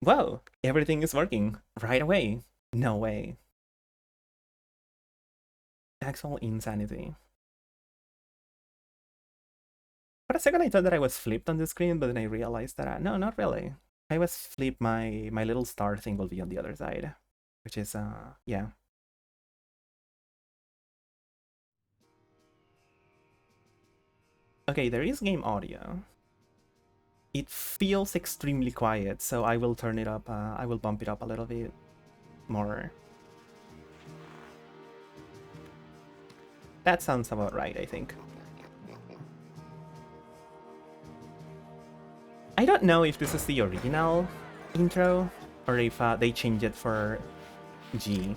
Whoa, everything is working right away. No way. Actual insanity. For a second I thought that I was flipped on the screen, but then I realized that, no, not really. I was flipped, my little star thing will be on the other side. Which is, yeah. Okay, there is game audio. It feels extremely quiet, so I will turn it up, I will bump it up a little bit more. That sounds about right, I think. I don't know if this is the original intro, or if they changed it for G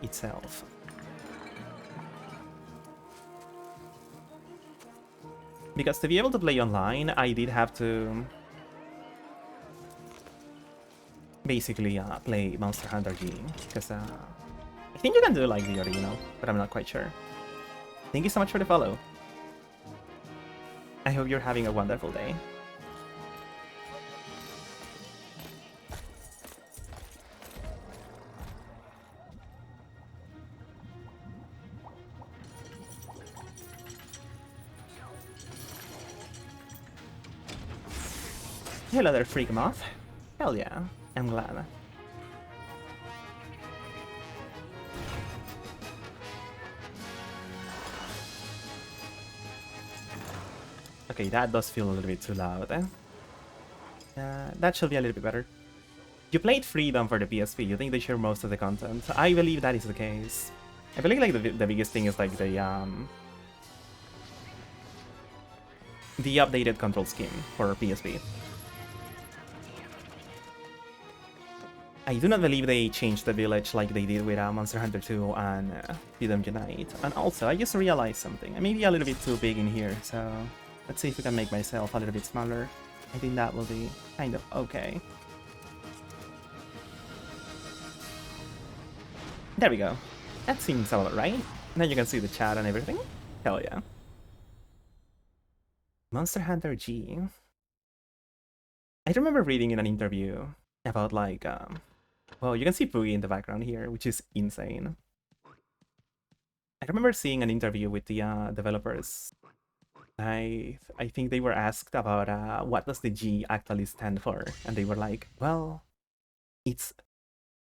itself. Because to be able to play online, I did have to basically play Monster Hunter G, because I think you can do like the original, but I'm not quite sure. Thank you so much for the follow. I hope you're having a wonderful day. Hello there, Freak Moth. Hell yeah, I'm glad. Okay, that does feel a little bit too loud. That should be a little bit better. You played Freedom for the PSP. You think they share most of the content? I believe that is the case. I believe like the biggest thing is like the updated control scheme for PSP. I do not believe they changed the village like they did with Monster Hunter 2 and Freedom Unite. And also, I just realized something. I may be a little bit too big in here, so let's see if we can make myself a little bit smaller. I think that will be kind of okay. There we go. That seems about right. Now you can see the chat and everything. Hell yeah. Monster Hunter G. I remember reading in an interview about like, well, you can see Poogie in the background here, which is insane. I remember seeing an interview with the developers. I think they were asked about what does the G actually stand for, and they were like, well, it's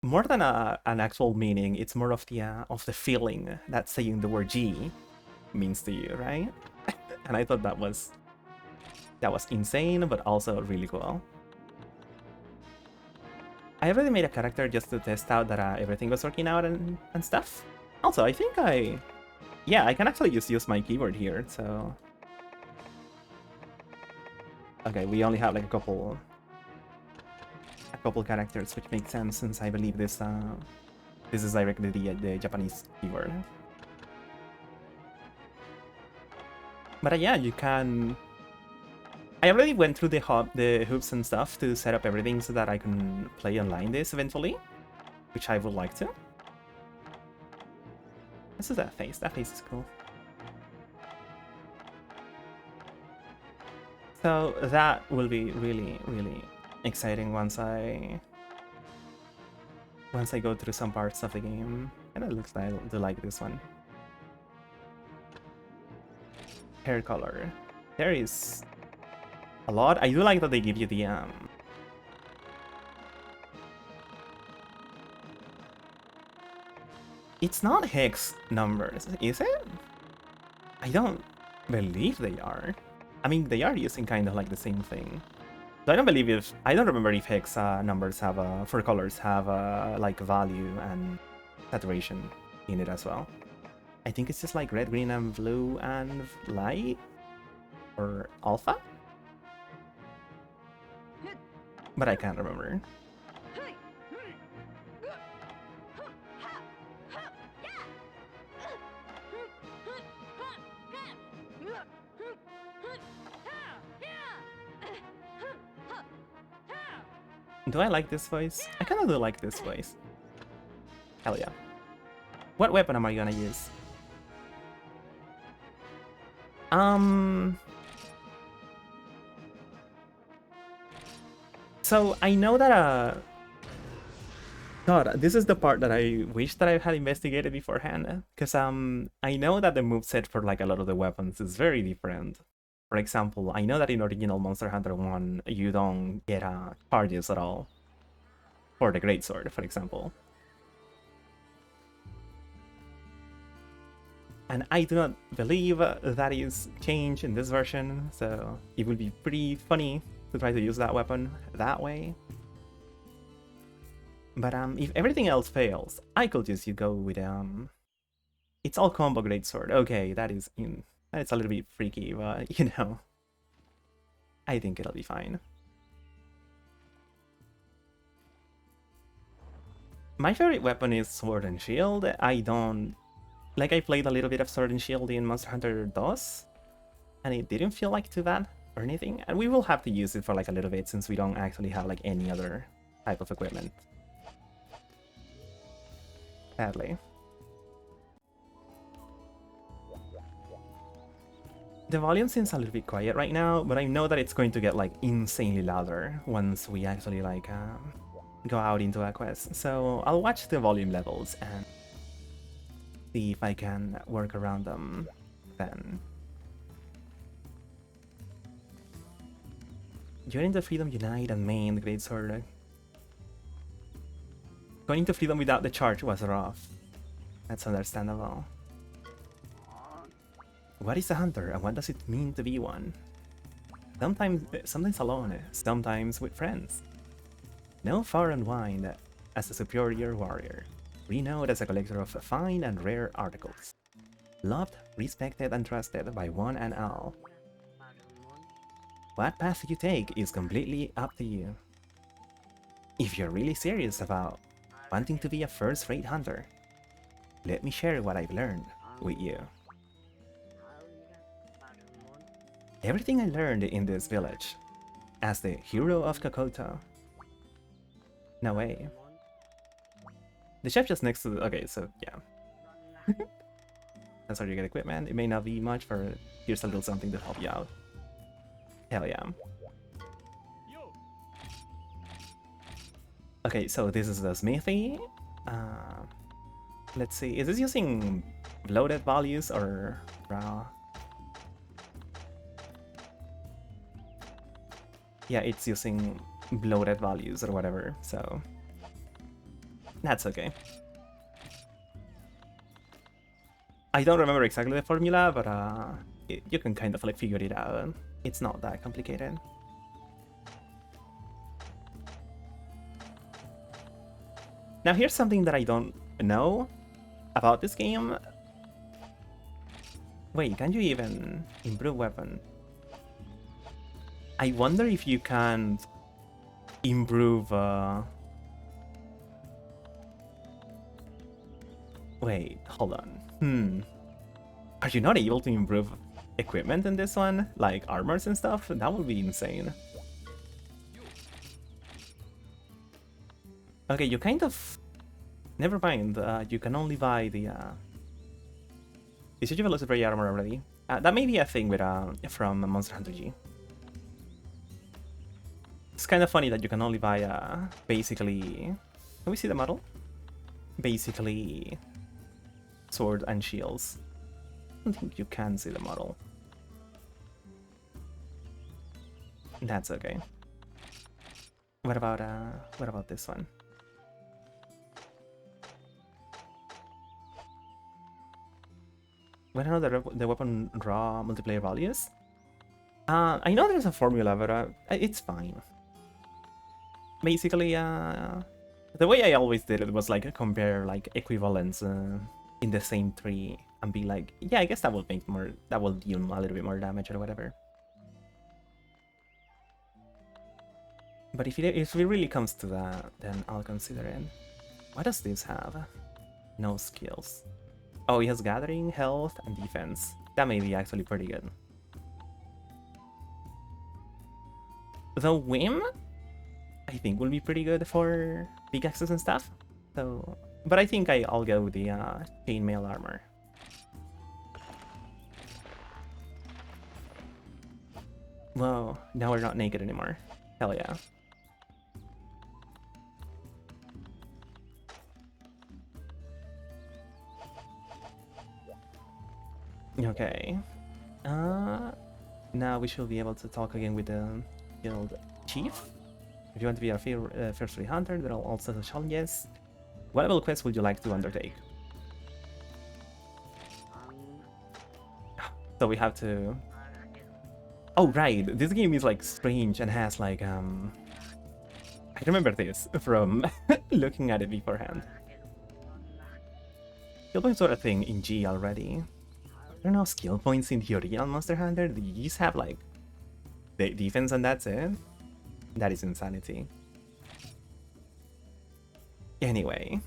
more than an actual meaning. It's more of the feeling that saying the word G means to you, right? And I thought that was insane, but also really cool. I already made a character just to test out that everything was working out and stuff. Also, I think yeah, I can actually just use my keyboard here, so... Okay, we only have like a couple characters, which makes sense since I believe this is directly the Japanese keyboard. But yeah, you can... I already went through the hoops and stuff to set up everything so that I can play online this eventually, which I would like to. This is that face. That face is cool. So that will be really, really exciting once I go through some parts of the game. And it looks like I do like this one. Hair color. There is a lot. I do like that they give you the It's not hex numbers, is it? I don't believe they are. I mean, they are using kind of like the same thing. So I don't remember if hex numbers have for colors have like value and saturation in it as well. I think it's just like red, green, and blue and light or alpha, but I can't remember. Do I like this voice? I kind of do like this voice. Hell yeah. What weapon am I gonna use? So So I know that God, this is the part that I wish that I had investigated beforehand. Because I know that the moveset for like a lot of the weapons is very different. For example, I know that in original Monster Hunter 1, you don't get charges at all. For the Greatsword, for example. And I do not believe that is changed in this version, so it would be pretty funny to try to use that weapon that way. But if everything else fails, I could just go with it's all combo Greatsword. Okay, that is a little bit freaky, but you know, I think it'll be fine. My favorite weapon is Sword and Shield. I don't like. I played a little bit of Sword and Shield in Monster Hunter DOS, and it didn't feel like too bad or anything. And we will have to use it for like a little bit since we don't actually have like any other type of equipment. Sadly. The volume seems a little bit quiet right now, but I know that it's going to get like insanely louder once we actually like go out into a quest. So I'll watch the volume levels and see if I can work around them then. Joining the Freedom Unite and main the Greatsword. Going into Freedom without the charge was rough. That's understandable. What is a hunter and what does it mean to be one? Sometimes alone, sometimes with friends. Know far and wide as a superior warrior. Renowned as a collector of fine and rare articles. Loved, respected and trusted by one and all. What path you take is completely up to you. If you're really serious about wanting to be a first-rate hunter, let me share what I've learned with you. Everything I learned in this village, as the hero of Kokoto. No way. The chef just next to the... Okay, so yeah. That's how you get equipment. It may not be much for... Here's a little something to help you out. Hell yeah. Okay, so this is the smithy. Let's see, is this using bloated values or raw? Yeah, it's using bloated values or whatever, so that's okay. I don't remember exactly the formula, but you can kind of like figure it out. It's not that complicated. Now here's something that I don't know about this game. Wait, can you even improve weapon? I wonder if you can improve... Wait, hold on. Are you not able to improve equipment in this one? Like armors and stuff? That would be insane. Okay, you kind of... Never mind, you can only buy the... Is your velocity armor already? That may be a thing with from Monster Hunter G. It's kind of funny that you can only buy basically... Can we see the model? Basically... Sword and shields. I don't think you can see the model. That's okay. What about this one? I don't know the weapon raw multiplayer values. I know there's a formula, but it's fine. Basically, the way I always did it was like compare like equivalents in the same tree and be like, yeah, I guess that will make more, that will deal a little bit more damage or whatever. But if it really comes to that, then I'll consider it. What does this have? No skills. Oh, it has gathering, health, and defense. That may be actually pretty good. The whim, I think, will be pretty good for pickaxes and stuff. So, but I think I'll go with the chainmail armor. Whoa, now we're not naked anymore. Hell yeah. Okay. Uh, Now we should be able to talk again with the guild chief. If you want to be our first 300, there are also the challenges. What level quest would you like to undertake? So we have to... Oh, right. This game is like strange and has like I remember this from looking at it beforehand. Skill points are a thing in G already. There are no skill points in the original Monster Hunter. You just have like the defense and that's it. That is insanity. Anyway,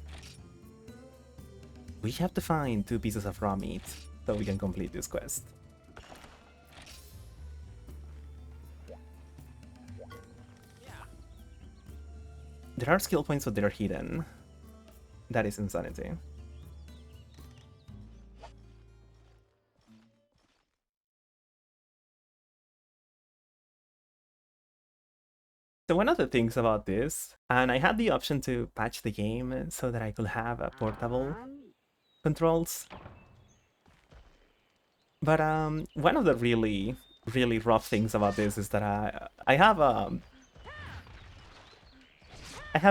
we have to find 2 pieces of raw meat so we can complete this quest. There are skill points, but they're hidden. That is insanity. So one of the things about this, and I had the option to patch the game so that I could have a portable controls. But one of the really rough things about this is that I have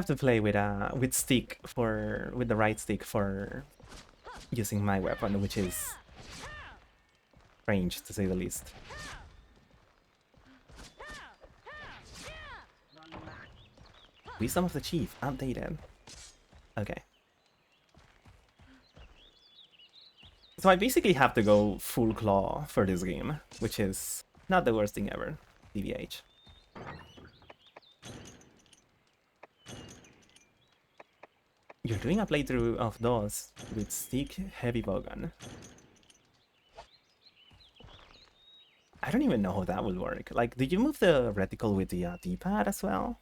to play with stick for with the right stick for using my weapon, which is strange to say the least. Wisdom of the Chief, updated. Okay. So I basically have to go full claw for this game, which is not the worst thing ever, DBH. You're doing a playthrough of DOS with stick heavy bowgun. I don't even know how that will work. Like, did you move the reticle with the D-pad as well?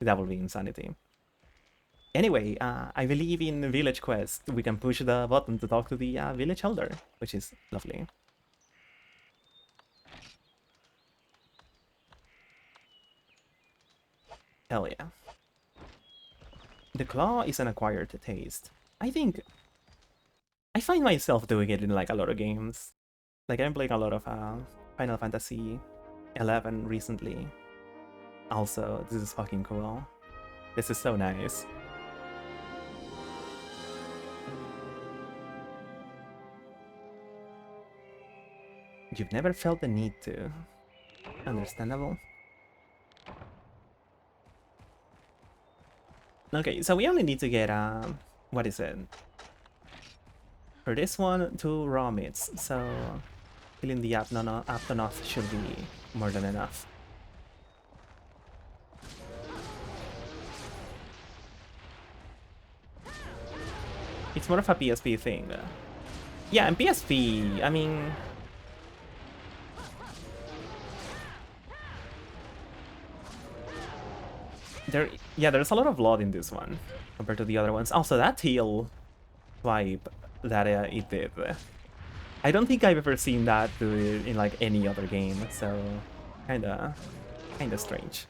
That would be insanity. Anyway, I believe in Village Quest, we can push the button to talk to the village elder, which is lovely. Hell yeah. The claw is an acquired taste. I think I find myself doing it in like a lot of games. Like I'm playing a lot of Final Fantasy 11 recently. Also, this is fucking cool. This is so nice. You've never felt the need to. Understandable. Okay, so we only need to get what is it? For this one, 2 raw meats, so killing the Aptonoth should be more than enough. It's more of a PSP thing. Yeah, and PSP, I mean... there's a lot of blood in this one compared to the other ones. Also, that heal swipe that it did. I don't think I've ever seen that do it in like any other game, so kinda strange.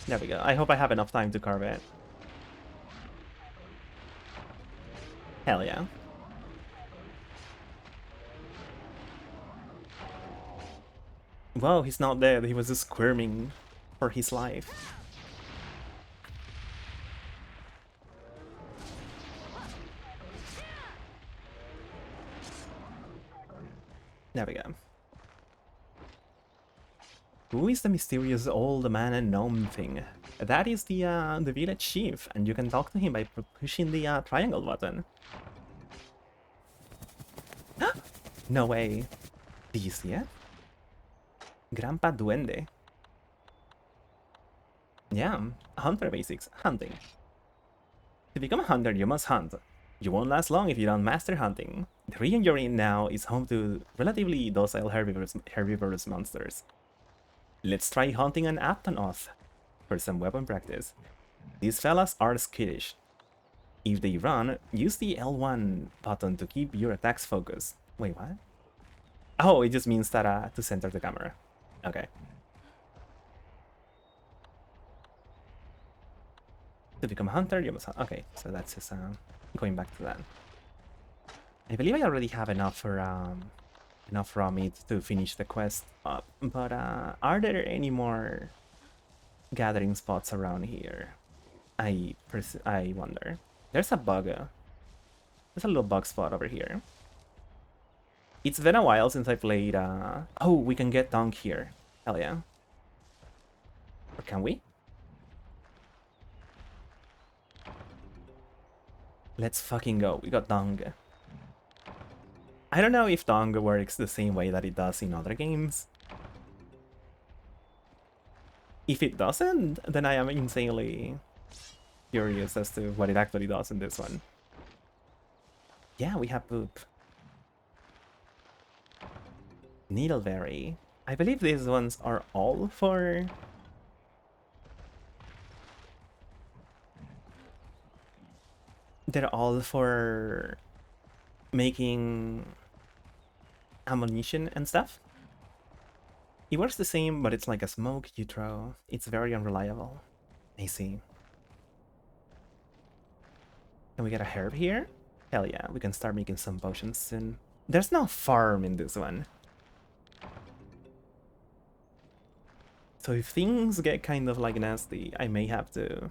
There we go. I hope I have enough time to carve it. Hell yeah. Whoa, he's not dead. He was just squirming for his life. There we go. Who is the mysterious old man and gnome thing? That is the village chief, and you can talk to him by pushing the triangle button. No way. Did you see it? Grandpa Duende. Yeah, hunter basics, hunting. To become a hunter, you must hunt. You won't last long if you don't master hunting. The region you're in now is home to relatively docile herbivorous monsters. Let's try hunting an Aptonoth for some weapon practice. These fellas are skittish. If they run, use the L1 button to keep your attacks focused. Wait, what? Oh, it just means that to center the camera. Okay. To become a hunter, you must... Okay, so that's just going back to that. I believe I already have enough for enough raw meat to finish the quest up. But are there any more gathering spots around here? I wonder. There's a bug. There's a little bug spot over here. It's been a while since I played. Oh, we can get dung here. Hell yeah. Or can we? Let's fucking go. We got dung. I don't know if dung works the same way that it does in other games. If it doesn't, then I am insanely curious as to what it actually does in this one. Yeah, we have poop. Needleberry. I believe these ones are all for... They're all for making ammunition and stuff. It works the same, but it's like a smoke you throw. It's very unreliable. I see. Can we get a herb here? Hell yeah, we can start making some potions soon. There's no farm in this one. So if things get kind of like nasty, I may have to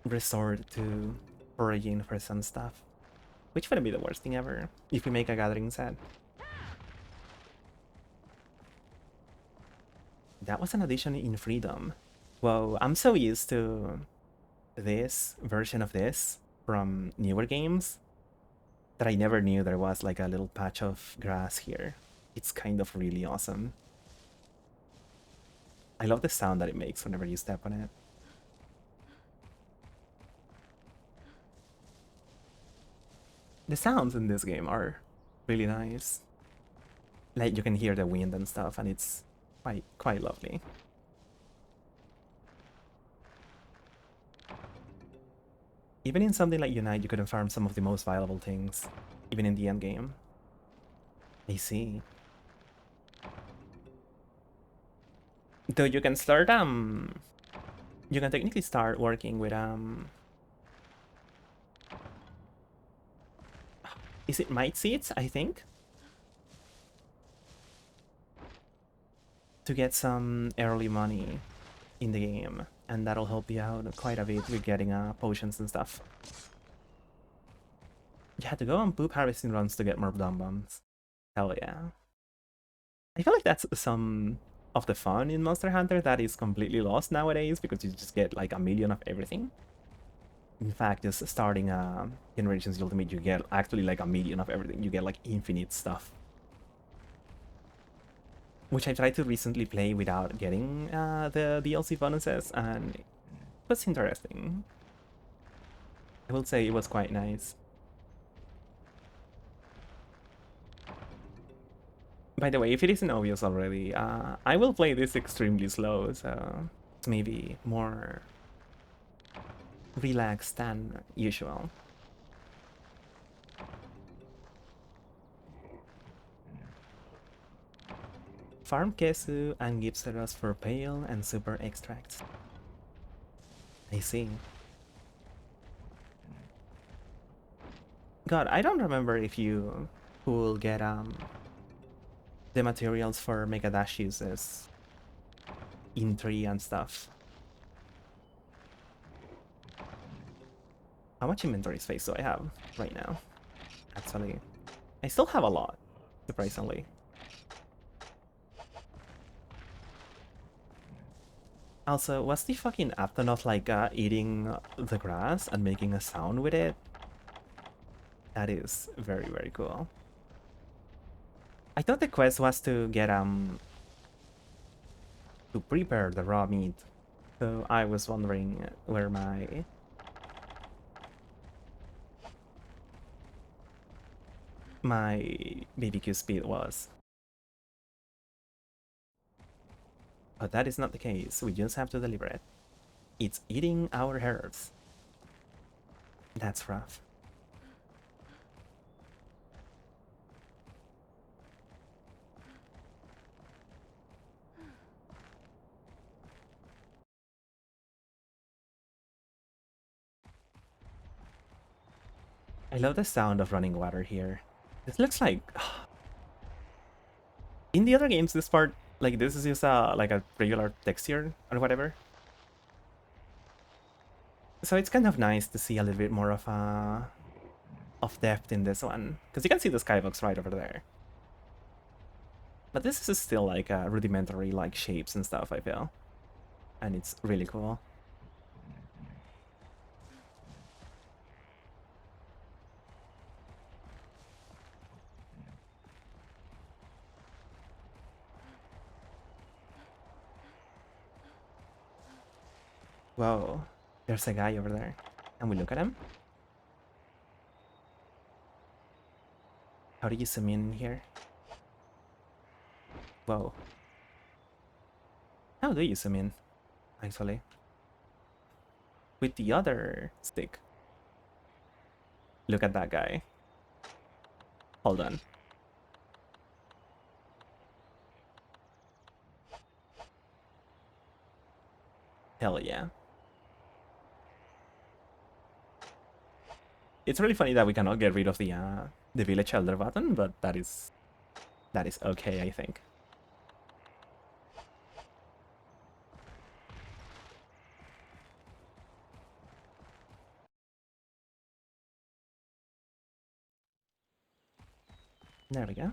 resort to foraging for some stuff. Which wouldn't be the worst thing ever, if we make a gathering set. That was an addition in Freedom. Whoa, I'm so used to this version of this from newer games that I never knew there was like a little patch of grass here. It's kind of really awesome. I love the sound that it makes whenever you step on it. The sounds in this game are really nice. Like you can hear the wind and stuff, and it's quite lovely. Even in something like Unite, you couldn't farm some of the most valuable things, even in the end game. I see. Though you can start you can technically start working with is it might seeds, I think? To get some early money in the game, and that'll help you out quite a bit with getting potions and stuff. You had to go on poop harvesting runs to get more dumb bombs. Hell yeah. I feel like that's some of the fun in Monster Hunter that is completely lost nowadays because you just get like a million of everything. In fact, just starting Generations Ultimate, you get actually like a million of everything. You get like infinite stuff. Which I tried to recently play without getting the DLC bonuses, and it was interesting. I will say it was quite nice. By the way, if it isn't obvious already, I will play this extremely slow, so it's maybe more relaxed than usual. Farm Kesu and Gipsaros for pale and super extracts. I see. God, I don't remember if you will get the materials for Mega Dash uses in 3 and stuff. How much inventory space do I have right now? Actually, I still have a lot, surprisingly. Also, was the fucking Aptonoth like eating the grass and making a sound with it? That is very, very cool. I thought the quest was to get to prepare the raw meat. So I was wondering where my BBQ speed was. But that is not the case. We just have to deliver it. It's eating our herbs. That's rough. I love the sound of running water here. This looks like... In the other games, this part, like, this is just like a regular texture or whatever. So it's kind of nice to see a little bit more of depth in this one. Because you can see the skybox right over there. But this is still like rudimentary like shapes and stuff, I feel. And it's really cool. Whoa, there's a guy over there. Can we look at him? How do you zoom in here? Whoa. How do you zoom in, actually? With the other stick. Look at that guy. Hold on. Hell yeah. It's really funny that we cannot get rid of the village elder button, but that is okay, I think. There we go.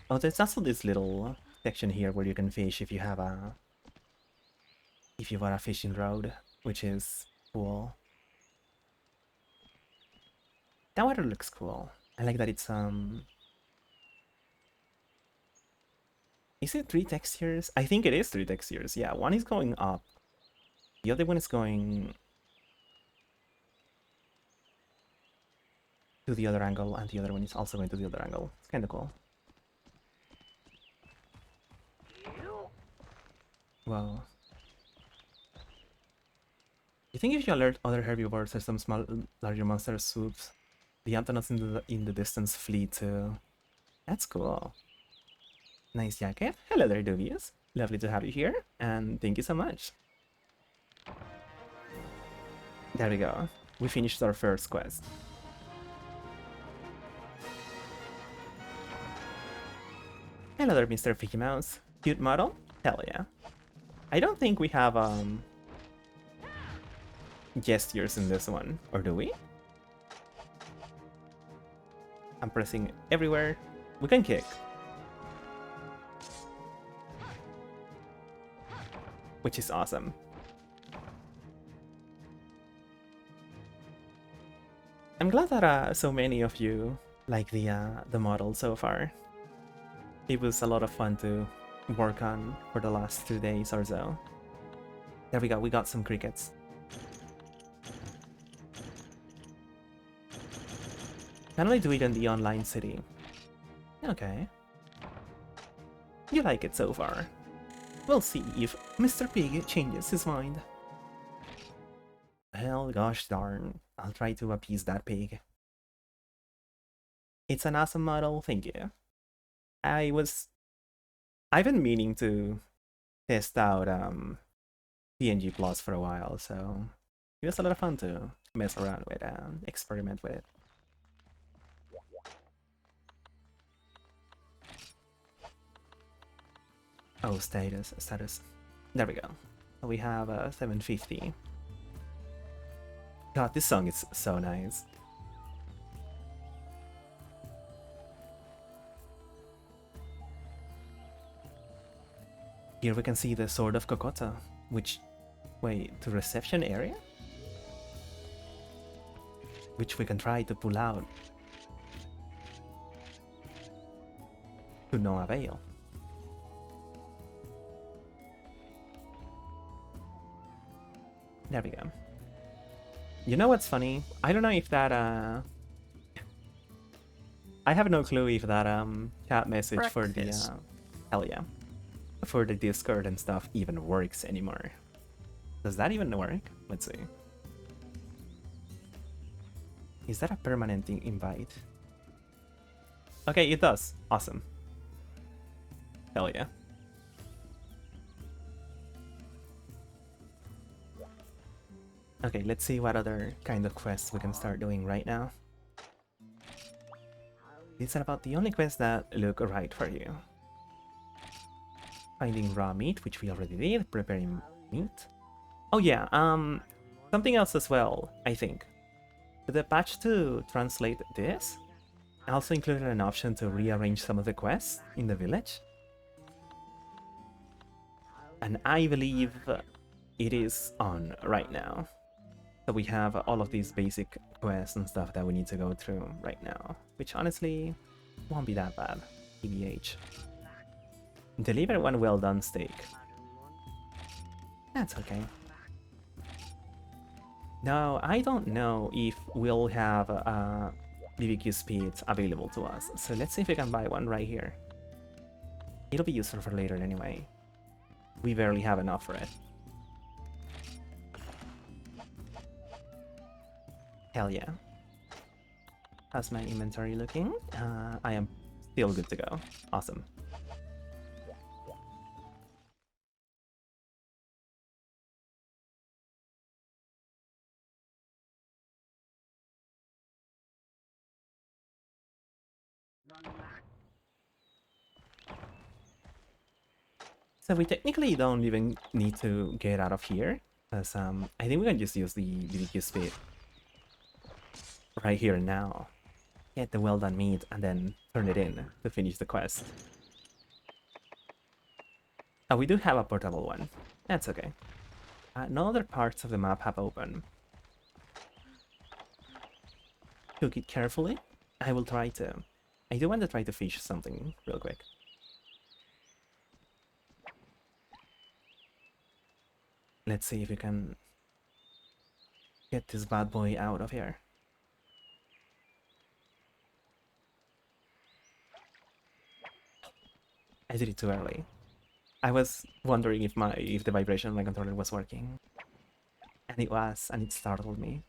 Oh, there's also this little section here where you can fish if you have if you've got a fishing rod, which is cool. That water looks cool. I like that it's is it 3 textures? I think it is 3 textures. Yeah, one is going up. The other one is going to the other angle, and the other one is also going to the other angle. It's kind of cool. Wow. You think if you alert other herbivores or some small, larger monster swoops, the antennas in the distance flee too? That's cool. Nice jacket. Hello there, Dubious. Lovely to have you here, and thank you so much. There we go. We finished our first quest. Hello there, Mr. Picky Mouse. Cute model? Hell yeah. I don't think we have gestures in this one, or do we? I'm pressing everywhere. We can kick. Which is awesome. I'm glad that so many of you like the model so far. It was a lot of fun to work on for the last 2 days or so. There we go, we got some crickets. Can only do it in the online city. Okay. You like it so far. We'll see if Mr. Pig changes his mind. Hell, gosh darn. I'll try to appease that pig. It's an awesome model, thank you. I've been meaning to test out PNG Plus for a while, so it was a lot of fun to mess around with and experiment with it. Oh, status. There we go. We have 750. God, this song is so nice. Here we can see the Sword of Kokota, which... Wait, the reception area? Which we can try to pull out. To no avail. There we go. You know what's funny? I don't know if that I have no clue if that chat message for the hell yeah, for the Discord and stuff even works anymore. Does that even work? Let's see. Is that a permanent invite? Okay, it does. Awesome. Hell yeah. Okay, let's see what other kind of quests we can start doing right now. These are about the only quests that look right for you. Finding raw meat, which we already did. Preparing meat. Oh yeah, something else as well, I think. The patch to translate this also included an option to rearrange some of the quests in the village. And I believe it is on right now. So we have all of these basic quests and stuff that we need to go through right now, which honestly won't be that bad, TBH. Deliver one well done steak. That's okay. Now, I don't know if we'll have BBQ speeds available to us, so let's see if we can buy one right here. It'll be useful for later anyway. We barely have enough for it. Hell yeah. How's my inventory looking? I am still good to go. Awesome. So we technically don't even need to get out of here, because I think we can just use the BBQ speed right here and now. Get the well done meat and then turn it in to finish the quest. Oh, we do have a portable one. That's okay. No other parts of the map have open. Cook it carefully. I will try to. I do want to try to fish something real quick. Let's see if we can get this bad boy out of here. I did it too early. I was wondering if the vibration of my controller was working. And it was, and it startled me.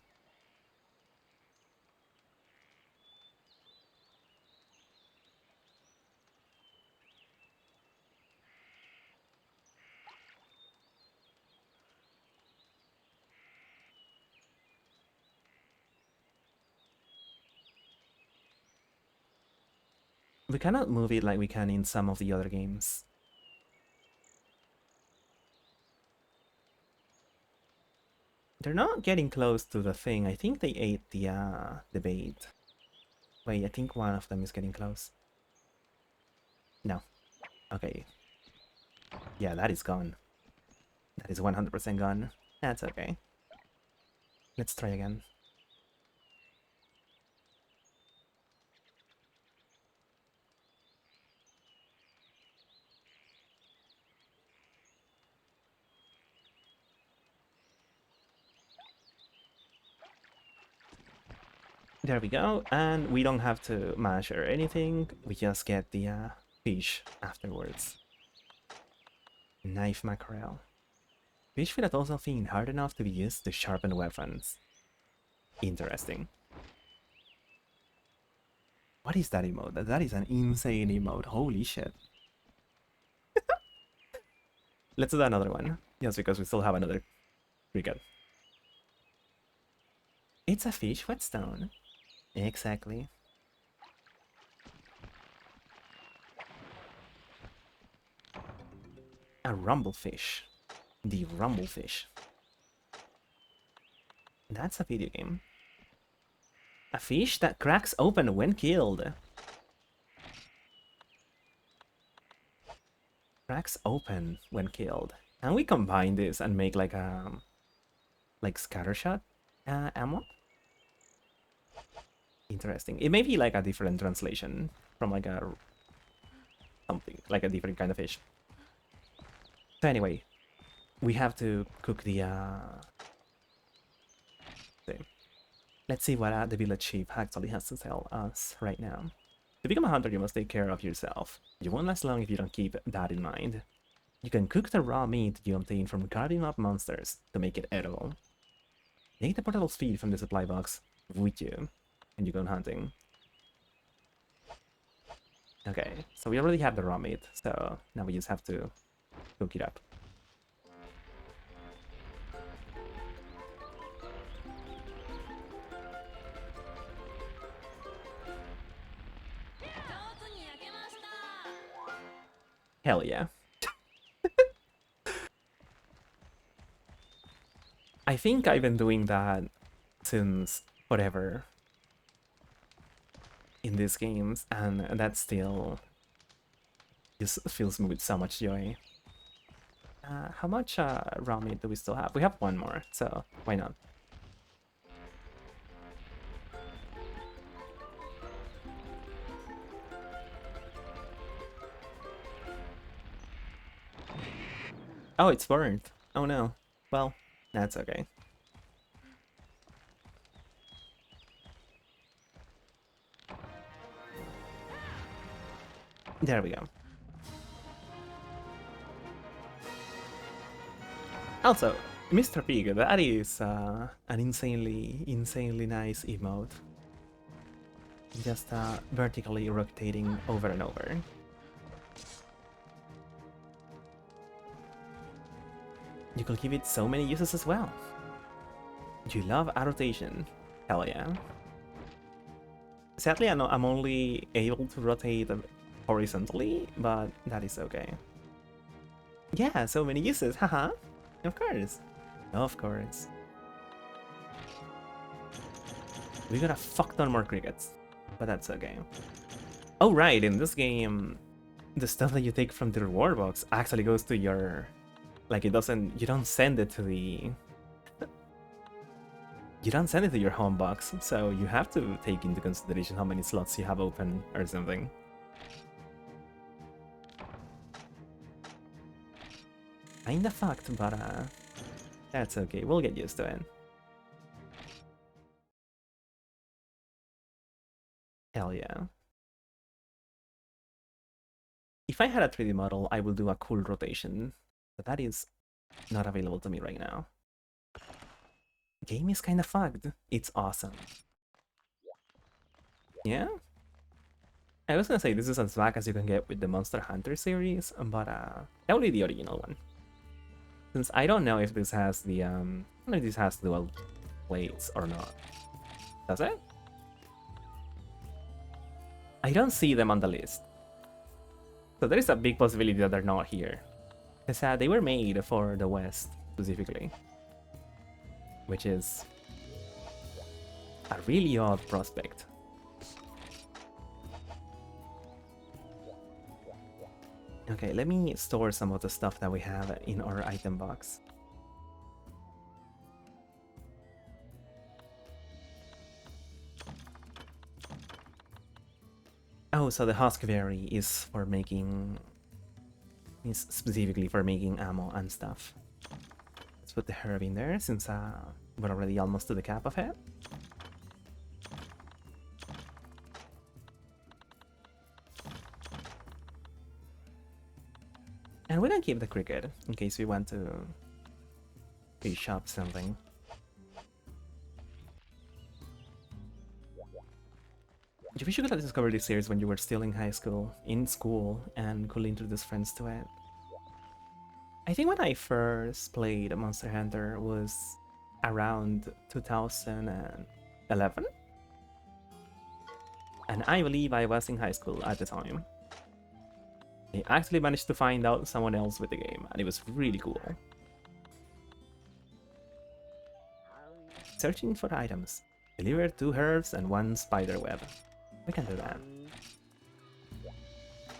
We cannot move it like we can in some of the other games. They're not getting close to the thing. I think they ate the bait. Wait, I think one of them is getting close. No. Okay. Yeah, that is gone. That is 100% gone. That's okay. Let's try again. There we go, and we don't have to mash or anything. We just get the fish afterwards. Knife mackerel. Fish without also being hard enough to be used to sharpen weapons. Interesting. What is that emote? That is an insane emote. Holy shit. Let's do another one. Just because we still have another cricket. It's a fish whetstone. Exactly. A rumblefish. The rumblefish. That's a video game. A fish that cracks open when killed. Cracks open when killed. Can we combine this and make like a scattershot ammo? Interesting. It may be like a different translation from like a something like a different kind of fish. So anyway, we have to cook the thing. Let's see what the village chief actually has to tell us right now. To become a hunter, you must take care of yourself. You won't last long if you don't keep that in mind. You can cook the raw meat you obtain from carving up monsters to make it edible. Take the portable speed from the supply box with you, and you go hunting. Okay, so we already have the raw meat, so now we just have to cook it up. Hell yeah. I think I've been doing that since forever in these games, and that still just fills me with so much joy. How much raw meat do we still have? We have one more, so why not? Oh, it's burnt. Oh no. Well, that's okay. There we go. Also, Mr. Pig, that is an insanely nice emote. Just vertically rotating over and over. You could give it so many uses as well. You love a rotation. Hell yeah. Sadly, I'm only able to rotate horizontally, but that is okay. Yeah, so many uses, haha. Of course. Of course. We got a fuck ton more crickets, but that's okay. Oh right, in this game, the stuff that you take from the reward box actually goes to your... Like, it doesn't... You don't send it to the... You don't send it to your home box, so you have to take into consideration how many slots you have open or something. Kinda fucked, but that's okay. We'll get used to it. Hell yeah. If I had a 3D model, I would do a cool rotation, but that is not available to me right now. Game is kinda fucked. It's awesome. Yeah? I was gonna say this is as back as you can get with the Monster Hunter series, but only the original one. Since I don't know if this has the I don't know if this has dual plates or not. Does it? I don't see them on the list. So there is a big possibility that they're not here. Because they were made for the West, specifically. Which is a really odd prospect. Okay, let me store some of the stuff that we have in our item box. Oh, so the huskberry is for making... is specifically for making ammo and stuff. Let's put the herb in there since we're already almost to the cap of it. And we don't keep the cricket in case we want to fish up something. You wish you could have discovered this series when you were still in high school, and could introduce friends to it. I think when I first played Monster Hunter was around 2011? And I believe I was in high school at the time. I actually managed to find out someone else with the game, and it was really cool. Searching for items. Deliver 2 herbs and 1 spider web. We can do that.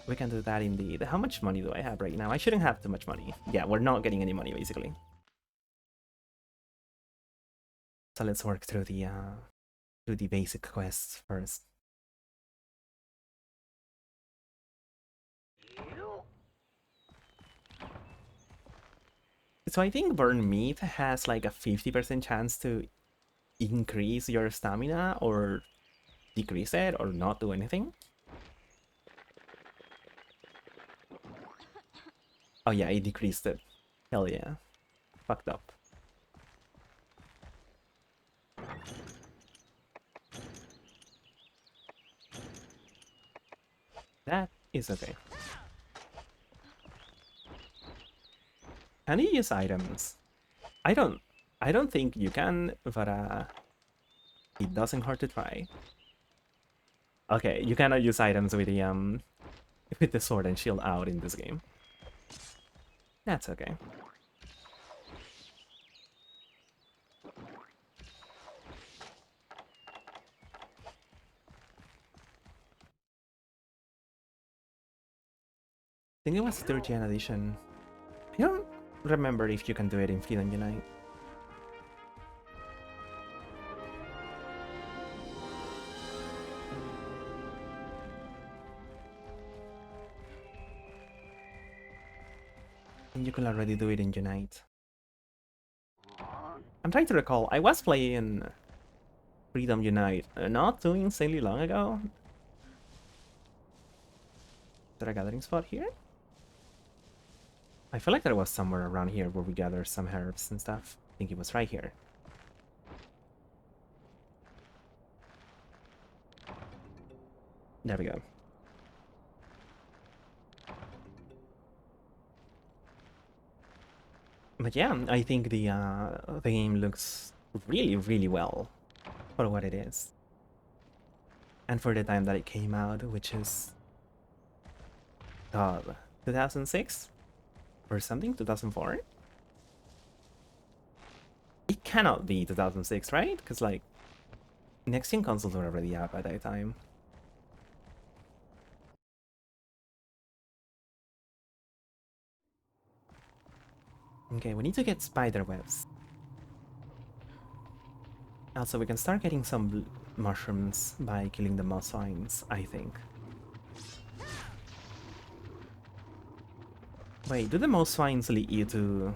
We can do that indeed. How much money do I have right now? I shouldn't have too much money. Yeah, we're not getting any money, basically. So let's work through the basic quests first. So I think burn meat has like a 50% chance to increase your stamina or decrease it or not do anything. Oh yeah, it decreased it. Hell yeah. Fucked up. That is okay. Can you use items? I don't think you can, but it doesn't hurt to try. Okay, you cannot use items with the sword and shield out in this game. That's okay. I think it was 30th edition. I don't remember if you can do it in Freedom Unite. And you can already do it in Unite. I'm trying to recall. I was playing Freedom Unite not too insanely long ago. Is there a gathering spot here? I feel like there was somewhere around here where we gather some herbs and stuff. I think it was right here. There we go. But yeah, I think the game looks really, really well for what it is. And for the time that it came out, which is 2006 or something, 2004. It cannot be 2006, right? Because like next-gen consoles were already out by that time. Okay, we need to get spider webs. Also, we can start getting some mushrooms by killing the moss vines, I think. Wait, do the moss vines lead you to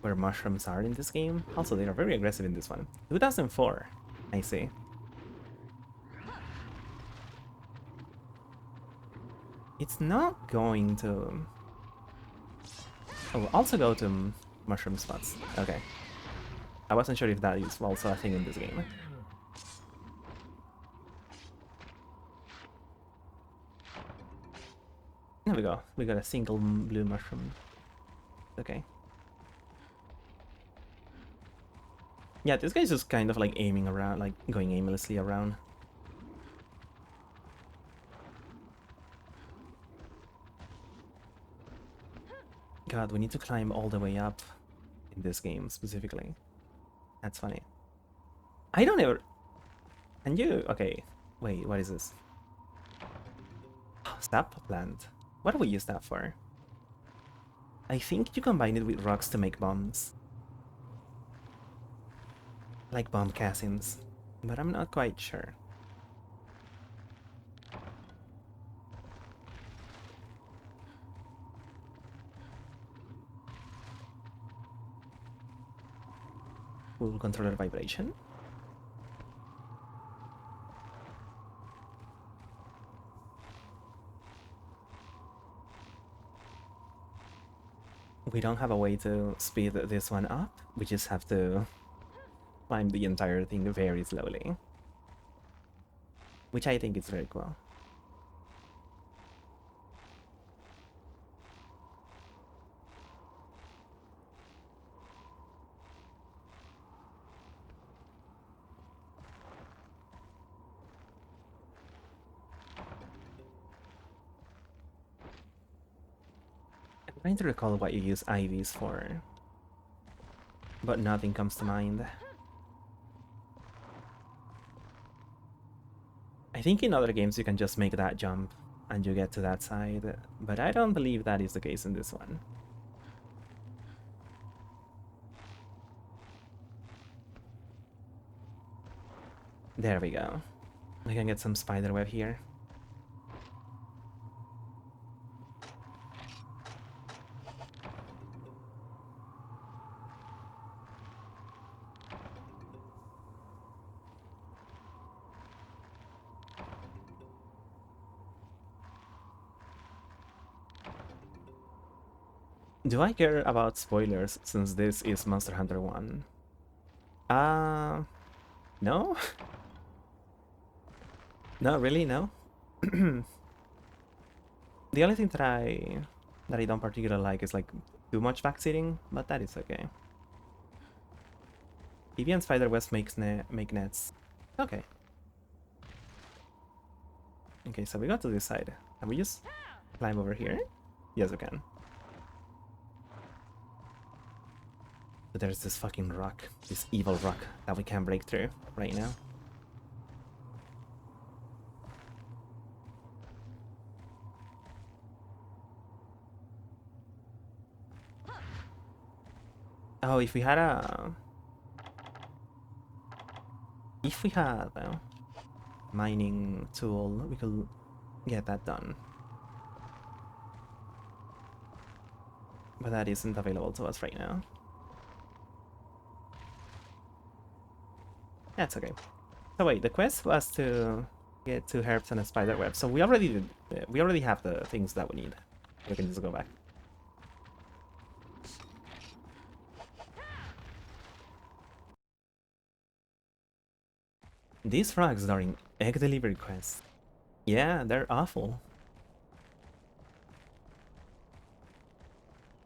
where mushrooms are in this game? Also, they are very aggressive in this one. 2004, I see. It's not going to... Oh, also go to mushroom spots. Okay. I wasn't sure if that is also a thing in this game. There we go. We got a single blue mushroom. Okay. Yeah, this guy's just kind of like aiming around, like going aimlessly around. God, we need to climb all the way up in this game specifically. That's funny. I don't ever... Can you... Okay. Wait, what is this? Sap plant. What do we use that for? I think you combine it with rocks to make bombs. Like bomb castings. But I'm not quite sure. Full controller vibration. We don't have a way to speed this one up. We just have to climb the entire thing very slowly. Which I think is very cool. I'm trying to recall what you use IVs for, but nothing comes to mind. I think in other games you can just make that jump and you get to that side, but I don't believe that is the case in this one. There we go. We can get some spider web here. Do I care about spoilers since this is Monster Hunter 1? No? No, really, no? The only thing that I don't particularly like is like too much backseating, but that is okay. PV and spider webs make nets. Okay. Okay, so we got to this side. Can we just climb over here? Yes, we can. there's this fucking rock, this evil rock that we can't break through right now. Oh, if we had a... If we had a mining tool, we could get that done. But that isn't available to us right now. That's okay. So wait, the quest was to get 2 herbs and a spider web. So we already have the things that we need. We can just go back. These frogs during egg delivery quests. Yeah, they're awful.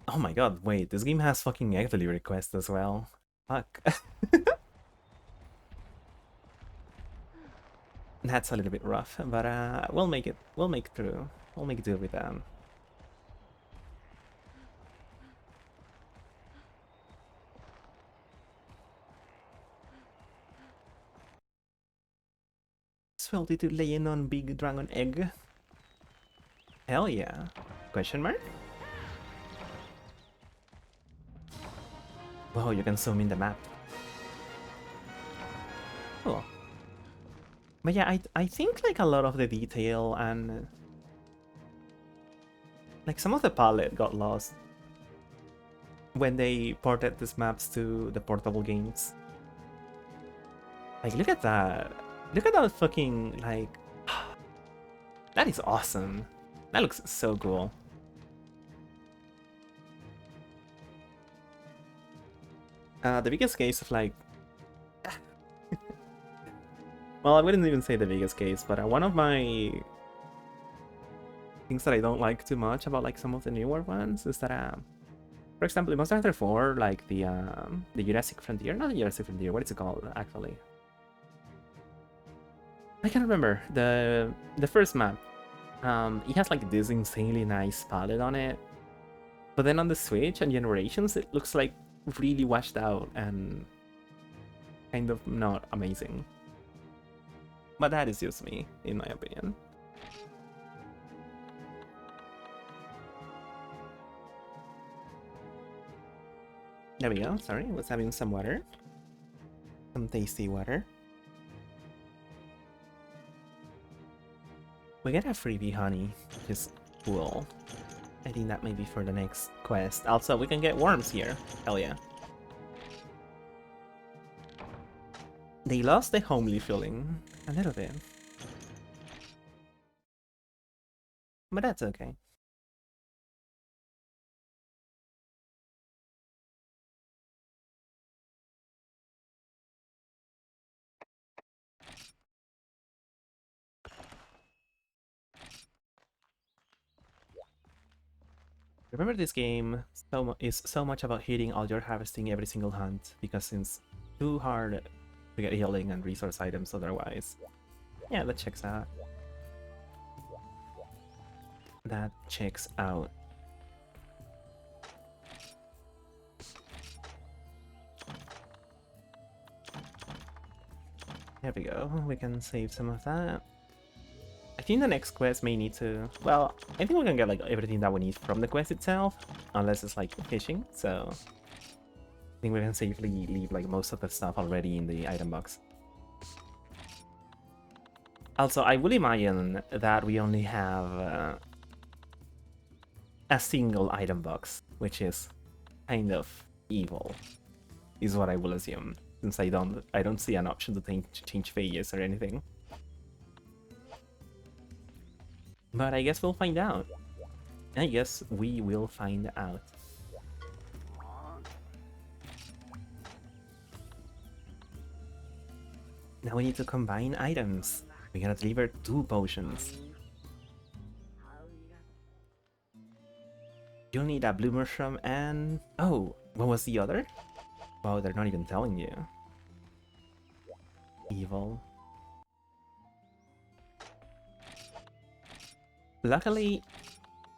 Oh my god, wait, this game has fucking egg delivery quests as well. Fuck. That's a little bit rough, but we'll make it. We'll make it through. We'll make do with them. Swelty to lay in on big dragon egg. Hell yeah. Question mark? Whoa, you can zoom in the map. Cool. But yeah, I think like a lot of the detail and like some of the palette got lost when they ported these maps to the portable games. Like look at that. Look at that fucking like that is awesome. That looks so cool. The biggest case of like well, I wouldn't even say the biggest case, but one of my things that I don't like too much about like some of the newer ones is that, for example, in Monster Hunter 4, like the Jurassic Frontier, not the Jurassic Frontier, what is it called actually? I can't remember the first map. It has like this insanely nice palette on it, but then on the Switch and Generations, it looks like really washed out and kind of not amazing. But that is just me, in my opinion. There we go, sorry, I was having some water. Some tasty water. We get a freebie honey, which is cool. I think that may be for the next quest. Also, we can get worms here. Hell yeah. They lost the homely feeling a little bit. But that's okay. Remember this game is so much about hitting all your harvesting every single hunt, because it's too hard to get healing and resource items otherwise. Yeah, that checks out. That checks out. There we go, we can save some of that. I think the next quest may need to... Well, I think we can get like everything that we need from the quest itself, unless it's like fishing, so... I think we can safely leave like most of the stuff already in the item box. Also, I will imagine that we only have a single item box, which is kind of evil, is what I will assume, since I don't see an option to change phases or anything. But I guess we'll find out. I guess we will find out. Now we need to combine items. We gotta deliver 2 potions. You'll need a blue mushroom and... Oh, what was the other? Wow, they're not even telling you. Evil. Luckily,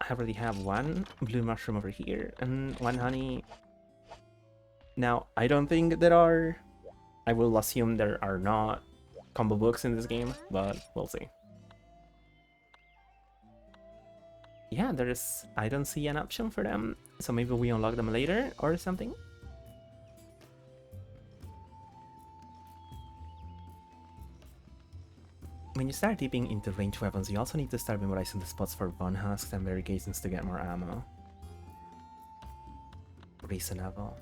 I already have 1 blue mushroom over here and 1 honey. Now, I don't think there are... I will assume there are not combo books in this game, but we'll see. Yeah, there's... I don't see an option for them, so maybe we unlock them later or something? When you start dipping into ranged weapons, you also need to start memorizing the spots for bone husks and berry casings to get more ammo. Reasonable.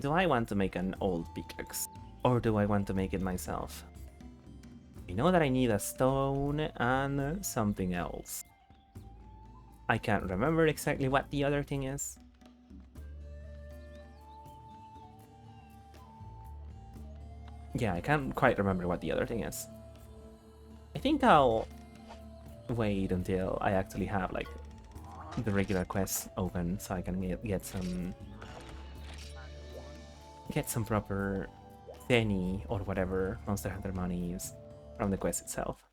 Do I want to make an old pickaxe? Or do I want to make it myself? I know that I need a stone and something else. I can't remember exactly what the other thing is. Yeah, I can't quite remember what the other thing is. I think I'll wait until I actually have like the regular quests open so I can get some proper penny or whatever Monster Hunter money is from the quest itself.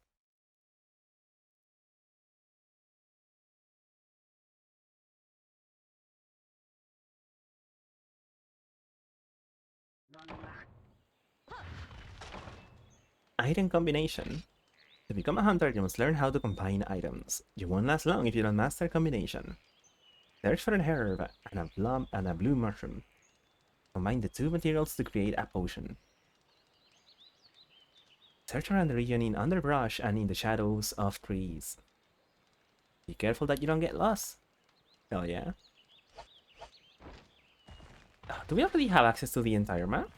Item combination. To become a hunter, you must learn how to combine items. You won't last long if you don't master combination. Search for an herb and a blue mushroom. Combine the two materials to create a potion. Search around the region in underbrush and in the shadows of trees. Be careful that you don't get lost. Hell yeah. Do we already have access to the entire map?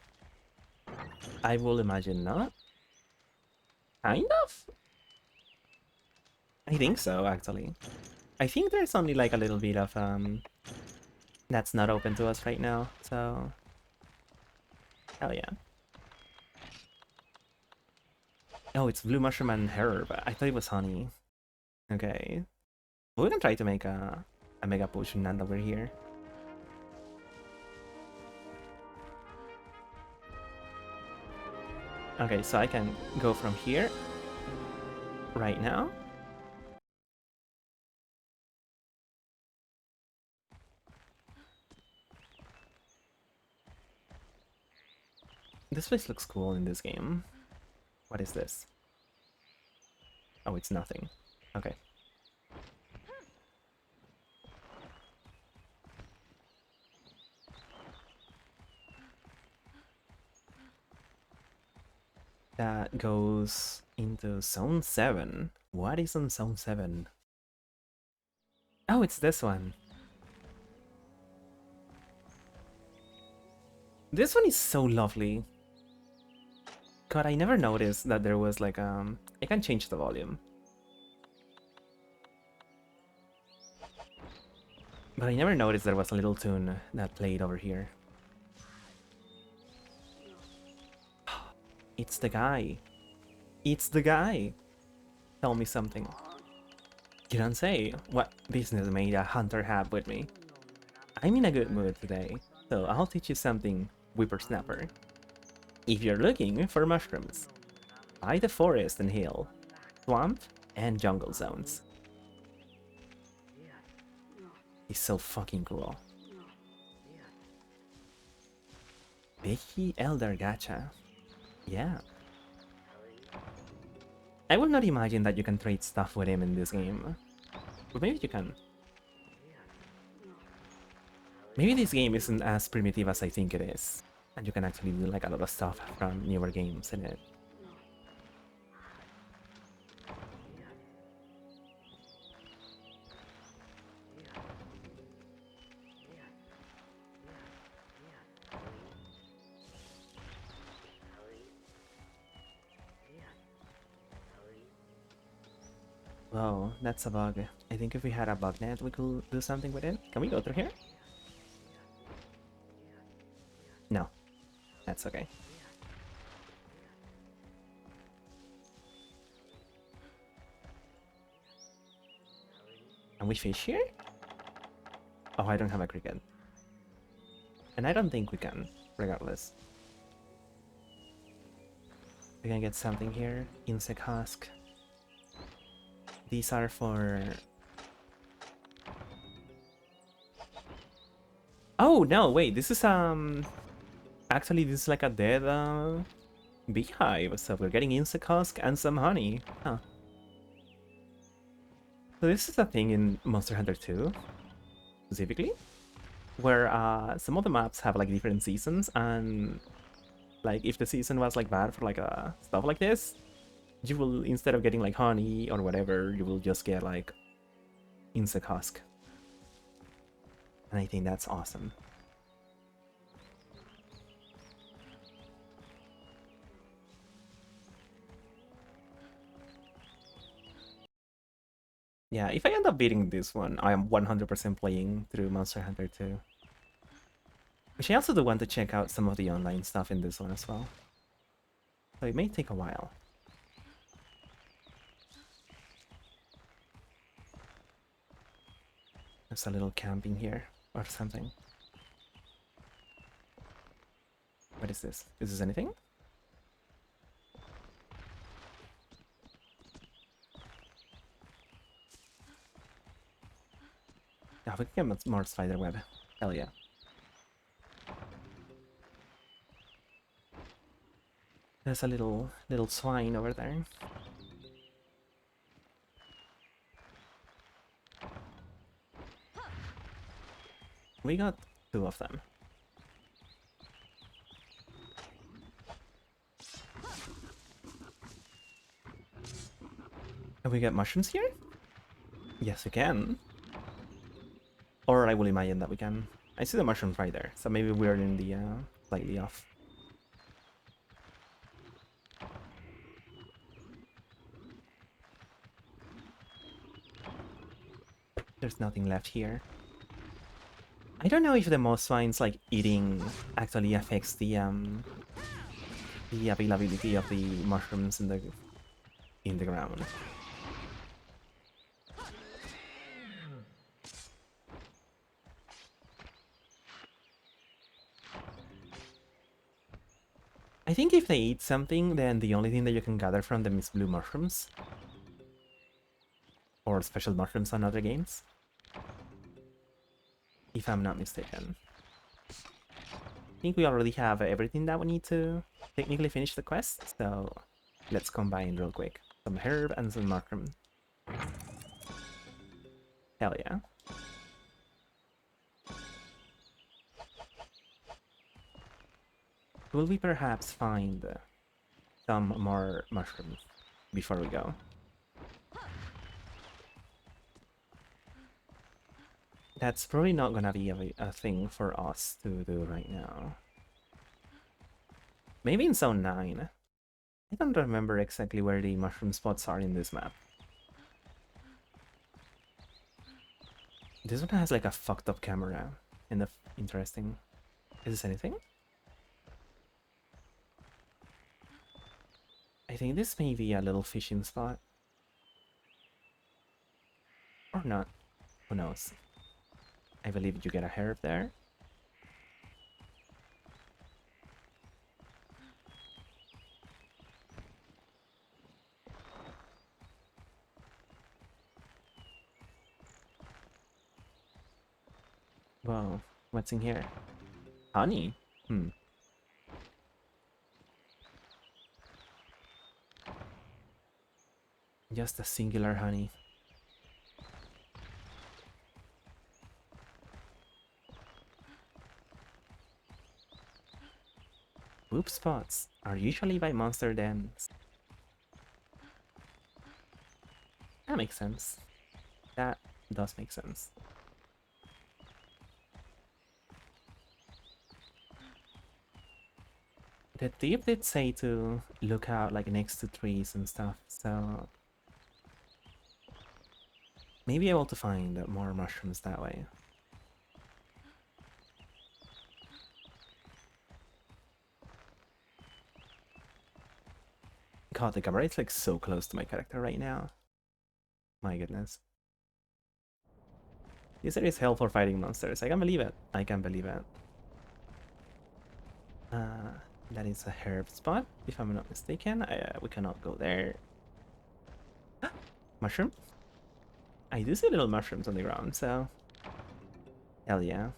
I will imagine not. Kind of? I think so, actually. I think there's only like a little bit of that's not open to us right now, so hell yeah. Oh, it's blue mushroom and herb. I thought it was honey. Okay. Well, we can try to make a mega potion land over here. Okay, so I can go from here right now. This place looks cool in this game. What is this? Oh, it's nothing. Okay. That goes into Zone 7. What is on Zone 7? Oh, it's this one. This one is so lovely. God, I never noticed that there was like I can change the volume. But I never noticed there was a little tune that played over here. It's the guy. It's the guy. Tell me something. You don't say. What business made a hunter have with me? I'm in a good mood today, so I'll teach you something, whippersnapper. If you're looking for mushrooms, by the forest and hill, swamp, and jungle zones. He's so fucking cool. Becky Elder Gacha. Yeah. I would not imagine that you can trade stuff with him in this game. But maybe you can. Maybe this game isn't as primitive as I think it is. And you can actually do like a lot of stuff from newer games in it. Whoa, that's a bug. I think if we had a bug net, we could do something with it. Can we go through here? No. That's okay. Can we fish here? Oh, I don't have a cricket. And I don't think we can, regardless. We can get something here. Insect husk. These are for... Oh no, wait, this is actually this is like a dead beehive, so we're getting insect husk and some honey. Huh. So this is a thing in Monster Hunter 2, specifically, where some of the maps have like different seasons, and like if the season was like bad for like stuff like this, you will, instead of getting like honey or whatever, you will just get like insect husk. And I think that's awesome. Yeah, if I end up beating this one, I am 100% playing through Monster Hunter 2. Which I also do want to check out some of the online stuff in this one as well. So it may take a while. There's a little camping here or something. What is this? Is this anything? Yeah, we can get more spider web. Hell yeah. There's a little swine over there. We got 2 of them. Can we get mushrooms here? Yes, we can. Or I will imagine that we can. I see the mushrooms right there, so maybe we're in the slightly off. There's nothing left here. I don't know if the moss swines like eating actually affects the availability of the mushrooms in the ground. I think if they eat something, then the only thing that you can gather from them is blue mushrooms. Or special mushrooms on other games. If I'm not mistaken. I think we already have everything that we need to technically finish the quest, so let's combine real quick. Some herb and some mushroom. Hell yeah. Will we perhaps find some more mushrooms before we go? That's probably not gonna be a thing for us to do right now. Maybe in Zone 9. I don't remember exactly where the mushroom spots are in this map. This one has like a fucked up camera. Interesting. Is this anything? I think this may be a little fishing spot. Or not. Who knows? I believe you get a herb there. Whoa, what's in here? Honey? Hmm. Just a singular honey. Poop spots are usually by monster dens. That makes sense. That does make sense. The tip did say to look out like next to trees and stuff, so maybe able to find more mushrooms that way. God, the camera is like so close to my character right now. My goodness. This area is hell for fighting monsters. I can believe it. I can believe it. That is a herb spot, if I'm not mistaken. We cannot go there. Mushroom? I do see little mushrooms on the ground, so... Hell yeah.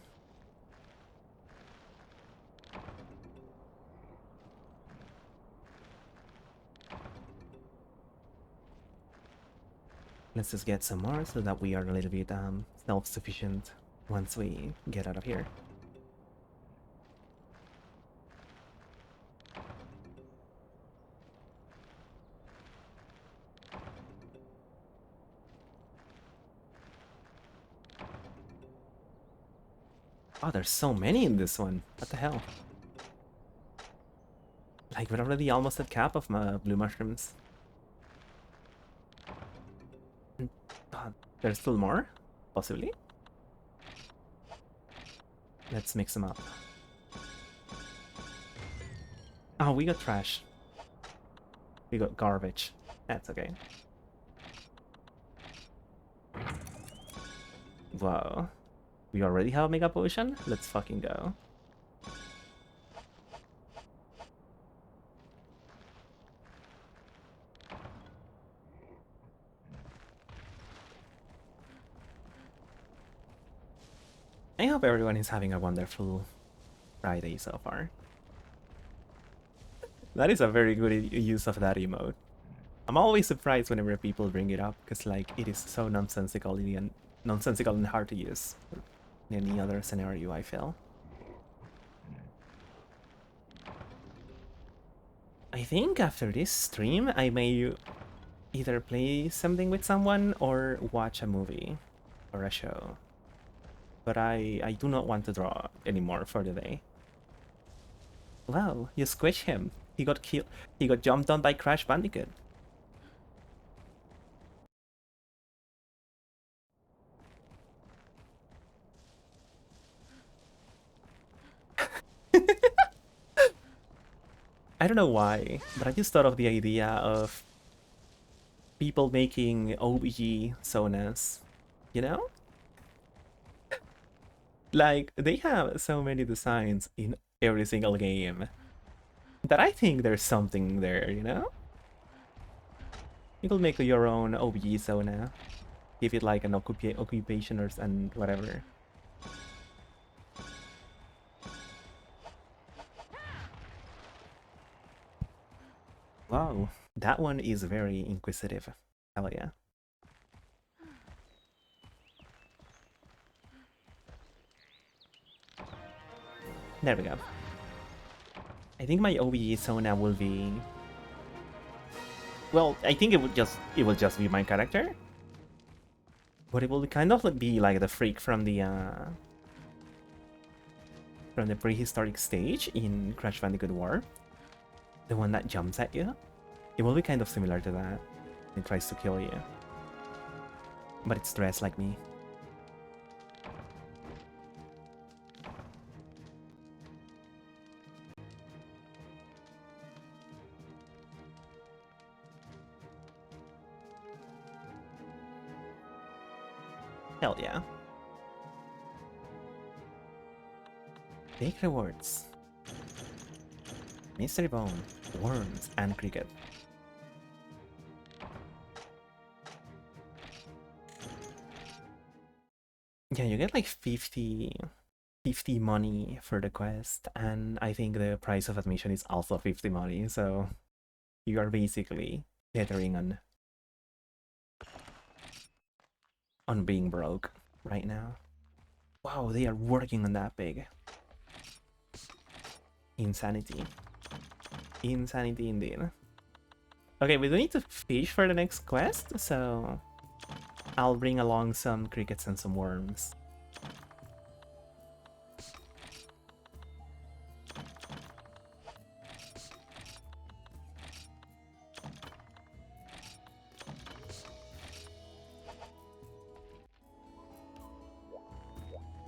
Let's just get some more so that we are a little bit self-sufficient once we get out of here. Oh, there's so many in this one. What the hell? Like, we're already almost at cap of my blue mushrooms. There's still more? Possibly? Let's mix them up. Oh, we got trash. We got garbage. That's okay. Wow. We already have a mega potion? Let's fucking go. I hope everyone is having a wonderful Friday so far. That is a very good use of that emote. I'm always surprised whenever people bring it up, because like it is so nonsensical and hard to use in any other scenario, I feel. I think after this stream, I may either play something with someone or watch a movie or a show. But I do not want to draw anymore for the day. Wow, you squish him. He got killed. He got jumped on by Crash Bandicoot. I don't know why, but I just thought of the idea of people making OBG sonas, you know? Like, they have so many designs in every single game that I think there's something there, you know? You could make your own OBG sona, give it like an occupation or and whatever. Wow, that one is very inquisitive. Hell yeah. There we go. I think my OBE Sona will be... Well, I think it will just be my character. But it will kind of be like the freak from the prehistoric stage in Crash Bandicoot War. The one that jumps at you. It will be kind of similar to that. It tries to kill you. But it's dressed like me. Hell yeah. Big rewards. Mystery Bone, Worms, and Cricket. Yeah, you get like 50 money for the quest, and I think the price of admission is also 50 money, so you are basically teetering on being broke right now. Wow, they are working on that big. Insanity. Insanity indeed. Okay, we don't need to fish for the next quest, so I'll bring along some crickets and some worms.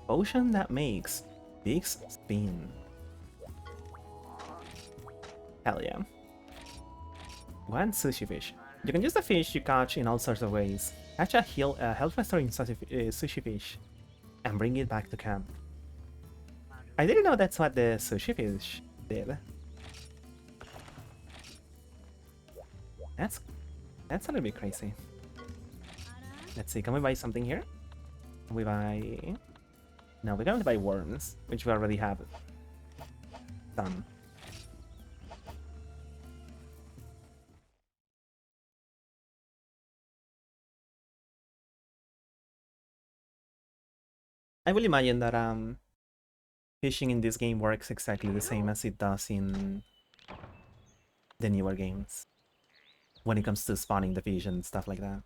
Potion that makes big spin. Hell yeah. One sushi fish. You can use the fish you catch in all sorts of ways. Catch a health restoring sushi fish and bring it back to camp. I didn't know that's what the sushi fish did. That's a little bit crazy. Let's see, can we buy something here? Can we buy... No, we can't buy worms, which we already have some. I will imagine that fishing in this game works exactly the same as it does in the newer games when it comes to spawning the fish and stuff like that.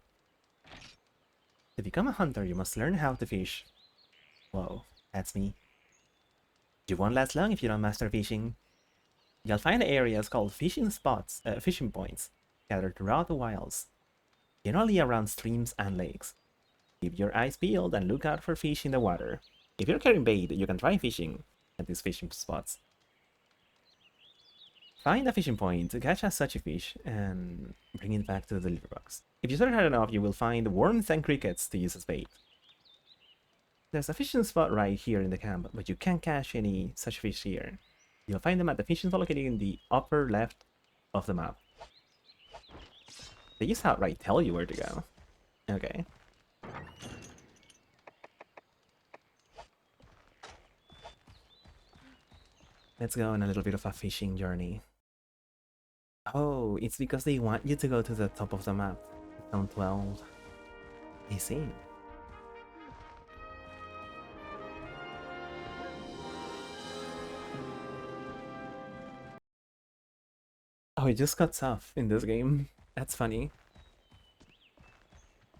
To become a hunter, you must learn how to fish. Whoa, that's me. You won't last long if you don't master fishing. You'll find areas called fishing spots, fishing points, scattered throughout the wilds, generally around streams and lakes. Keep your eyes peeled and look out for fish in the water. If you're carrying bait, you can try fishing at these fishing spots. Find a fishing point to catch such a fish and bring it back to the delivery box. If you search hard enough, you will find worms and crickets to use as bait. There's a fishing spot right here in the camp, but you can't catch any such fish here. You'll find them at the fishing spot located in the upper left of the map. They just outright tell you where to go. Okay. Let's go on a little bit of a fishing journey. Oh, it's because they want you to go to the top of the map. Zone 12. I see. Oh, it just cuts off in this game. That's funny.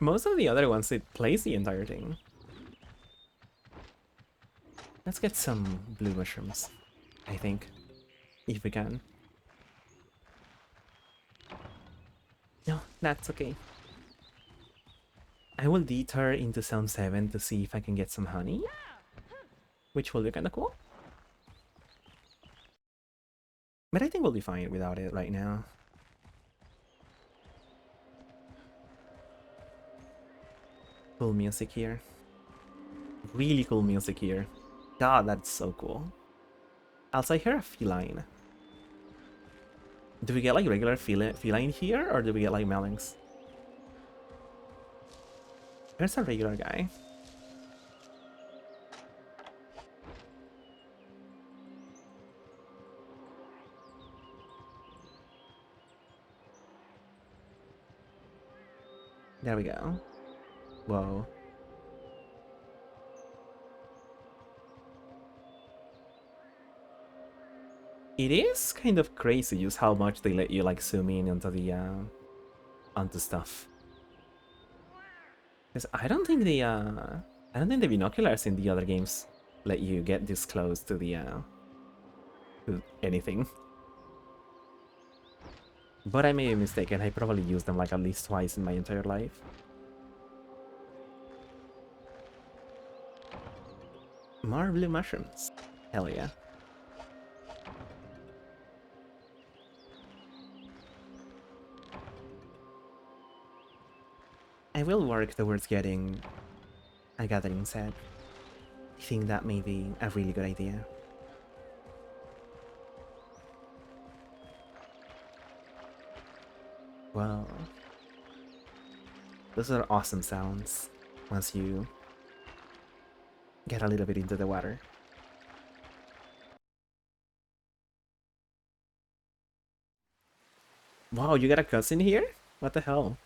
Most of the other ones, it plays the entire thing. Let's get some blue mushrooms, I think. If we can. No, that's okay. I will detour into Zone 7 to see if I can get some honey. Which will be kinda cool. But I think we'll be fine without it right now. Cool music here. Really cool music here. God, that's so cool. Also, I hear a feline. Do we get like regular feline here, or do we get like melons? There's a regular guy. There we go. Whoa. It is kind of crazy just how much they let you like zoom in onto the onto stuff. Because I don't think the binoculars in the other games let you get this close to the to anything. But I may be mistaken. I probably used them like at least twice in my entire life. More blue mushrooms. Hell yeah. I will work towards getting a gathering set. I think that may be a really good idea. Well, those are awesome sounds once you get a little bit into the water. Wow, you got a cousin here? What the hell?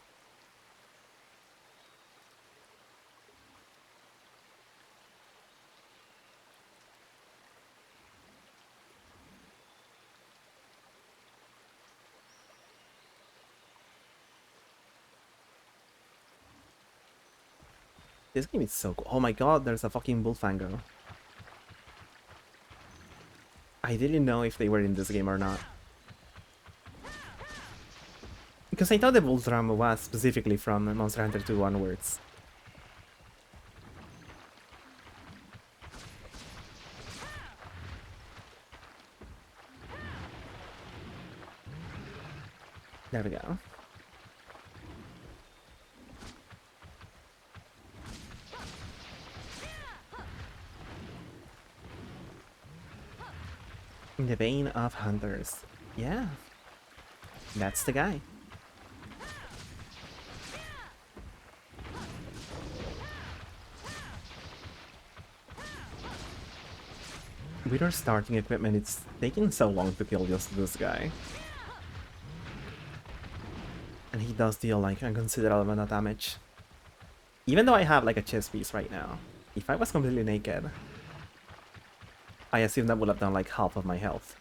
This game is so cool. Oh my god, there's a fucking Bullfango. I didn't know if they were in this game or not. Because I thought the Bulltram was specifically from Monster Hunter 2 onwards. There we go. In the vein of hunters. Yeah. That's the guy. With our starting equipment, it's taking so long to kill just this guy. And he does deal like a considerable amount of damage. Even though I have like a chest piece right now. If I was completely naked, I assume that would have done like half of my health.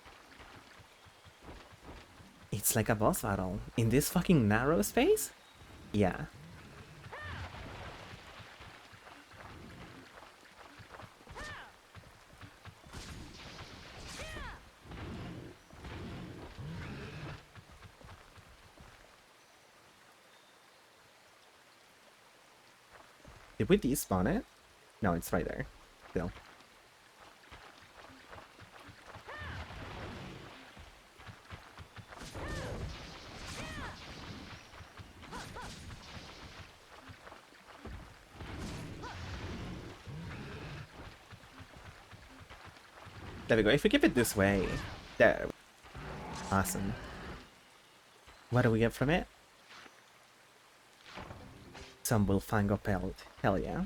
It's like a boss battle. In this fucking narrow space? Yeah. Did we despawn it? No, it's right there. Still. There we go. If we keep it this way. There. Awesome. What do we get from it? Some Wolfango pelt. Hell yeah.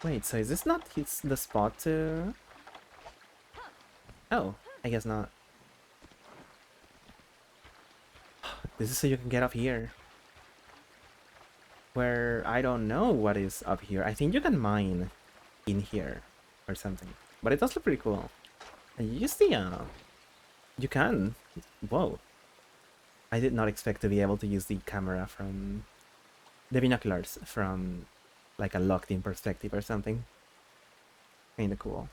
Wait, so is this not the spot to... Oh, I guess not. This is so you can get up here. Where I don't know what is up here. I think you can mine in here or something. But it does look pretty cool. And you use the, you can. Whoa. I did not expect to be able to use the camera from... the binoculars from like a locked-in perspective or something. Kinda cool.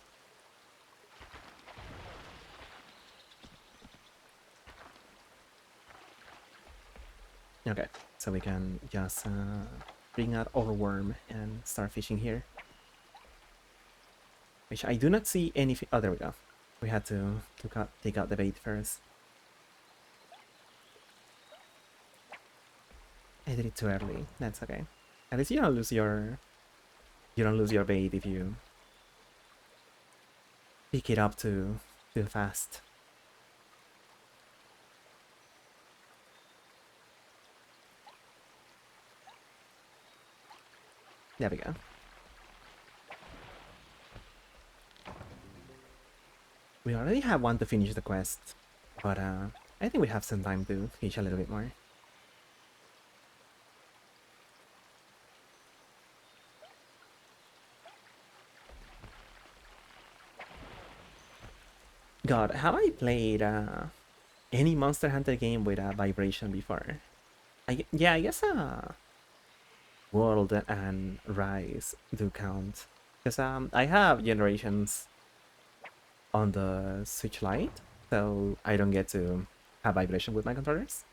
Okay, so we can just bring out our worm and start fishing here. Which I do not see any... Oh, there we go. We had to take out the bait first. I did it too early. That's okay. At least you don't lose your... You don't lose your bait if you pick it up too fast. There we go. We already have one to finish the quest, but I think we have some time to fish a little bit more. God, have I played any Monster Hunter game with a vibration before? Yeah, I guess World and Rise do count. Because I have Generations on the Switch Lite, so I don't get to have vibration with my controllers.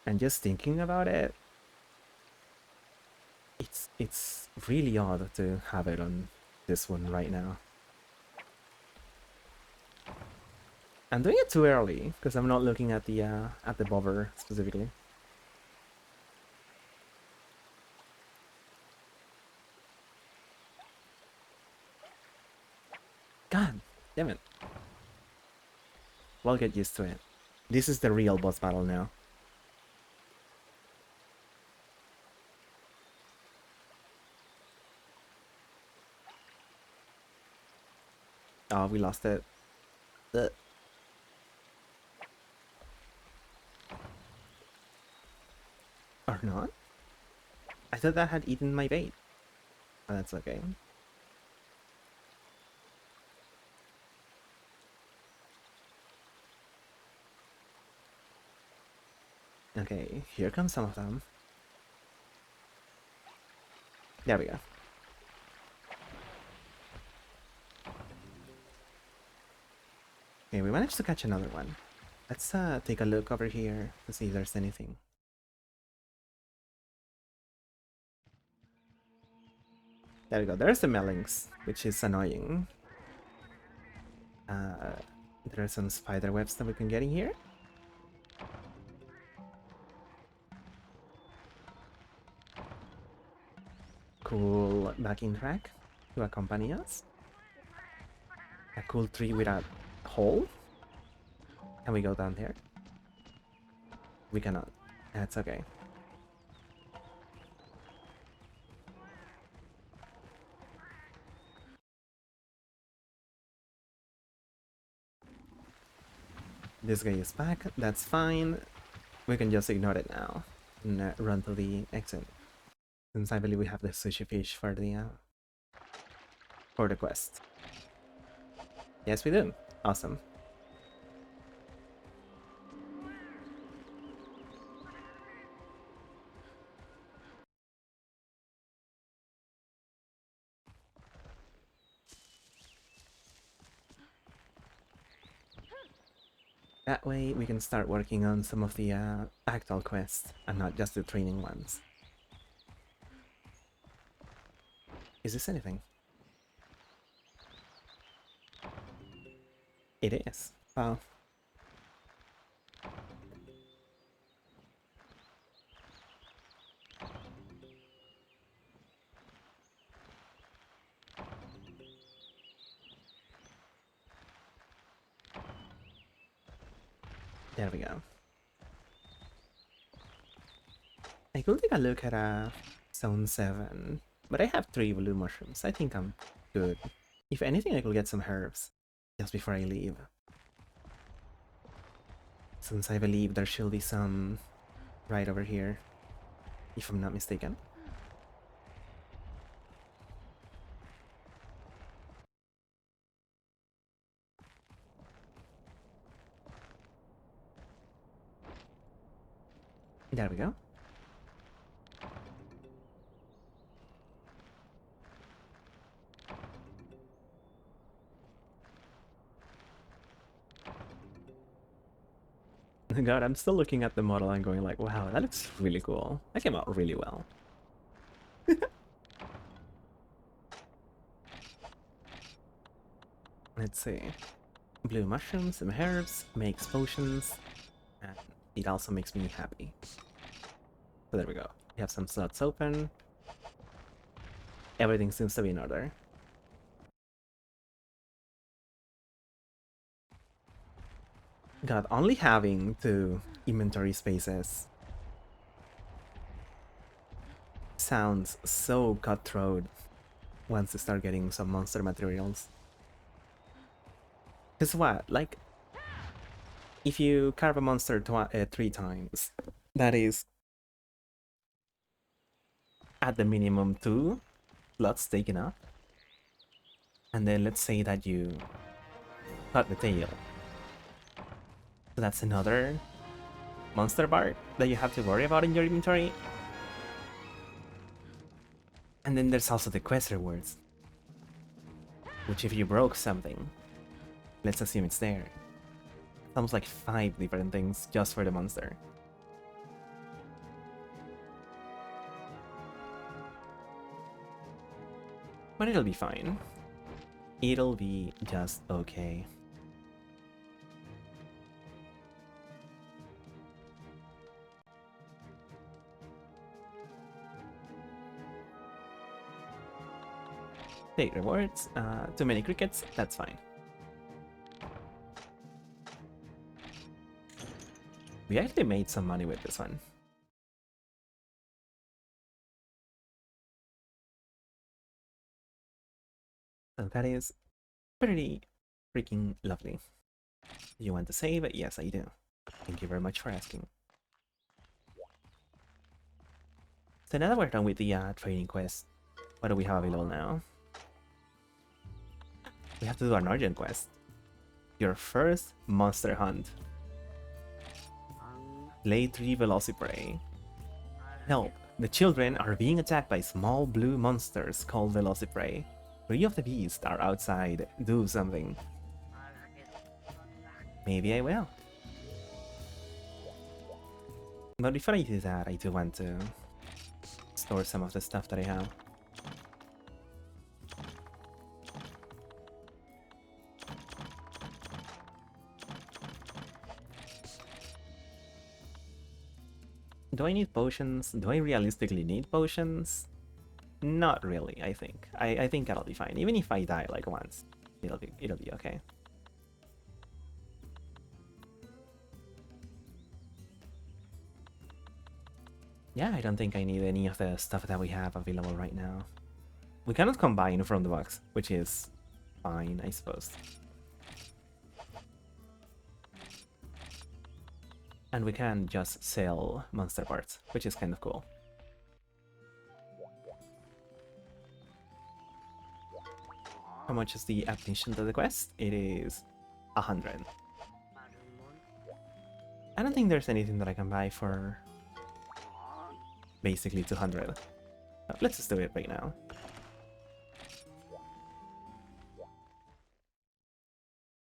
And just thinking about it, it's really odd to have it on this one right now. I'm doing it too early because I'm not looking at the bobber specifically. God damn it. We'll get used to it. This is the real boss battle now. Oh, we lost it. Ugh. Or not? I thought that had eaten my bait. Oh, that's okay. Okay, here come some of them. There we go. Okay, we managed to catch another one. Let's take a look over here to see if there's anything. There we go. There's the Melings, which is annoying. There are some spider webs that we can get in here. Cool backing track to accompany us. A cool tree with a hole. Can we go down there? We cannot. That's okay. This guy is back. That's fine. We can just ignore it now. run to the exit. Since I believe we have the sushi fish for the quest. Yes, we do. Awesome. That way we can start working on some of the actual quests and not just the training ones. Is this anything? It is. Wow. There we go. I could take a look at Zone 7, but I have 3 blue mushrooms. I think I'm good. If anything, I could get some herbs just before I leave. Since I believe there should be some right over here, if I'm not mistaken. There we go. God, I'm still looking at the model and going like, wow, that looks really cool. That came out really well. Let's see. Blue mushrooms, some herbs, makes potions, and it also makes me happy. So there we go. We have some slots open. Everything seems to be in order. God, only having 2 inventory spaces sounds so cutthroat once you start getting some monster materials. Cause what? Like, if you carve a monster 3 times, that is at the minimum 2 slots taken up. And then let's say that you cut the tail. So that's another monster bar that you have to worry about in your inventory. And then there's also the quest rewards, which if you broke something, let's assume it's there. It's almost like 5 different things just for the monster. But it'll be fine. It'll be just okay. Take rewards. Too many crickets, that's fine. We actually made some money with this one. So that is pretty freaking lovely. You want to save? Yes, I do. Thank you very much for asking. So now that we're done with the training quest, what do we have available now? We have to do an urgent quest. Your first monster hunt. Lay 3 Velociprey. Help! The children are being attacked by small blue monsters called Velociprey. 3 of the beasts are outside. Do something. Maybe I will. But before I do that, I do want to store some of the stuff that I have. Do I need potions? Do I realistically need potions? Not really, I think. I think that'll be fine. Even if I die like once, it'll be okay. Yeah, I don't think I need any of the stuff that we have available right now. We cannot combine from the box, which is fine, I suppose. And we can just sell monster parts, which is kind of cool. How much is the admission to the quest? It is 100. I don't think there's anything that I can buy for basically 200. Let's just do it right now.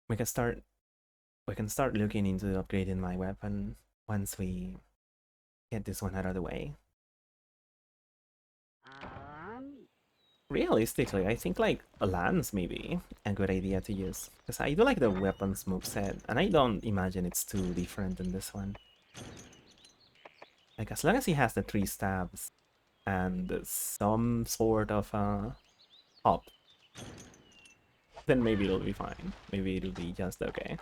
We can start looking into upgrading my weapon once we get this one out of the way. Realistically, I think like a lance maybe a good idea to use, because I do like the weapons moveset, and I don't imagine it's too different than this one. Like as long as he has the 3 stabs and some sort of hop, then maybe it'll be fine. Maybe it'll be just okay.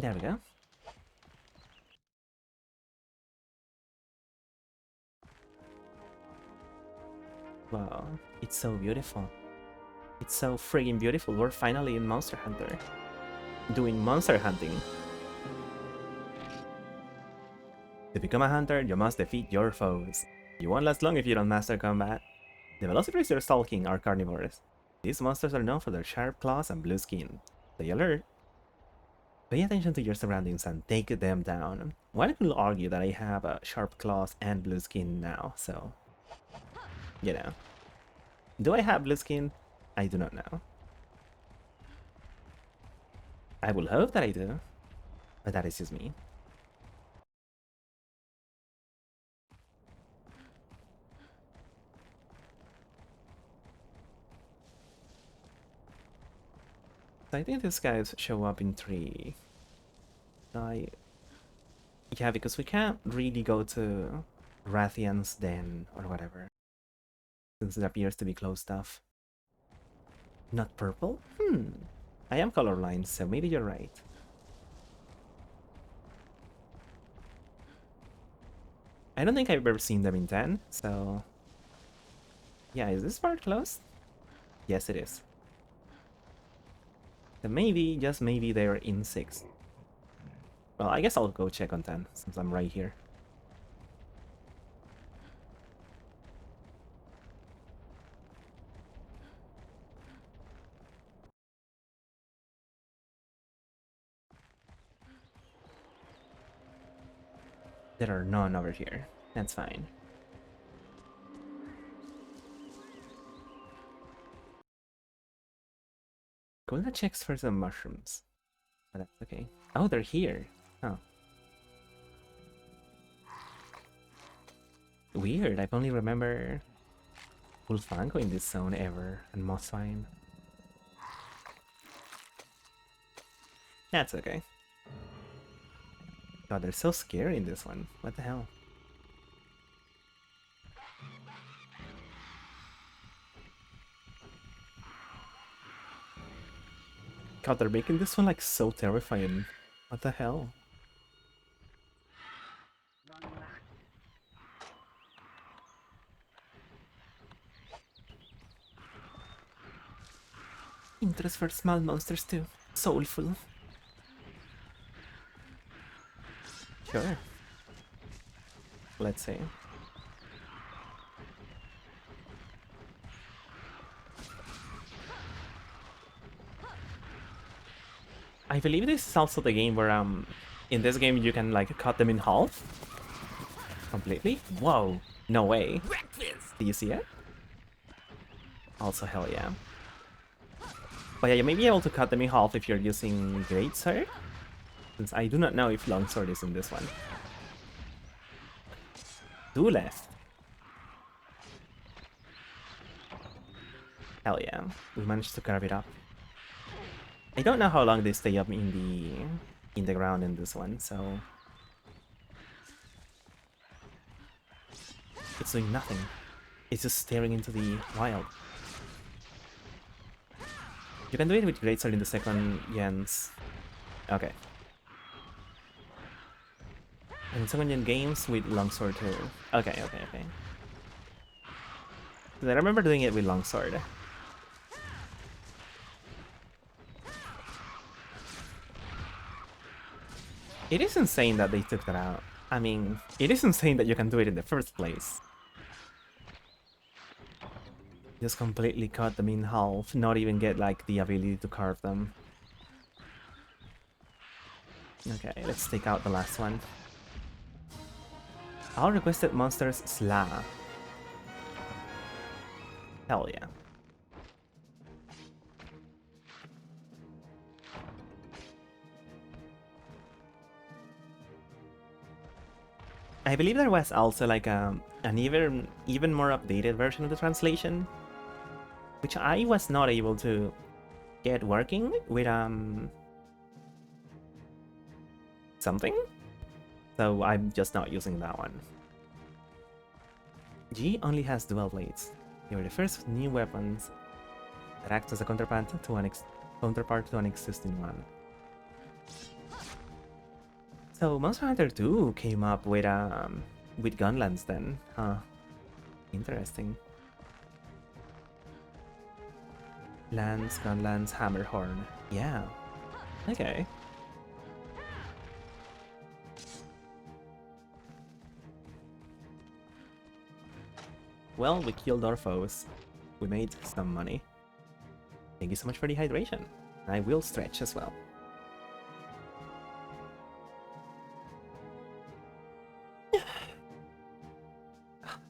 There we go. Wow, it's so beautiful. It's so friggin' beautiful. We're finally in Monster Hunter. Doing monster hunting. To become a hunter, you must defeat your foes. You won't last long if you don't master combat. The velocities you're stalking are carnivores. These monsters are known for their sharp claws and blue skin. Stay alert. Pay attention to your surroundings and take them down. One could argue that I have sharp claws and blue skin now, so... you know. Do I have blue skin? I do not know. I will hope that I do, but that is just me. So I think these guys show up in 3. Yeah, because we can't really go to Rathian's den or whatever, since it appears to be closed off. Not purple? I am colorblind, so maybe you're right. I don't think I've ever seen them in 10, so... yeah, is this part closed? Yes, it is. So maybe, just maybe, they're in 6. Well, I guess I'll go check on 10, since I'm right here. There are none over here. That's fine. Gonna checks for some mushrooms. But that's okay. Oh, they're here. Oh. Weird, I've only remember Wolfango in this zone ever, and Mossvine. That's okay. God, they're so scary in this one. What the hell? God, they're making this one like so terrifying. What the hell? Interest for small monsters too. Soulful. Sure. Let's see. I believe this is also the game where in this game you can like cut them in half completely. Whoa, no way. Do you see it? Also, hell yeah. But yeah, you may be able to cut them in half if you're using Greatsword, since I do not know if Longsword is in this one. 2 left. Hell yeah, we managed to carve it up. I don't know how long they stay up in the ground in this one, so it's doing nothing. It's just staring into the wild. You can do it with Greatsword in the second gens. Okay. And second gen games with Longsword too. Okay. I remember doing it with Longsword. It is insane that they took that out. I mean, it is insane that you can do it in the first place. Just completely cut them in half, not even get like the ability to carve them. Okay, let's take out the last one. All requested monsters Sla. Hell yeah. I believe there was also like an even more updated version of the translation, which I was not able to get working with something, so I'm just not using that one. G only has dual blades. They were the first new weapons that act as a counterpart to an existing one. So Monster Hunter 2 came up with Gunlands then, huh? Interesting. Lance, Gunlands, Hammerhorn. Yeah. Okay. Well, we killed our foes. We made some money. Thank you so much for the hydration. I will stretch as well.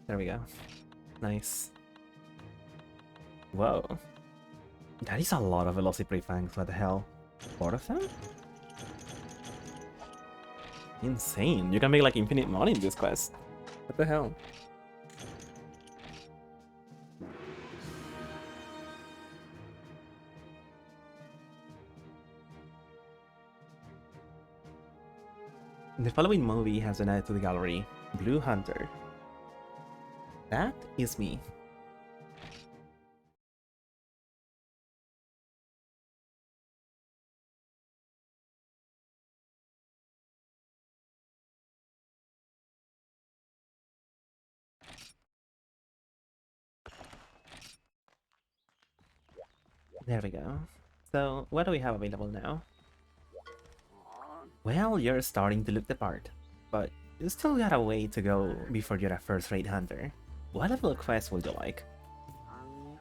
There we go. Nice. Whoa. That is a lot of Velocipray Fangs, what the hell? 4 of them? Insane. You can make like infinite money in this quest. What the hell? The following movie has been added to the gallery. Blue Hunter. That is me. There we go. So, what do we have available now? Well, you're starting to look the part, but you still got a way to go before you're a first-rate hunter. What level of quest would you like?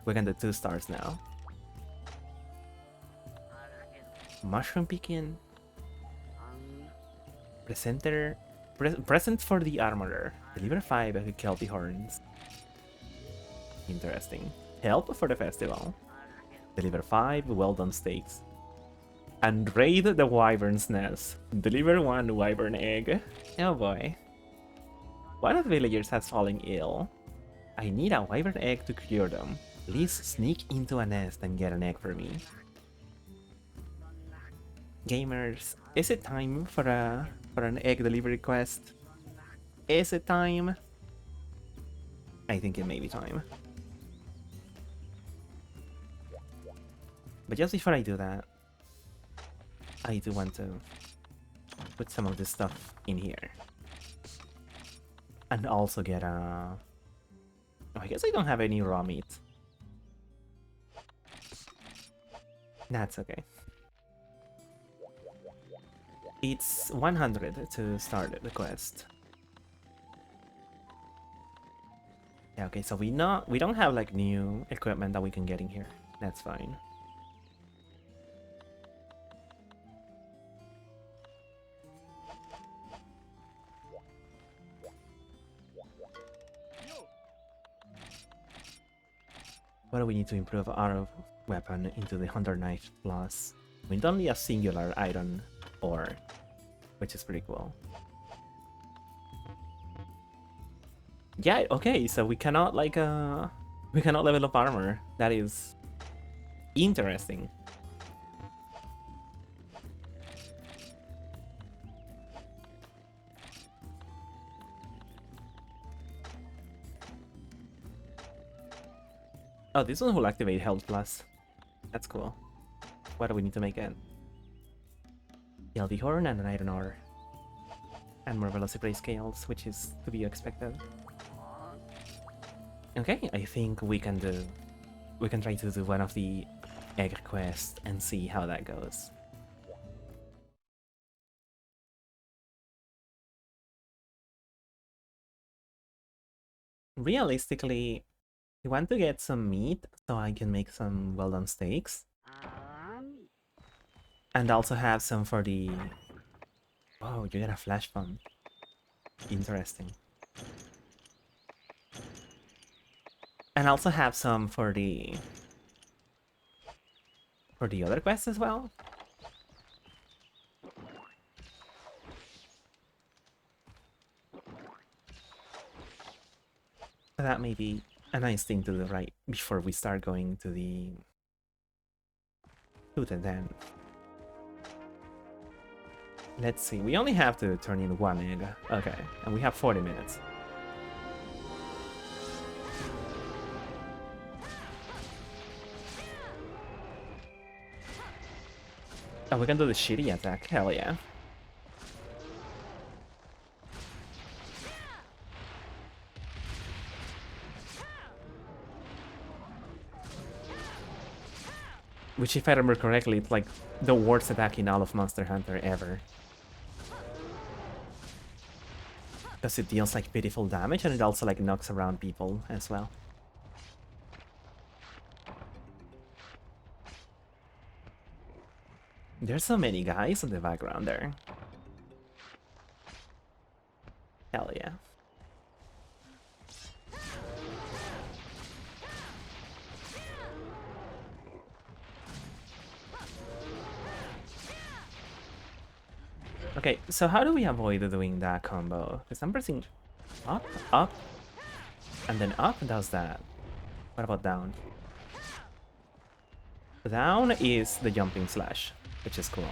We can do 2 stars now. Mushroom picking. Present for the armorer. Deliver 5 Kelpie horns. Interesting. Help for the festival. Deliver 5 well-done steaks. And raid the wyvern's nest. Deliver 1 wyvern egg. Oh boy. One of the villagers has fallen ill. I need a wyvern egg to cure them. Please sneak into a nest and get an egg for me. Gamers, is it time for an egg delivery quest? Is it time? I think it may be time. But just before I do that, I do want to put some of this stuff in here. And also get a... Oh, I guess I don't have any raw meat. That's okay. It's 100 to start the quest. Yeah, okay, so we don't have like new equipment that we can get in here. That's fine. What do we need to improve our weapon into the Hunter Knife Plus? With only a singular iron ore, which is pretty cool. Yeah, okay, so we cannot like we cannot level up armor. That is interesting. Oh, this one will activate Health Plus. That's cool. What do we need to make it? LD Horn and an Iron Ore. And more Velocipray scales, which is to be expected. Okay, I think we can try to do one of the egg quests and see how that goes. realistically, I want to get some meat so I can make some well-done steaks. And also have some for the... Oh, you get a flash bomb. Interesting. And also have some for the... For the other quests as well. So that may be a nice thing to do right before we start going to the... To the den. Let's see, we only have to turn in one egg. Okay, and we have 40 minutes. Oh, we can do the shitty attack. Hell yeah. Which, if I remember correctly, it's like the worst attack in all of Monster Hunter ever. Because it deals like pitiful damage and it also like knocks around people as well. There's so many guys in the background there. Hell yeah. Okay, so how do we avoid doing that combo? Because I'm pressing up, up, and then up does that. What about down? Down is the jumping slash, which is cool.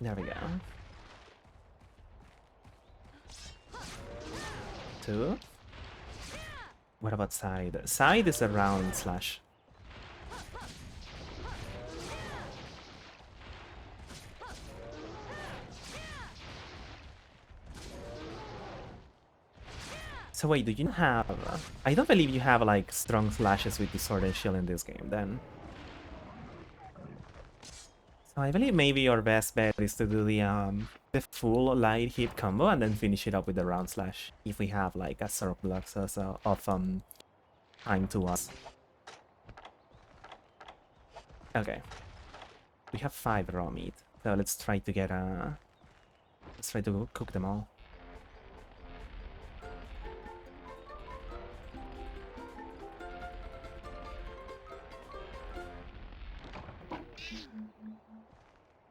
There we go. 2. What about side? Side is a round slash. So wait, do you have... I don't believe you have like strong slashes with the sword and shield in this game then. So I believe maybe your best bet is to do the full light hit combo and then finish it up with the round slash if we have like a surplus of time to us. Okay. We have 5 raw meat, so let's try to get let's try to cook them all.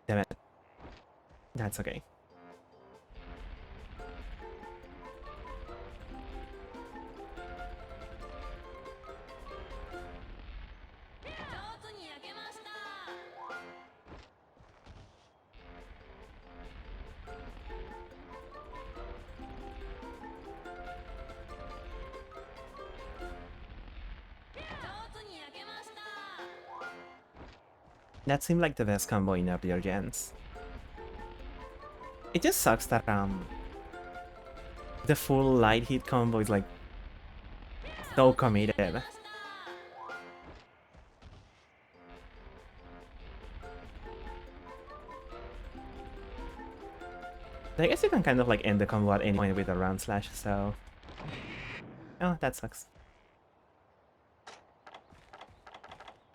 Damn it. That's okay. That seemed like the best combo in earlier gens. It just sucks that the full light hit combo is like so committed. I guess you can kind of like end the combo at any point with a round slash, so... Oh, that sucks.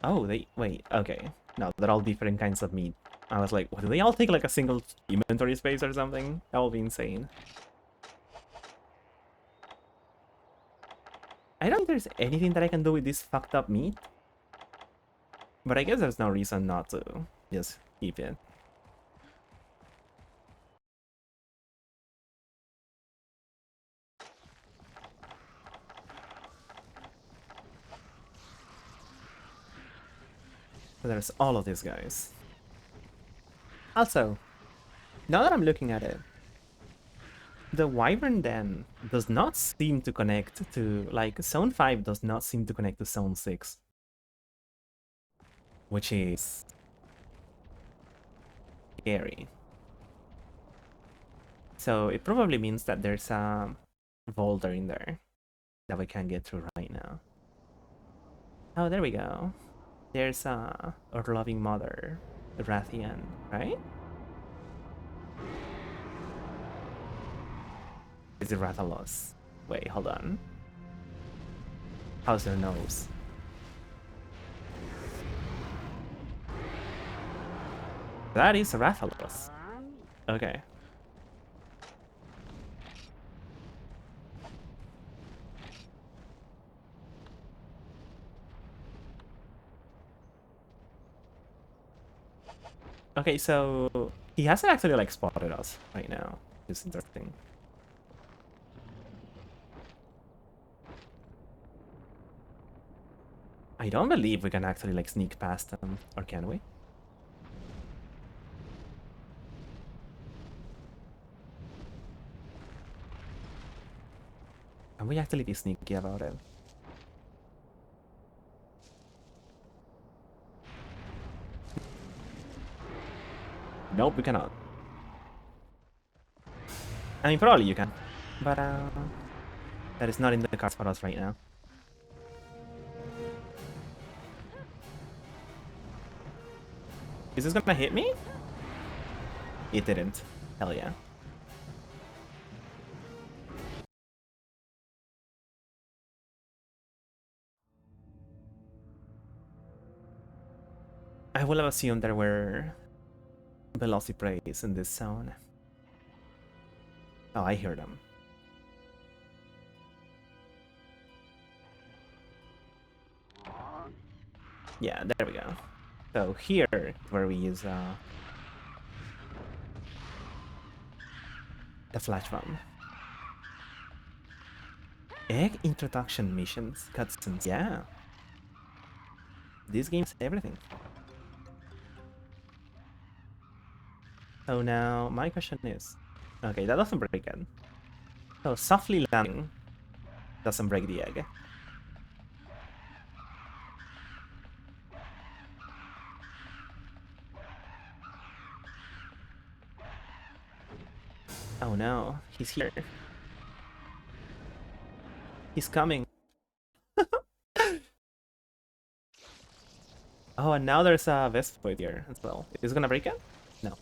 Oh, they... Wait, okay. No, they're all different kinds of meat. I was like, what, do they all take like a single inventory space or something? That will be insane. I don't think there's anything that I can do with this fucked up meat. But I guess there's no reason not to just keep it. So there's all of these guys. Also, now that I'm looking at it, the Wyvern Den does not seem to connect to, like, Zone 5 does not seem to connect to Zone 6. Which is... scary. So it probably means that there's a boulder in there that we can't get through right now. Oh, there we go. There's our loving mother, the Rathian, right? Is it Rathalos? Wait, hold on. How's their nose? That is Rathalos. Okay. Okay, so he hasn't actually like spotted us right now. It's interesting. I don't believe we can actually like sneak past them, or can we? Can we actually be sneaky about it? Nope, we cannot. I mean, probably you can, but that is not in the cards for us right now. Is this gonna hit me? It didn't. Hell yeah. I would have assumed there were Velociprays in this zone. Oh, I hear them. Yeah, there we go. So here, where we use the flash bomb. Egg introduction missions, cutscenes, yeah. This game's everything. So now, my question is... Okay, that doesn't break it. So softly landing doesn't break the egg. Oh no, he's here. He's coming. Oh, and now there's a Vespoid here as well. Is it gonna break it? No.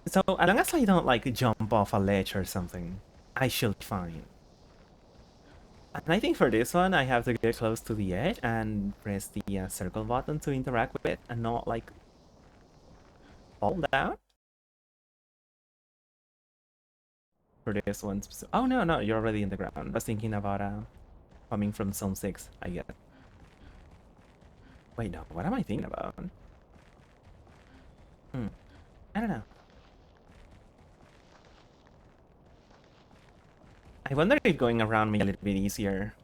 So, as long as I don't, like, jump off a ledge or something, I should be fine. And I think for this one, I have to get close to the edge and press the circle button to interact with it and not, like, fall down. For this one. Oh, no, no, you're already in the ground. I was thinking about coming from Zone 6, I get it. Wait, no, what am I thinking about? I don't know. I wonder if going around me a little bit easier,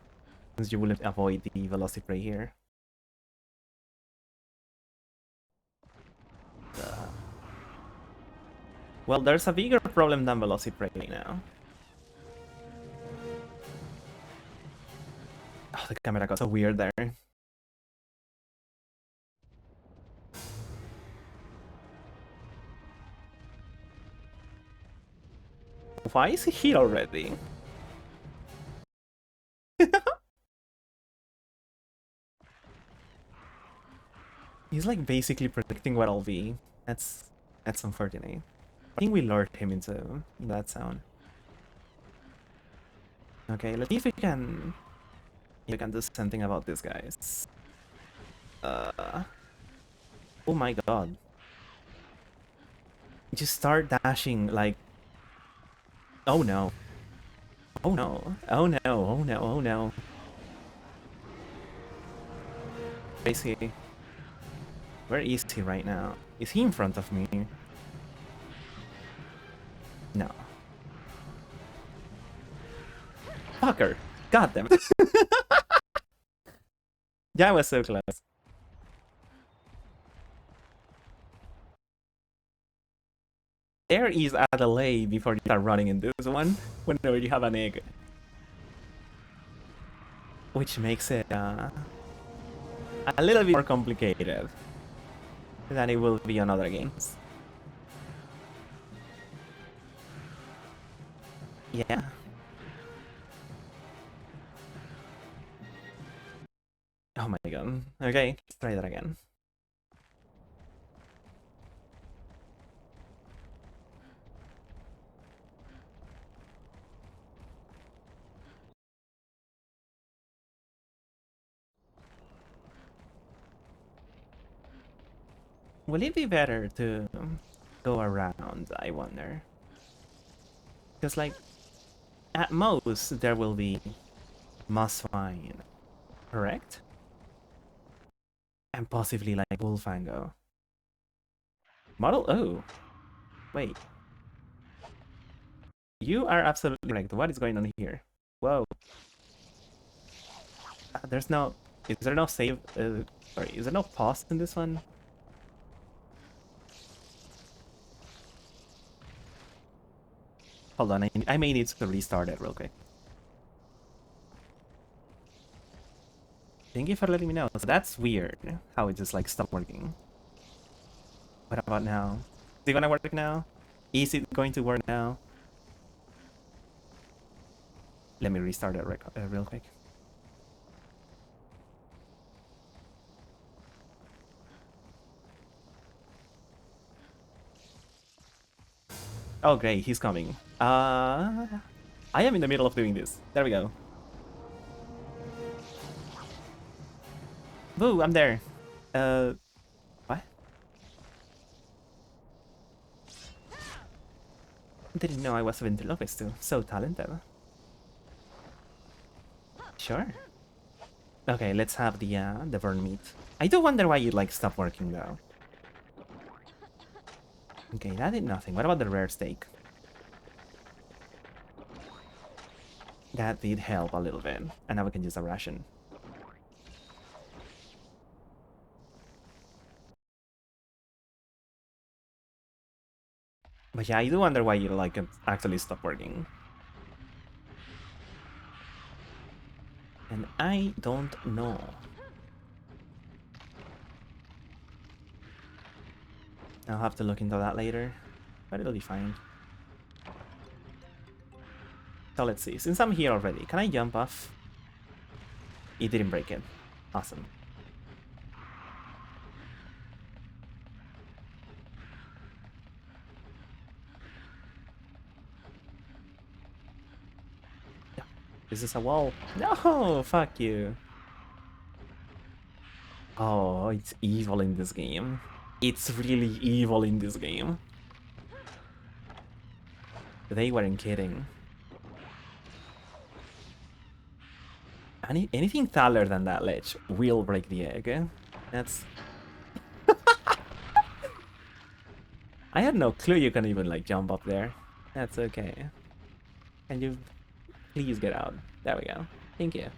since you will avoid the Velocipray here. Well, there's a bigger problem than Velocipray now. Oh, the camera got so weird there. Why is he here already? He's like basically predicting what I'll be. That's unfortunate. I think we lured him into that zone. Okay, let's see if we can do something about this, guys. Oh my god. Just start dashing like... Oh no. Oh no. Oh no. Oh no. Oh no. Where is he? Where is he right now? Is he in front of me? No. Fucker. God damn it. That was so close. There is a delay before you start running in this one, whenever you have an egg. Which makes it a little bit more complicated than it will be on other games. Yeah. Oh my god. Okay, let's try that again. Will it be better to go around, I wonder? Because, like, at most, there will be mh1, correct? And possibly, like, Wolfango. Model O. Wait. You are absolutely correct. What is going on here? Whoa. There's no... Is there no save... sorry, is there no pause in this one? Hold on, I may need to restart it real quick. Thank you for letting me know. So that's weird, how it just like stopped working. What about now? Is it gonna work now? Is it going to work now? Let me restart it real quick. Oh great, he's coming. I am in the middle of doing this. There we go. Boo, I'm there. What? Didn't know I was a ventriloquist too. So talented. Sure. Okay, let's have the burn meat. I do wonder why you like stopped working though. Okay, that did nothing. What about the rare steak? That did help a little bit. And now we can use a ration. But yeah, I do wonder why you like actually stop working. And I don't know. I'll have to look into that later. But it'll be fine. So let's see. Since I'm here already, can I jump off? It didn't break it. Awesome. Yeah. This is a wall. No, fuck you. Oh, it's evil in this game. It's really evil in this game. They weren't kidding. Anything taller than that ledge will break the egg. That's... I had no clue you can even like jump up there. That's okay. Can you please get out? There we go. Thank you.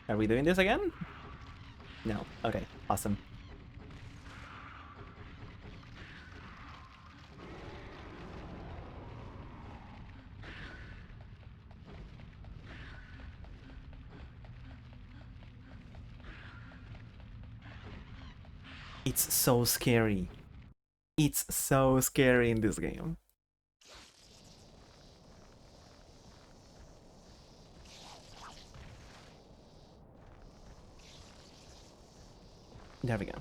Are we doing this again? No. Okay. Awesome. It's so scary. It's so scary in this game. There we go.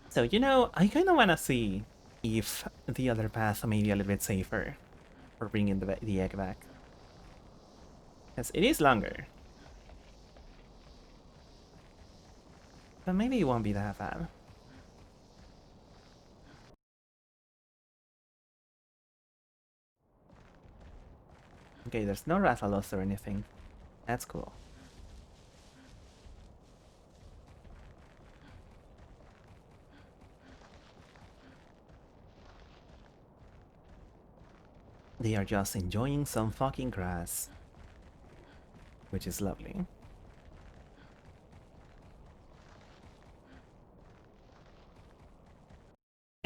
So, you know, I kind of want to see if the other path may be a little bit safer for bringing the egg back. Because it is longer. But maybe it won't be that bad. Okay, there's no Rathalos or anything. That's cool. They are just enjoying some fucking grass. Which is lovely.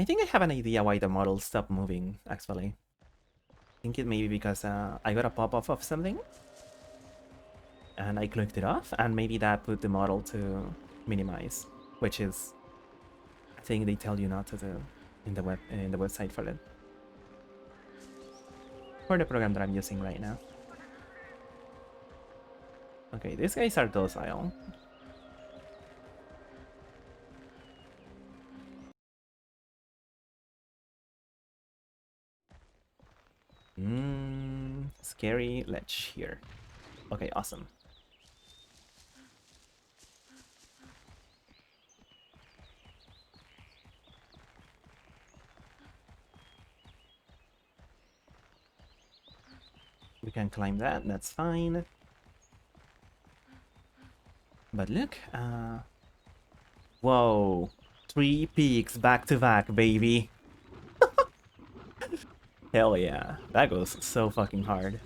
think I have an idea why the model stopped moving, actually. I think it may be because I got a pop-off of something. And I clicked it off, and maybe that put the model to minimize, which is a thing they tell you not to do in the website for the program that I'm using right now. Okay, these guys are docile. Scary ledge here. Okay, awesome. We can climb that, that's fine. But look, whoa. 3 peaks back to back, baby. Hell yeah. That goes so fucking hard.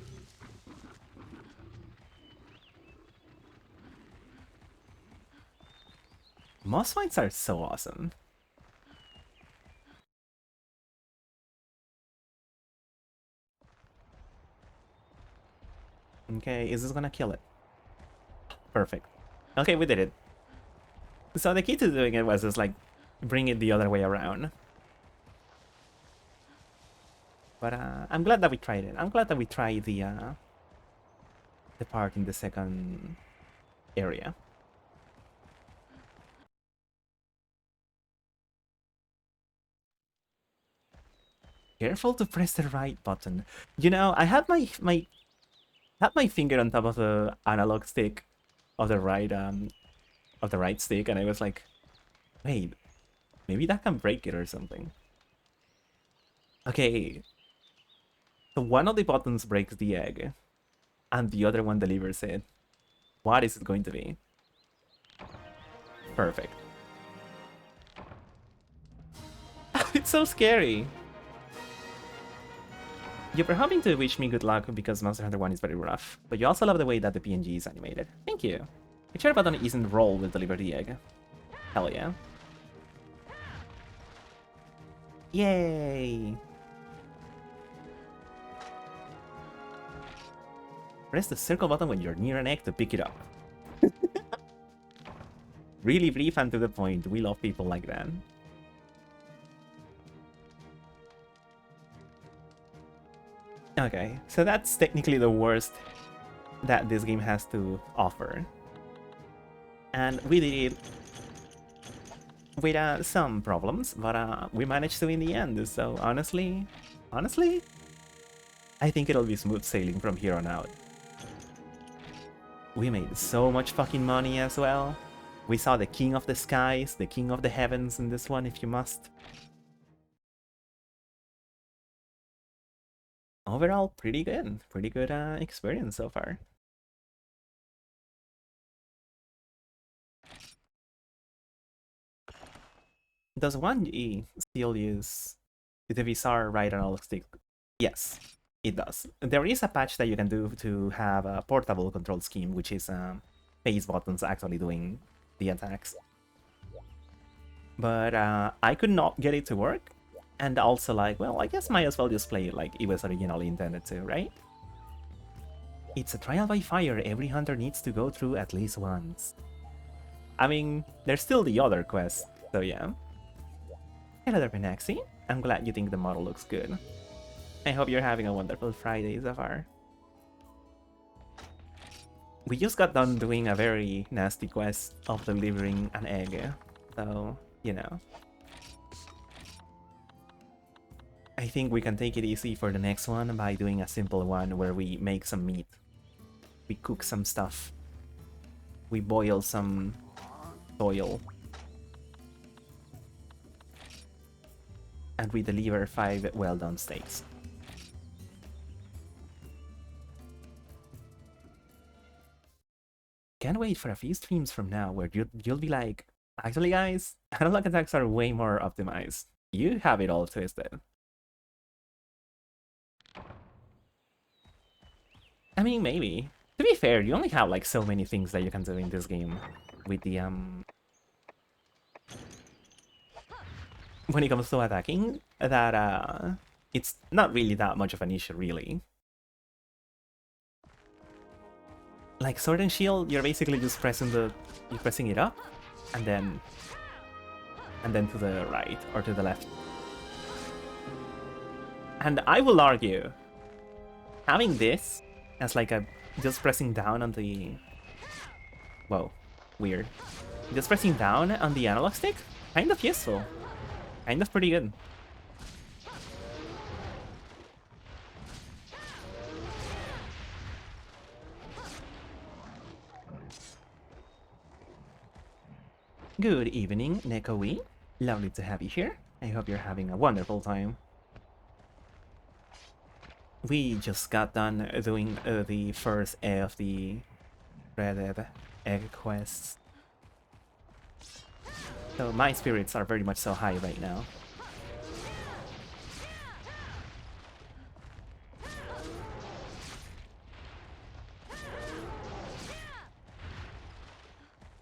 Moss fights are so awesome. Okay, is this gonna kill it? Perfect. Okay, we did it. So the key to doing it was just like bring it the other way around. But I'm glad that we tried it. I'm glad that we tried the part in the second area. Careful to press the right button. You know, I had my finger on top of the analog stick of the right stick, and I was like, wait, maybe that can break it or something. Okay, so one of the buttons breaks the egg, and the other one delivers it. What is it going to be? Perfect. It's so scary. You were hoping to wish me good luck because Monster Hunter 1 is very rough, but you also love the way that the PNG is animated. Thank you. Whichever button isn't roll will deliver the egg. Hell yeah. Yay! Press the circle button when you're near an egg to pick it up. Really brief and to the point. We love people like that. Okay, so that's technically the worst that this game has to offer. And we did it with some problems, but we managed to in the end, so honestly, I think it'll be smooth sailing from here on out. We made so much fucking money as well. We saw the king of the skies, the king of the heavens in this one, if you must. Overall, pretty good experience so far. Does 1G still use the Visar right analog stick? Yes, it does. There is a patch that you can do to have a portable control scheme, which is face buttons actually doing the attacks. But I could not get it to work, and also like, well, I guess might as well just play it like it was originally intended to, right? It's a trial by fire every hunter needs to go through at least once. I mean, there's still the other quest, so yeah. Hello there, Penaxi. I'm glad you think the model looks good. I hope you're having a wonderful Friday so far. We just got done doing a very nasty quest of delivering an egg, so, you know. I think we can take it easy for the next one by doing a simple one where we make some meat. We cook some stuff. We boil some oil. And we deliver 5 well-done steaks. Can't wait for a few streams from now where you'll be like, actually guys, analog attacks are way more optimized. You have it all twisted. I mean, maybe. To be fair, you only have like so many things that you can do in this game with the when it comes to attacking, that it's not really that much of an issue, really. Like Sword and Shield, you're basically just you're pressing it up, and then to the right or to the left. And I will argue, having this as like a just pressing down on the whoa, weird. Just pressing down on the analog stick, kind of useful, kind of pretty good. Good evening, Nekowi. Lovely to have you here. I hope you're having a wonderful time. We just got done doing the first of the Red Egg quests. So my spirits are very much so high right now.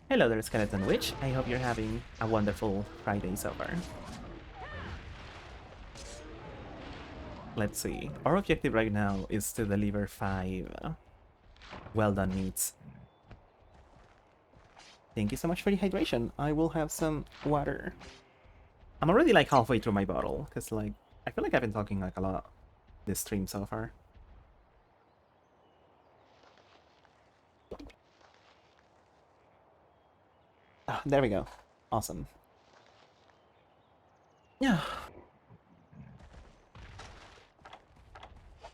Hello there, Skeleton Witch. I hope you're having a wonderful Friday so far. Let's see. Our objective right now is to deliver 5 well-done meats. Thank you so much for the hydration. I will have some water. I'm already like halfway through my bottle, because like, I feel like I've been talking like a lot this stream so far. Ah, there we go. Awesome. Yeah.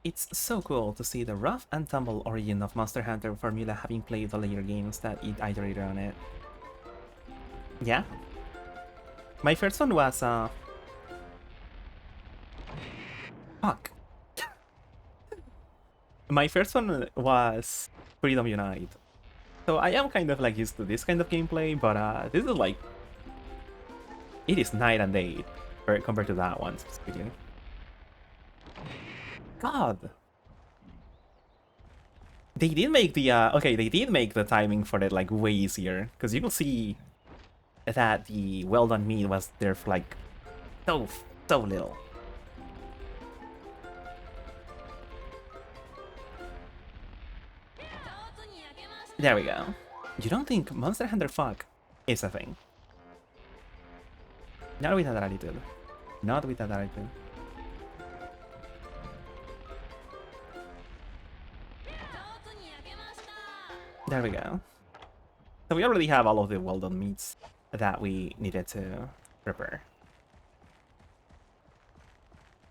It's so cool to see the rough and tumble origin of Monster Hunter formula, having played the later games that it iterated on it. Yeah. My first one was fuck. My first one was Freedom Unite. So I am kind of like used to this kind of gameplay, but this is like, it is night and day compared to that one specifically. God. They did make the okay, they did make the timing for it like way easier, because you can see that the well done meat was there for like so little. There we go. You don't think Monster Hunter fuck is a thing? Not with that attitude. Not with that attitude. There we go. So we already have all of the well done meats that we needed to prepare.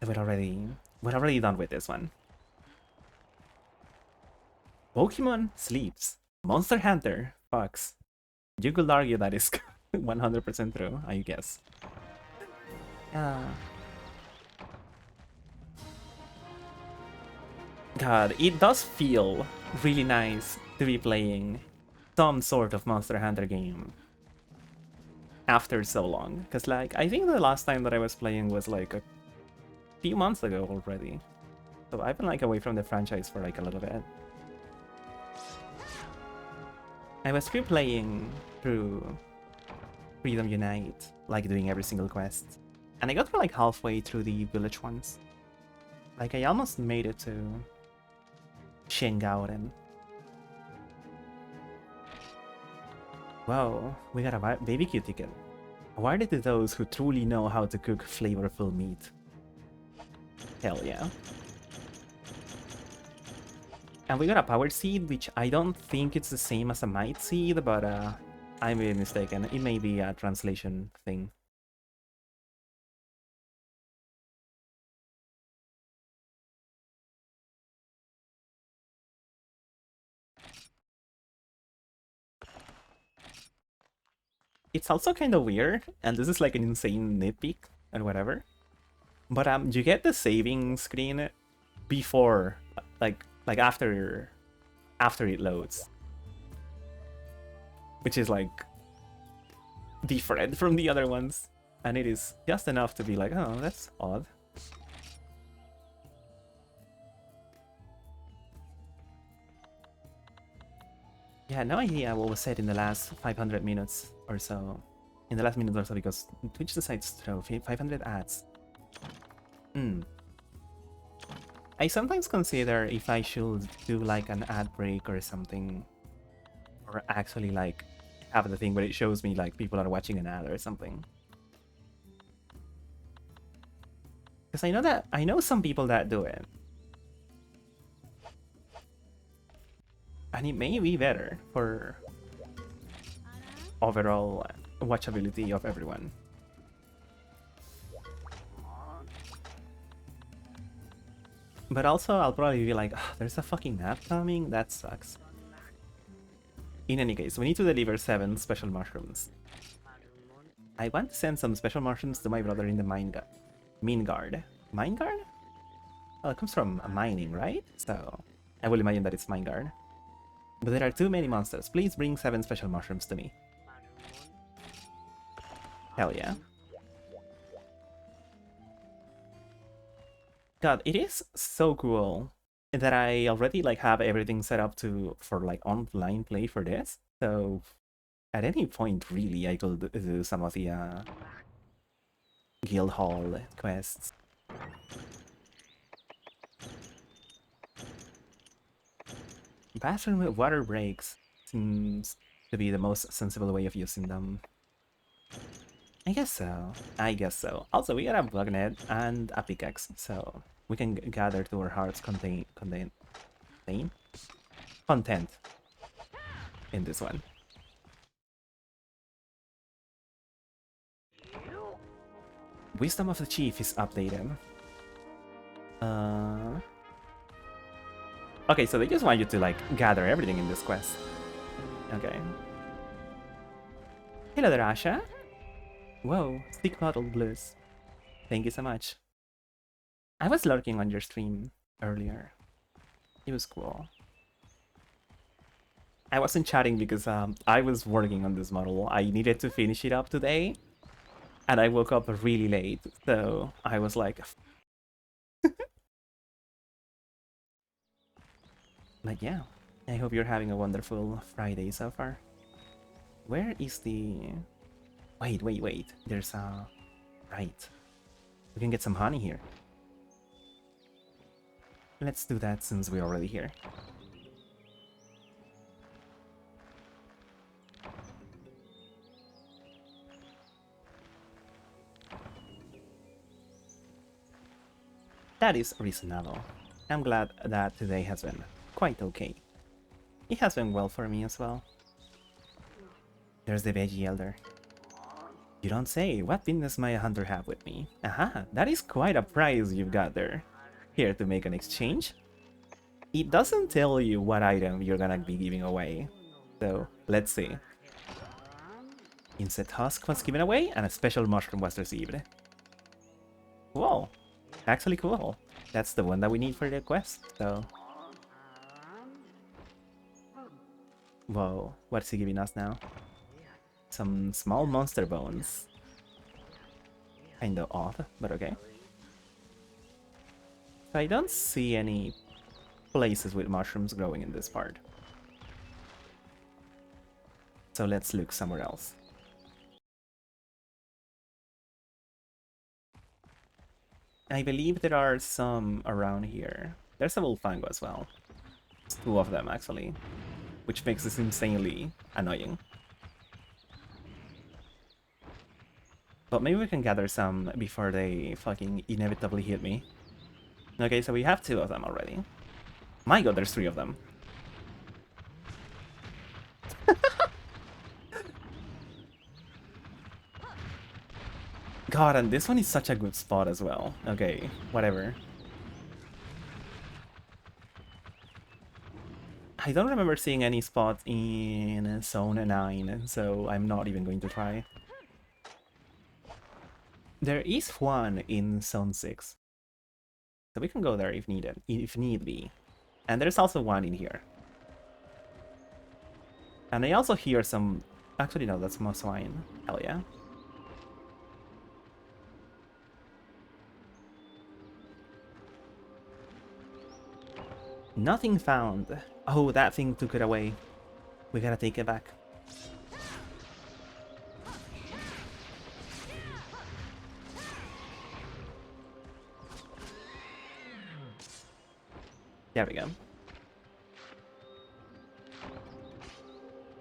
We're already done with this one. Pokemon sleeps. Monster Hunter fucks. You could argue that is 100% true, I guess. God, it does feel really nice to be playing some sort of Monster Hunter game after so long. Because, like, I think the last time that I was playing was like a few months ago already. So I've been like away from the franchise for like a little bit. I was replaying through Freedom Unite, like doing every single quest. And I got to like halfway through the village ones. Like I almost made it to Shengaoren. Wow, we got a BBQ ticket. Awarded to those who truly know how to cook flavorful meat. Hell yeah. And we got a power seed, which I don't think it's the same as a might seed, but I may be mistaken. It may be a translation thing. It's also kind of weird, and this is like an insane nitpick and whatever. But you get the saving screen before, like after it loads, which is like different from the other ones, and it is just enough to be like, oh, that's odd. Yeah, no idea what was said in the last 500 minutes or so in the last minute or so because Twitch decides to throw 500 ads. I sometimes consider if I should do like an ad break or something, or actually like have the thing where it shows me like people are watching an ad or something. Because I know some people that do it. And it may be better for overall watchability of everyone. But also, I'll probably be like, oh, there's a fucking ad coming? That sucks. In any case, we need to deliver 7 special mushrooms. I want to send some special mushrooms to my brother in the mine guard. Mine guard? Well, it comes from mining, right? So, I will imagine that it's mine guard. But there are too many monsters. Please bring 7 special mushrooms to me. Hell yeah. God, it is so cool that I already like have everything set up for like online play for this. So at any point, really, I could do some of the guild hall quests. Bathroom with water breaks seems to be the most sensible way of using them. I guess so. I guess so. Also, we got a bug net and a pickaxe, so we can gather to our heart's content in this one. Wisdom of the Chief is updated. Okay, so they just want you to like gather everything in this quest. Okay. Hello there, Asha. Whoa, stick bottle blues. Thank you so much. I was lurking on your stream earlier. It was cool. I wasn't chatting because I was working on this model. I needed to finish it up today. And I woke up really late, so I was like... But yeah, I hope you're having a wonderful Friday so far. Where is the... Wait. There's a... Right. We can get some honey here. Let's do that since we're already here. That is reasonable. I'm glad that today has been quite okay. It has been well for me as well. There's the veggie elder. You don't say. What business may a hunter have with me? Aha, that is quite a prize you've got there. Here to make an exchange? It doesn't tell you what item you're gonna be giving away. So, let's see. Insect husk was given away and a special mushroom was received. Cool. Actually cool. That's the one that we need for the quest, so... Whoa, what's he giving us now? Some small monster bones. Kinda odd, but okay. So I don't see any places with mushrooms growing in this part. So let's look somewhere else. I believe there are some around here. There's a Wolfango as well. It's 2 of them actually, which makes this insanely annoying. But maybe we can gather some before they fucking inevitably hit me. Okay, so we have 2 of them already. My god, there's 3 of them. God, and this one is such a good spot as well. Okay, whatever. I don't remember seeing any spot in Zone 9, so I'm not even going to try. There is one in Zone 6. So we can go there if needed, if need be. And there's also one in here. And I also hear some... Actually, no, that's moss wine. Hell yeah. Nothing found. Oh, that thing took it away. We gotta take it back. There we go.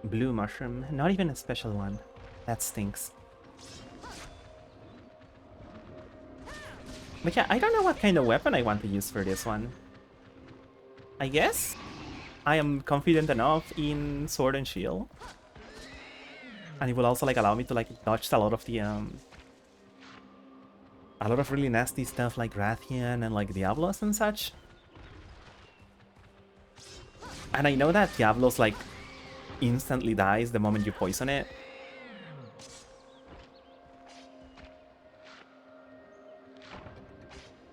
Blue mushroom. Not even a special one. That stinks. But yeah, I don't know what kind of weapon I want to use for this one. I guess I am confident enough in sword and shield. And it will also like allow me to like dodge a lot of the a lot of really nasty stuff like Rathian and like Diablos and such. And I know that Diablos like instantly dies the moment you poison it.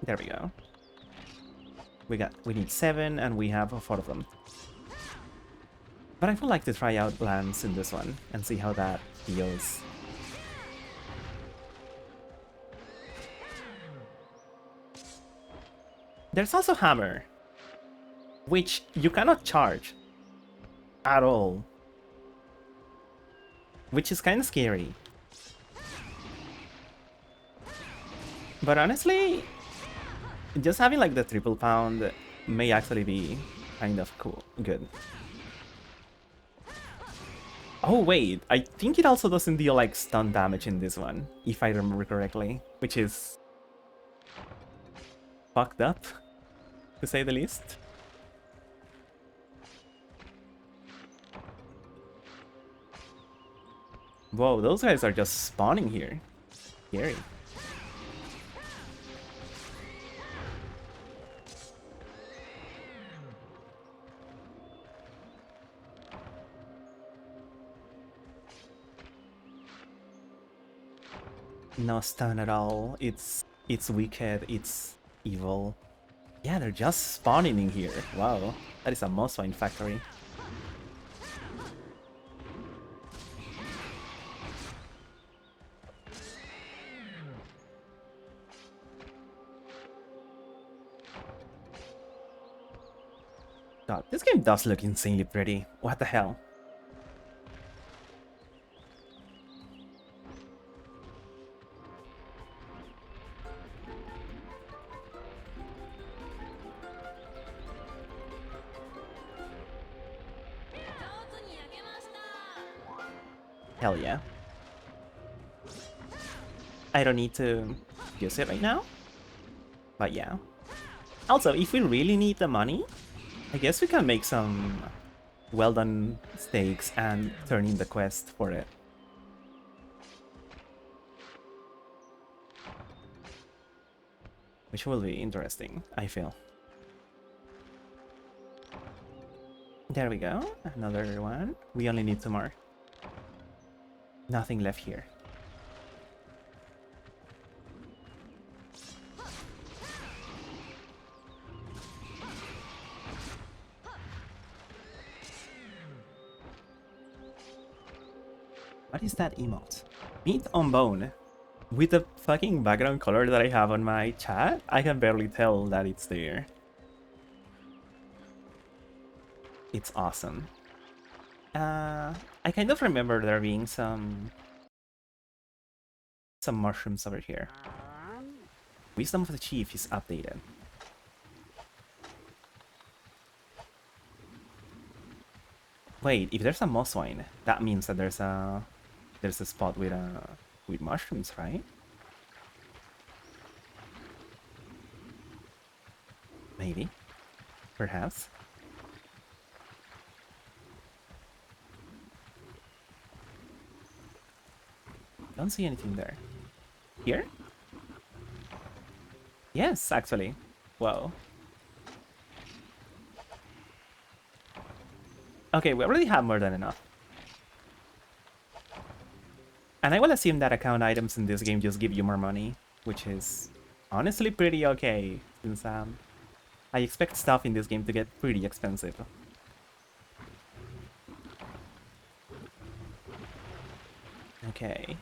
There we go. We need 7 and we have 4 of them. But I would like to try out Lance in this one and see how that feels. There's also Hammer, which you cannot charge at all, which is kind of scary. But honestly, just having like the triple pound may actually be kind of cool, good. Oh wait, I think it also doesn't deal like stun damage in this one, if I remember correctly, which is fucked up, to say the least. Whoa, those guys are just spawning here. Scary. No stun at all. It's wicked, it's evil. Yeah, they're just spawning in here. Wow, that is a mh1 factory. God, this game does look insanely pretty. What the hell? Hell yeah. I don't need to use it right now, but yeah. Also, if we really need the money, I guess we can make some well done stakes and turn in the quest for it. Which will be interesting, I feel. There we go, another one. We only need 2 more. Nothing left here. What is that emote? Meat on bone. With the fucking background color that I have on my chat, I can barely tell that it's there. It's awesome. I kind of remember there being some mushrooms over here. Wisdom of the Chief is updated. Wait, if there's a mh1, that means that there's a spot with mushrooms, right? Maybe. Perhaps. Don't see anything there. Here? Yes, actually. Whoa. Okay, we already have more than enough. And I will assume that account items in this game just give you more money, which is honestly pretty okay, since I expect stuff in this game to get pretty expensive. Okay.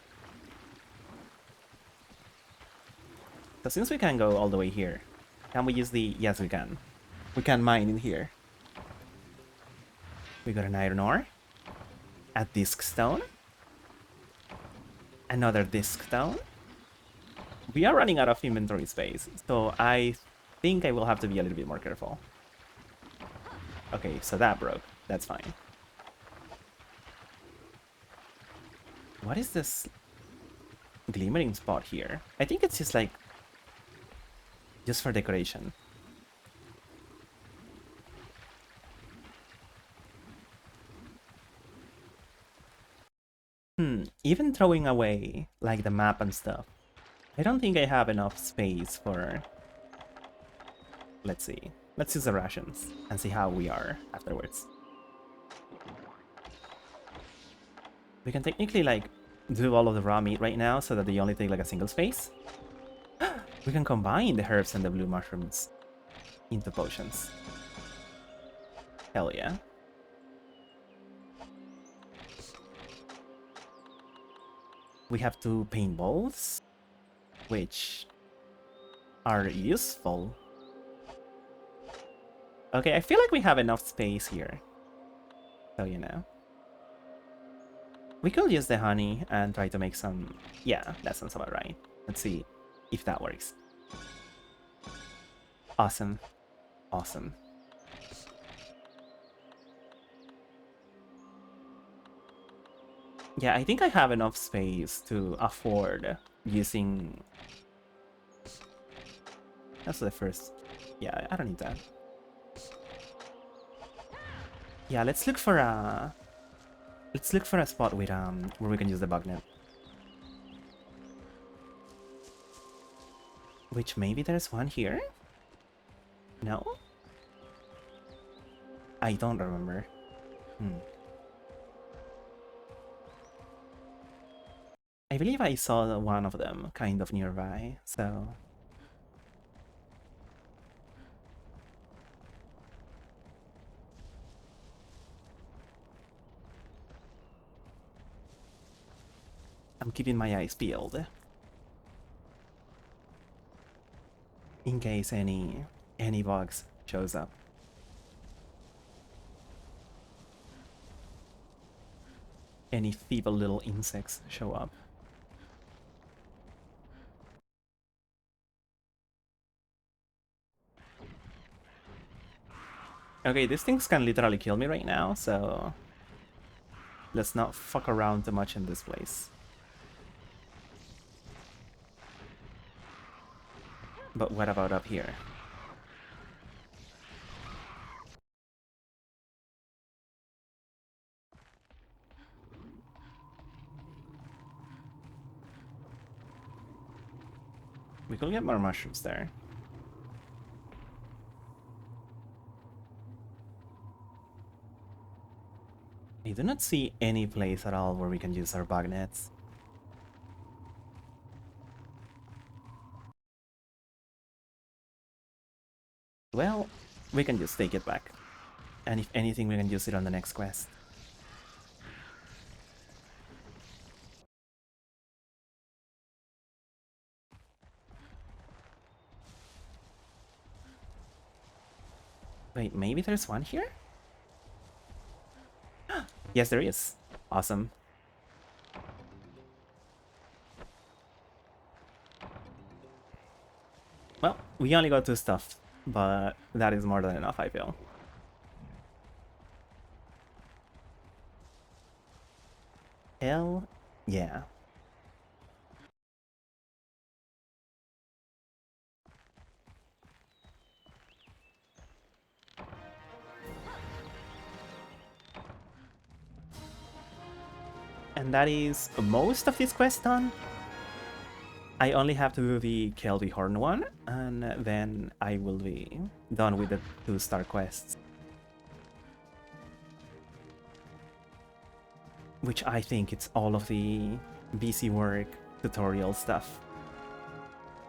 So since we can go all the way here, can we use the... Yes, we can. We can mine in here. We got an iron ore. A disc stone. Another disc stone. We are running out of inventory space, so I think I will have to be a little bit more careful. Okay, so that broke. That's fine. What is this glimmering spot here? I think it's just like... just for decoration. Even throwing away, like, the map and stuff, I don't think I have enough space for... Let's see. Let's use the rations and see how we are afterwards. We can technically, like, do all of the raw meat right now so that they only take, like, a single space. We can combine the herbs and the blue mushrooms into potions. Hell yeah. We have two paintballs, which are useful. Okay, I feel like we have enough space here. So, you know. We could use the honey and try to make some... Yeah, that sounds about right. Let's see if that works. Awesome. Awesome. Yeah, I think I have enough space to afford using... That's the first... Yeah, I don't need that. Yeah, let's look for a... Let's look for a spot with where we can use the bug net. Which maybe there's one here? No? I don't remember. I believe I saw one of them kind of nearby, so... I'm keeping my eyes peeled. In case any bugs shows up. Any feeble little insects show up. Okay, these things can literally kill me right now, so... Let's not fuck around too much in this place. But what about up here? We could get more mushrooms there. I do not see any place at all where we can use our bug nets. Well, we can just take it back. And if anything, we can use it on the next quest. Wait, maybe there's one here? Yes, there is. Awesome. Well, we only got 2 stuff, but that is more than enough, I feel. Hell yeah. And that is most of this quest done. I only have to do the Kelby Horn one, and then I will be done with the 2-star quests. Which I think it's all of the BC work tutorial stuff.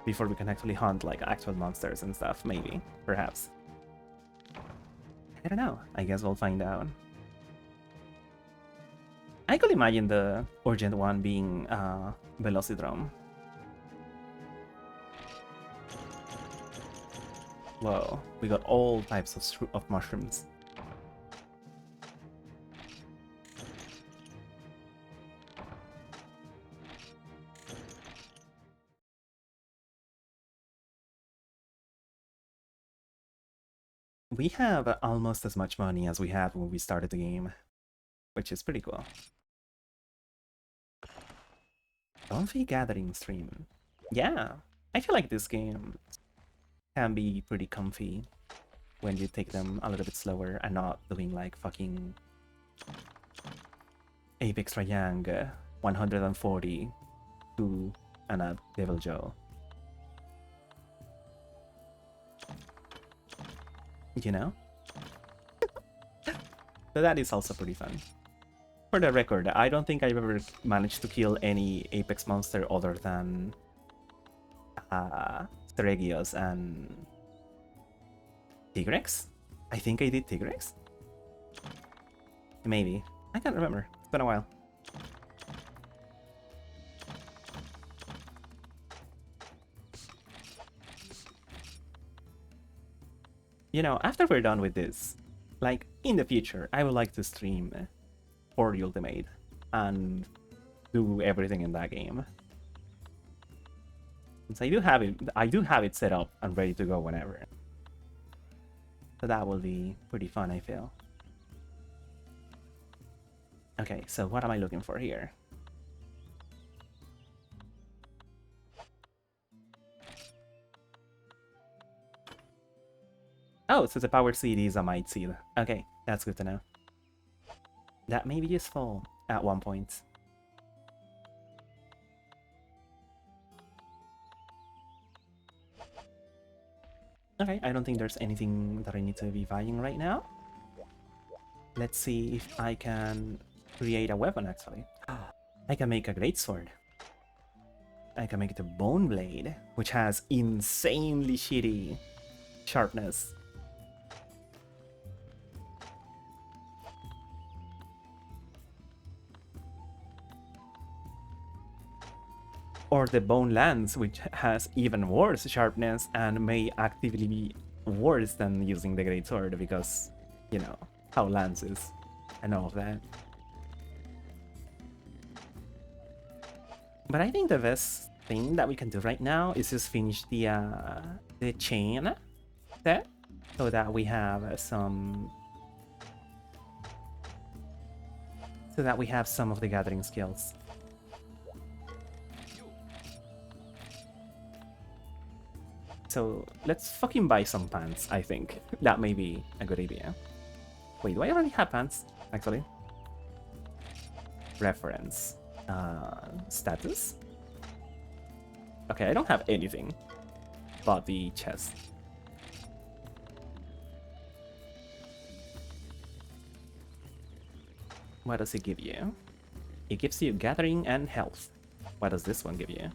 Before we can actually hunt like actual monsters and stuff, maybe, perhaps. I don't know, I guess we'll find out. I could imagine the urgent one being Velocidrome. Whoa, we got all types of mushrooms. we have almost as much money as we had when we started the game, which is pretty cool. Comfy Gathering stream. Yeah, I feel like this game can be pretty comfy when you take them a little bit slower and not doing like fucking Apex Triang 140 2 and a Devil Joe. You know? But that is also pretty fun. For the record, I don't think I've ever managed to kill any Apex monster other than Steregios and Tigrex? I think I did Tigrex? Maybe. I can't remember. It's been a while. You know, after we're done with this, like, in the future, I would like to stream for the Ultimate and do everything in that game. Since I do have it set up and ready to go whenever. So that will be pretty fun, I feel. Okay, so what am I looking for here? Oh, so the power seed is a might seed. Okay, that's good to know. That may be useful at one point. Okay, I don't think there's anything that I need to be buying right now. Let's see if I can create a weapon, actually. I can make a greatsword. I can make the Bone Blade, which has insanely shitty sharpness. Or the Bone Lance, which has even worse sharpness and may actively be worse than using the greatsword because, you know, how Lance is and all of that. But I think the best thing that we can do right now is just finish the chain set so that we have some of the gathering skills. So let's fucking buy some pants, I think. That may be a good idea. Wait, do I already have pants, actually? Reference. Status? Okay, I don't have anything but the chest. What does it give you? It gives you gathering and health. What does this one give you?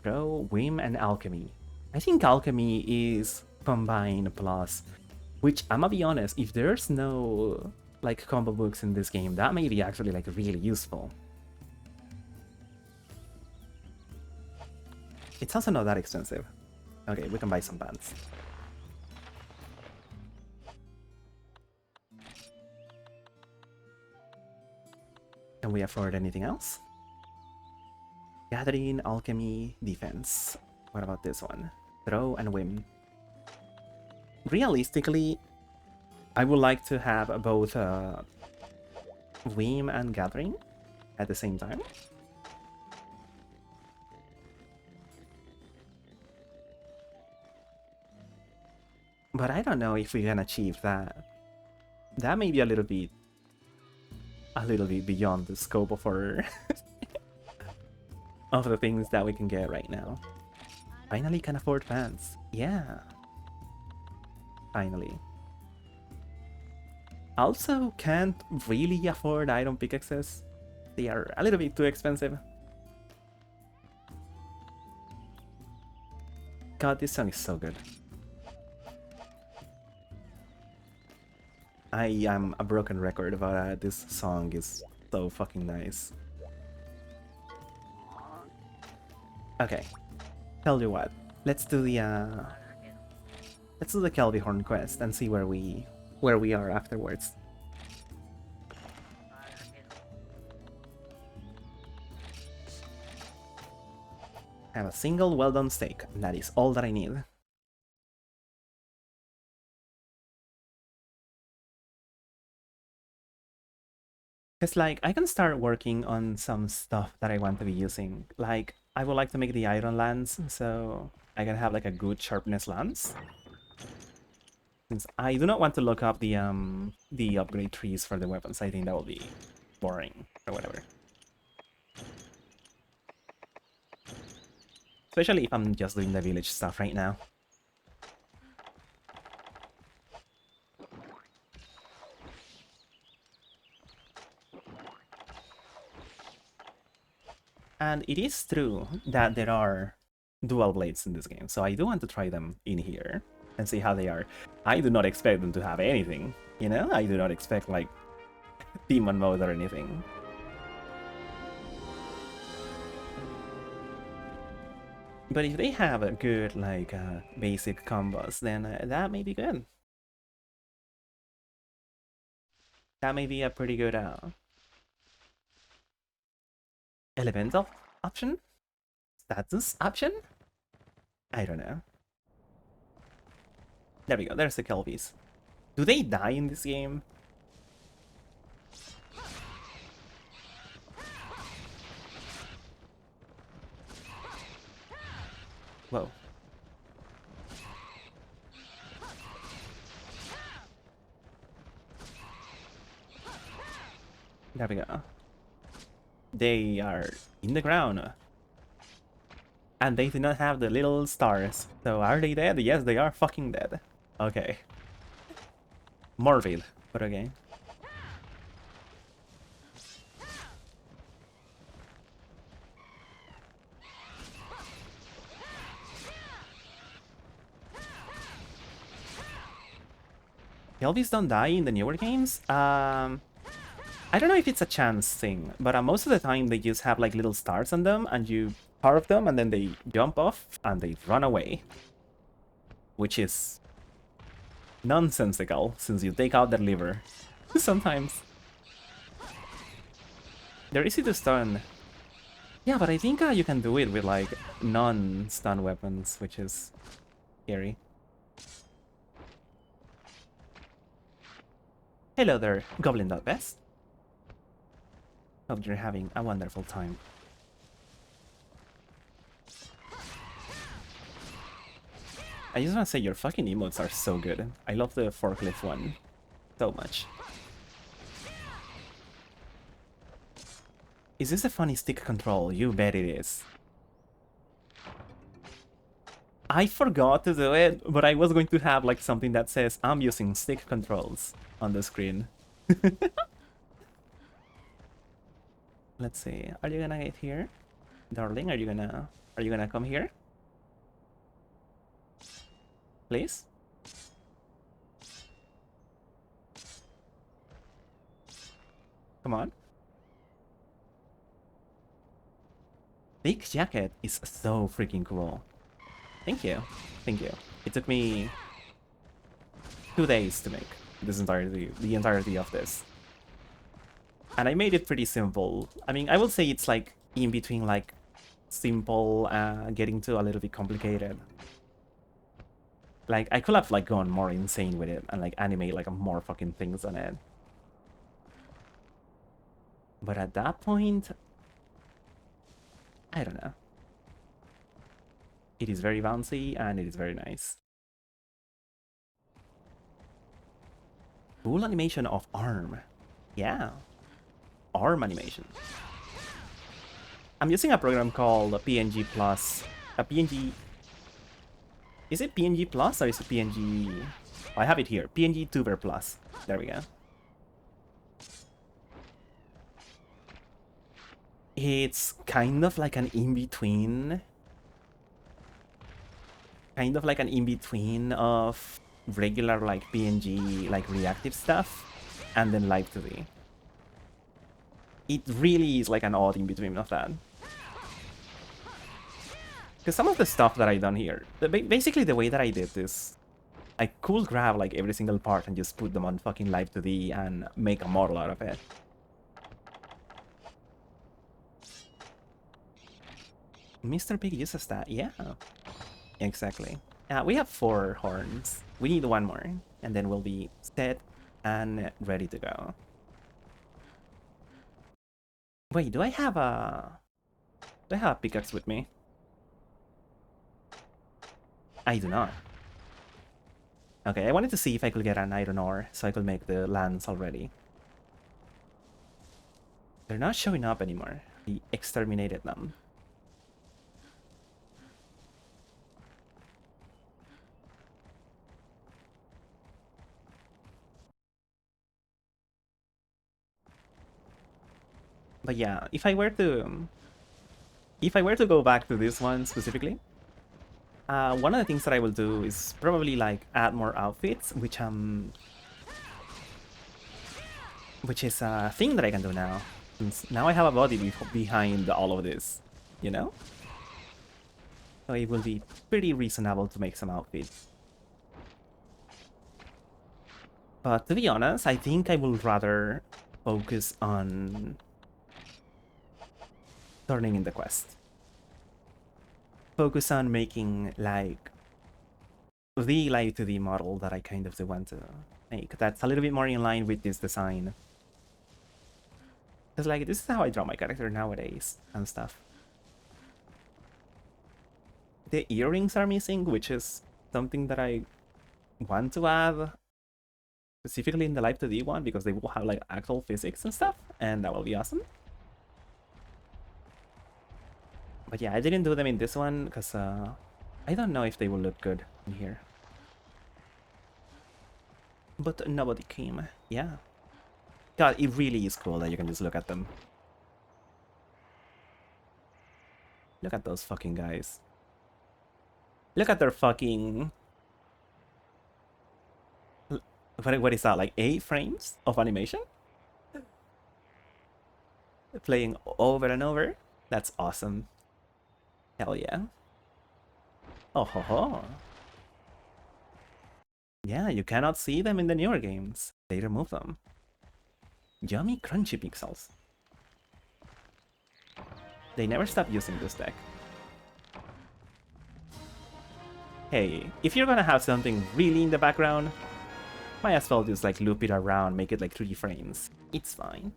Pro, whim, and alchemy. I think alchemy is combine plus, which I'm gonna be honest, if there's no like combo books in this game, that may be actually like really useful. It's also not that expensive. Okay, we can buy some pants. Can we afford anything else? Gathering, alchemy, defense. What about this one? Throw and whim. Realistically, I would like to have both whim and gathering at the same time. But I don't know if we can achieve that. That may be a little bit beyond the scope of our of the things that we can get right now. Finally can afford pants. Yeah. Finally. Also can't really afford iron pickaxes. They are a little bit too expensive. God, this song is so good. I am a broken record, but this song is so fucking nice. Okay, tell you what, let's do the Kelbyhorn quest and see where we are afterwards. Have a single well-done steak, and that is all that I need. Because, like, I can start working on some stuff that I want to be using. Like, I would like to make the iron lance, so I can have, like, a good sharpness lance. Since I do not want to look up the upgrade trees for the weapons. I think that will be boring, or whatever. Especially if I'm just doing the village stuff right now. And it is true that there are dual blades in this game, so I do want to try them in here and see how they are. I do not expect them to have anything, you know? I do not expect, like, demon mode or anything. But if they have a good, like, basic combos, then that may be good. That may be a pretty good elemental option? Status option? I don't know. There we go, there's the Kelpies. Do they die in this game? Whoa. There we go. They are in the ground. And they do not have the little stars. So are they dead? Yes, they are fucking dead. Okay. Morbid, but okay. Elvis don't die in the newer games? I don't know if it's a chance thing, but most of the time they just have like little stars on them and you carve them and then they jump off and they run away. Which is nonsensical since you take out their liver. Sometimes. They're easy to stun. Yeah, but I think you can do it with like non-stun weapons, which is scary. Hello there, Goblin.best. Hope you're having a wonderful time. I just want to say your fucking emotes are so good. I love the forklift one so much. Is this a funny stick control? You bet it is. I forgot to do it, but I was going to have like something that says I'm using stick controls on the screen. Let's see. Are you gonna get here? Darling, are you gonna come here? Please? Come on. Big jacket is so freaking cool. Thank you. Thank you. It took me 2 days to make the entirety of this. And I made it pretty simple. I mean, I will say it's like in between like simple getting to a little bit complicated. Like I could have like gone more insane with it and like animate like more fucking things on it. But at that point, I don't know. It is very bouncy and it is very nice. Cool animation of arm. Yeah. Arm animation. I'm using a program called PNG Plus. A PNG... Is it PNG Plus or is it PNG... Oh, I have it here. PNG Tuber Plus. There we go. It's kind of like an in-between. Kind of like an in-between of regular like PNG, like reactive stuff, and then live 2D. It really is like an odd in-between of that. Because some of the stuff that I done here, basically the way that I did this, I could grab like every single part and just put them on fucking live 2D and make a model out of it. Mr. Pig uses that, yeah. Exactly. We have 4 horns. We need 1 more, and then we'll be set and ready to go. Wait, do I have a pickaxe with me? I do not. Okay, I wanted to see if I could get an iron ore so I could make the lance already. They're not showing up anymore. We exterminated them. But yeah, if I were to go back to this one specifically, one of the things that I will do is probably like add more outfits, which is a thing that I can do now. Since now I have a body behind all of this, you know? So it will be pretty reasonable to make some outfits. But to be honest, I think I will rather focus on turning in the quest. Focus on making like the live 2D model that I kind of do want to make. That's a little bit more in line with this design. Because like this is how I draw my character nowadays and stuff. The earrings are missing, which is something that I want to add specifically in the live 2D one because they will have like actual physics and stuff, and that will be awesome. But yeah, I didn't do them in this one because I don't know if they will look good in here. But nobody came. Yeah. God, it really is cool that you can just look at them. Look at those fucking guys. Look at their fucking... What is that, like 8 frames of animation? Playing over and over? That's awesome. Hell yeah. Oh ho ho. Yeah, you cannot see them in the newer games. They remove them. Yummy crunchy pixels. They never stop using this deck. Hey, if you're gonna have something really in the background, might as well just like loop it around, make it like 3 frames. It's fine.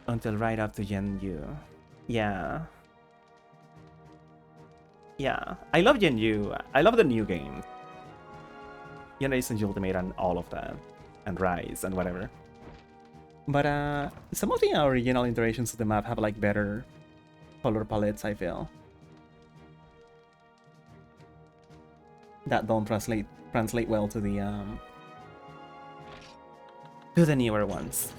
Until right up to Gen U. Yeah. Yeah. I love Gen U. I love the new game. Generation Ultimate and all of that. And Rise and whatever. But some of the original iterations of the map have like better color palettes, I feel. That don't translate well to the newer ones.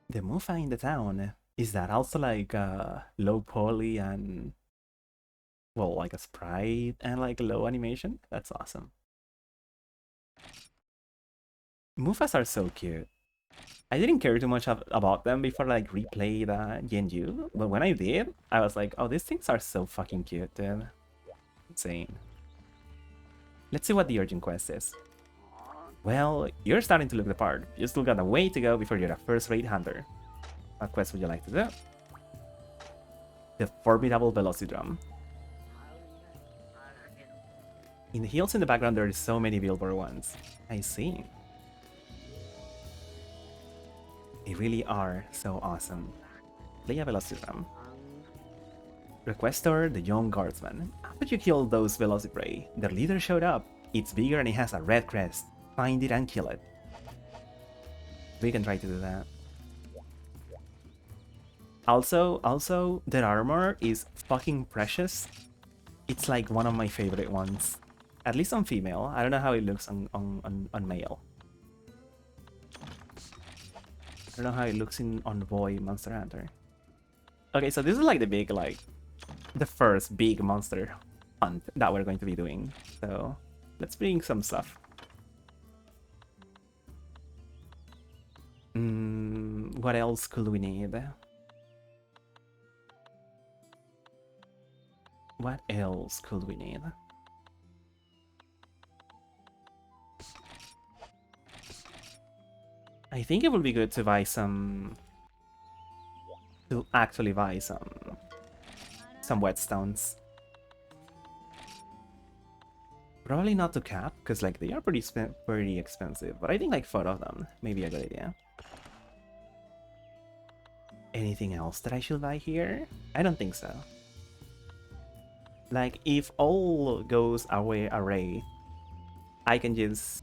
The Mufa in the town, is that also like low poly and well, like a sprite and like low animation? That's awesome. Mufas are so cute. I didn't care too much about them before like replay the Genju, but when I did, I was like, oh, these things are so fucking cute, dude. Insane. Let's see what the urgent quest is. Well, you're starting to look the part. You still got a way to go before you're a first-rate hunter. What quest would you like to do? The Formidable Velocidrum. In the hills in the background, there are so many billboard ones. I see. They really are so awesome. Play a Velocidrum. Requestor, the young guardsman. After you kill those Velociprey, their leader showed up. It's bigger and it has a red crest. Find it and kill it. We can try to do that. Also, their armor is fucking precious. It's like one of my favorite ones. At least on female. I don't know how it looks on male. I don't know how it looks on boy Monster Hunter. Okay, so this is like the first big monster hunt that we're going to be doing. So let's bring some stuff. What else could we need? What else could we need? I think it would be good to buy some... to actually buy some whetstones. Probably not to cap, because like they are pretty expensive, but I think like 4 of them may be a good idea. Anything else that I should buy here? I don't think so. Like, if all goes our way array, I can just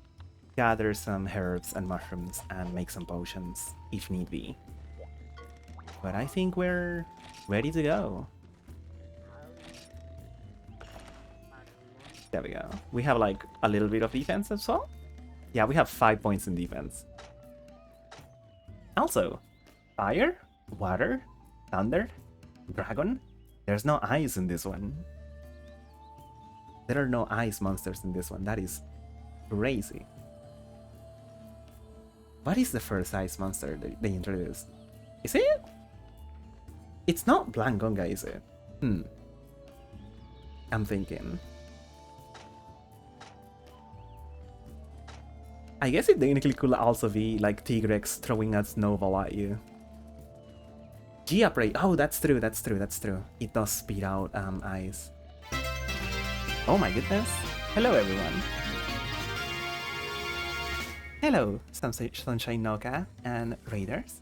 gather some herbs and mushrooms and make some potions, if need be. But I think we're ready to go. There we go. We have like a little bit of defense as well. Yeah, we have 5 points in defense. Also, fire, water, thunder, dragon. There's no ice in this one. There are no ice monsters in this one. That is crazy. What is the first ice monster they introduced? Is it? It's not Blangonga, is it? I'm thinking. I guess it technically could also be like Tigrex throwing a snowball at you. Giapray. Oh, that's true, that's true, that's true. It does spit out ice. Oh my goodness. Hello, everyone. Hello, Sunshine Noka and Raiders.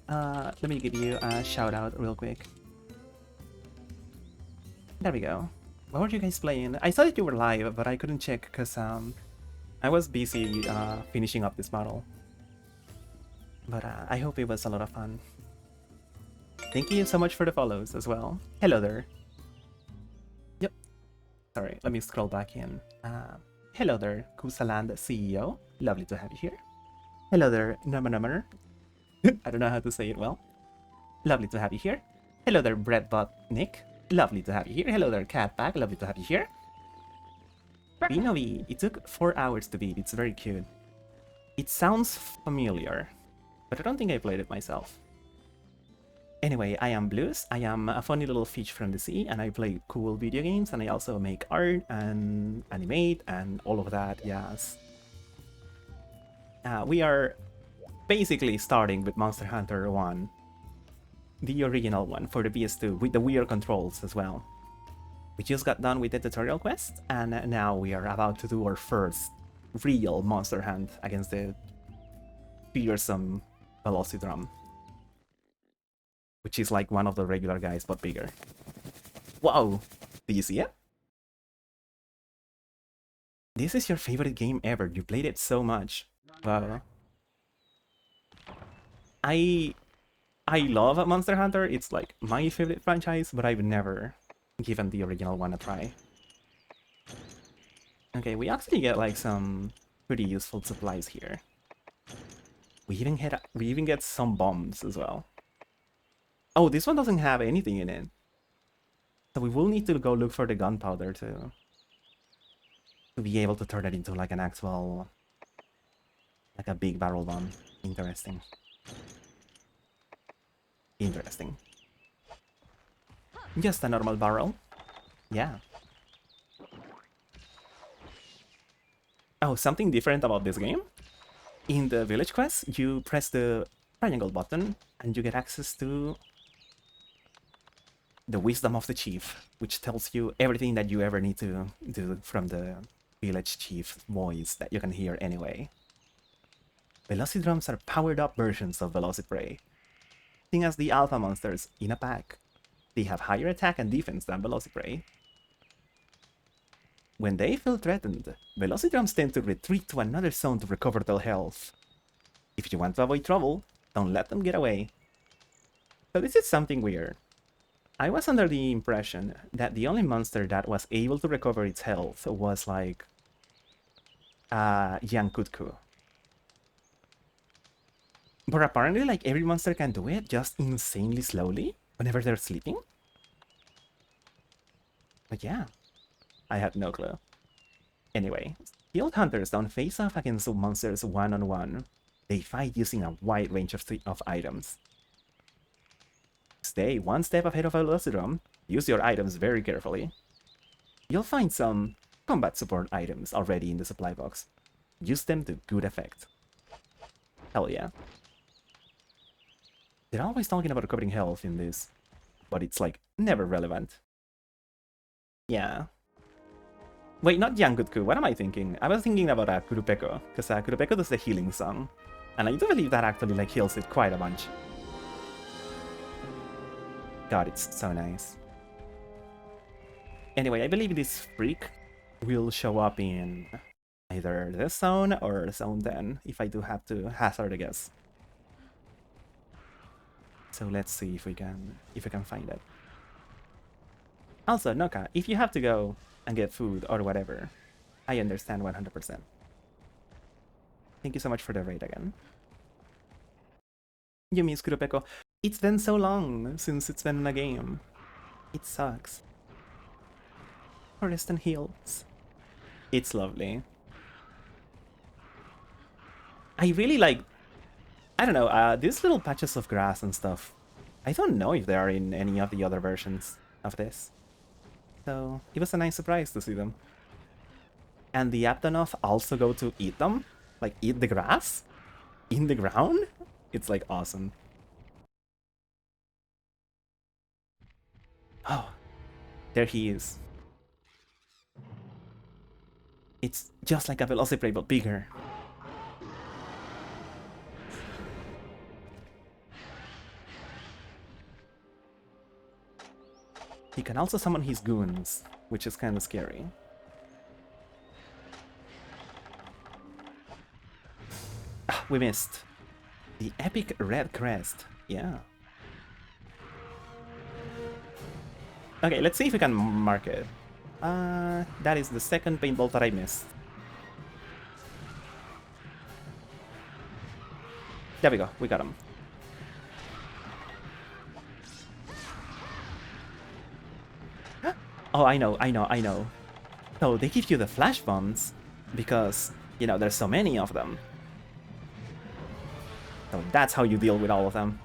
Let me give you a shout out real quick. There we go. What were you guys playing? I saw that you were live, but I couldn't check because I was busy finishing up this model. But I hope it was a lot of fun. Thank you so much for the follows as well. Hello there. Yep. Sorry, let me scroll back in. Hello there, Kusaland CEO. Lovely to have you here. Hello there, Nummer. I don't know how to say it well. Lovely to have you here. Hello there, Breadbot Nick. Lovely to have you here. Hello there, Catpack. Lovely to have you here. Binovi. It took 4 hours to beat. It's very cute. It sounds familiar, but I don't think I played it myself. Anyway, I am Blues. I am a funny little fish from the sea, and I play cool video games, and I also make art and animate and all of that, yes. We are basically starting with Monster Hunter 1. The original one for the PS2 with the weird controls as well. We just got done with the tutorial quest, and now we are about to do our first real monster hunt against the fearsome Velocidrum, which is like one of the regular guys but bigger. Wow! Do you see it? This is your favorite game ever. You played it so much. Wow. I love Monster Hunter. It's like my favorite franchise, but I've never given the original one a try. Okay, we actually get like some pretty useful supplies here. We even get some bombs as well. Oh, this one doesn't have anything in it. So we will need to go look for the gunpowder to be able to turn it into like an actual, like a big barrel bomb. Interesting. Interesting. Just a normal barrel. Yeah. Oh, something different about this game? In the village quest, you press the triangle button and you get access to the wisdom of the chief, which tells you everything that you ever need to do from the village chief voice that you can hear anyway. Velocidrums are powered up versions of Velociprey, acting as the alpha monsters in a pack. They have higher attack and defense than Velociprey. When they feel threatened, Velocidrums tend to retreat to another zone to recover their health. If you want to avoid trouble, don't let them get away. So this is something weird. I was under the impression that the only monster that was able to recover its health was like Yankutku. But apparently like every monster can do it, just insanely slowly, whenever they're sleeping. But yeah, I had no clue. Anyway, skilled hunters don't face off against monsters one-on-one. They fight using a wide range of items. Stay one step ahead of Velocidrum. Use your items very carefully. You'll find some combat support items already in the supply box. Use them to good effect. Hell yeah. They're always talking about recovering health in this, but it's like never relevant. Yeah, Wait, not Yangutku. What am I thinking? I was thinking about Kurupeko, because Kurupeko does the healing song. And I do believe that actually like heals it quite a bunch. God, it's so nice. Anyway, I believe this freak will show up in either this zone or zone 10, if I do have to hazard a guess. So let's see if we can find it. Also, Noka, if you have to go and get food or whatever, I understand 100%. Thank you so much for the raid again. You miss Kurupeko. It's been so long since it's been in a game. It sucks. Forest and hills. It's lovely. I really like, I don't know, these little patches of grass and stuff. I don't know if they are in any of the other versions of this. So it was a nice surprise to see them. And the Aptonoth also go to eat them? Like eat the grass? In the ground? It's like awesome. Oh, there he is. It's just like a Velocipray, but bigger. He can also summon his goons, which is kind of scary. Ah, we missed. The epic red crest. Yeah. Okay, let's see if we can mark it. That is the second paintball that I missed. There we go, we got him. Oh, I know. So they give you the flash bombs because, you know, there's so many of them. So that's how you deal with all of them.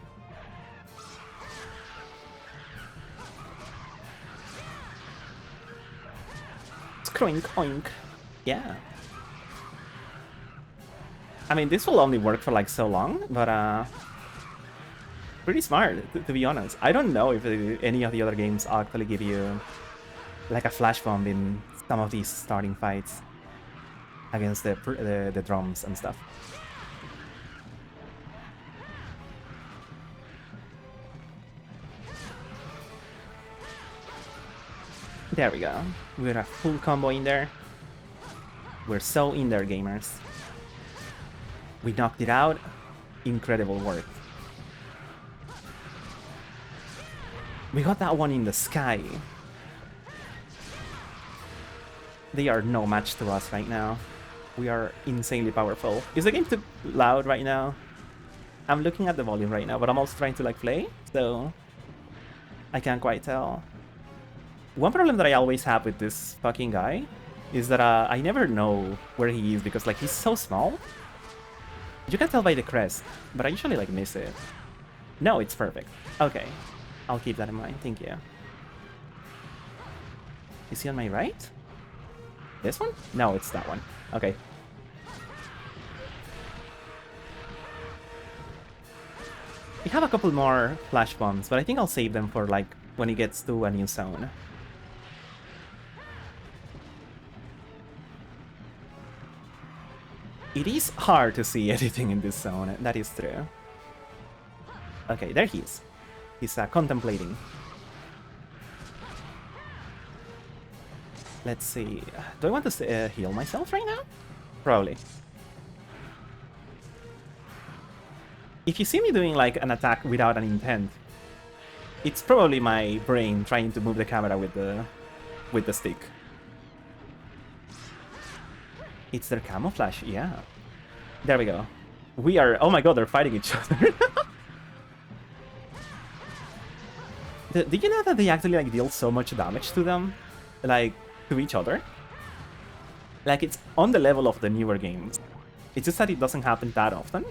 Croink, oink. Yeah. I mean, this will only work for like so long, but pretty smart, to be honest. I don't know if any of the other games actually give you like a flash bomb in some of these starting fights against the drums and stuff. There we go. We're a full combo in there. We're so in there, gamers. We knocked it out. Incredible work. We got that one in the sky. They are no match to us right now. We are insanely powerful. Is the game too loud right now? I'm looking at the volume right now, but I'm also trying to like play, so I can't quite tell. One problem that I always have with this fucking guy is that I never know where he is because like he's so small. You can tell by the crest, but I usually like miss it. No, it's perfect. Okay, I'll keep that in mind. Thank you. Is he on my right? This one? No, it's that one. Okay. We have a couple more flash bombs, but I think I'll save them for like when he gets to a new zone. It is hard to see anything in this zone, that is true. Okay, there he is. He's contemplating. Let's see. Do I want to heal myself right now? Probably. If you see me doing like an attack without an intent, it's probably my brain trying to move the camera with the stick. It's their camouflage, yeah. There we go. We are... Oh my god, they're fighting each other. Did you know that they actually like deal so much damage to them? Like, to each other? Like, it's on the level of the newer games. It's just that it doesn't happen that often.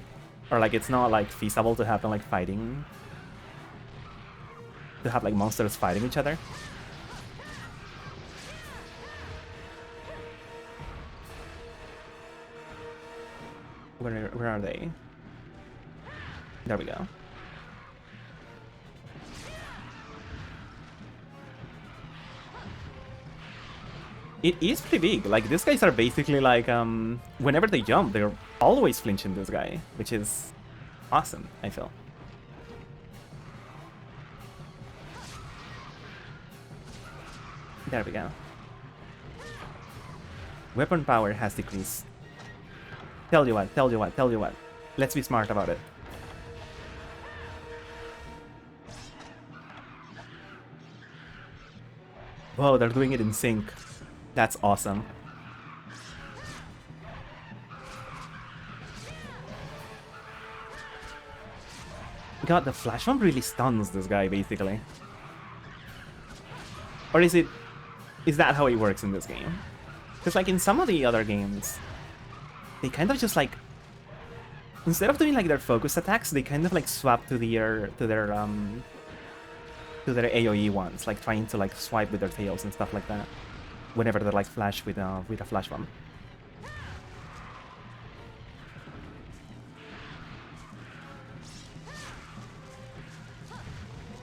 Or like, it's not like feasible to happen like fighting... To have like monsters fighting each other. Where are they? There we go. It is pretty big. Like, these guys are basically like, whenever they jump, they're always flinching this guy, which is awesome, I feel. There we go. Weapon power has decreased. Tell you what. Let's be smart about it. Whoa, they're doing it in sync. That's awesome. God, the flash bomb really stuns this guy, basically. Or is that how it works in this game? Because like in some of the other games, they kind of just like, instead of doing like their focus attacks, they kind of like swap to their AoE ones, like trying to like swipe with their tails and stuff like that. Whenever they're like flash with a flash bomb.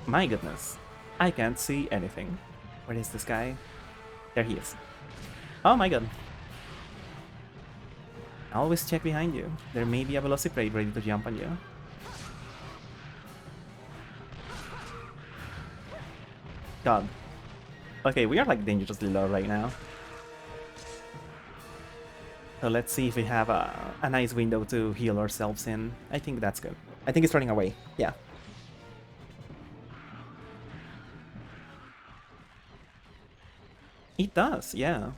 My goodness, I can't see anything. Where is this guy? There he is. Oh my god. Always check behind you. There may be a Velocipede ready to jump on you. God. Okay, we are like dangerously low right now. So let's see if we have a nice window to heal ourselves in. I think that's good. I think it's running away. Yeah. It does, yeah.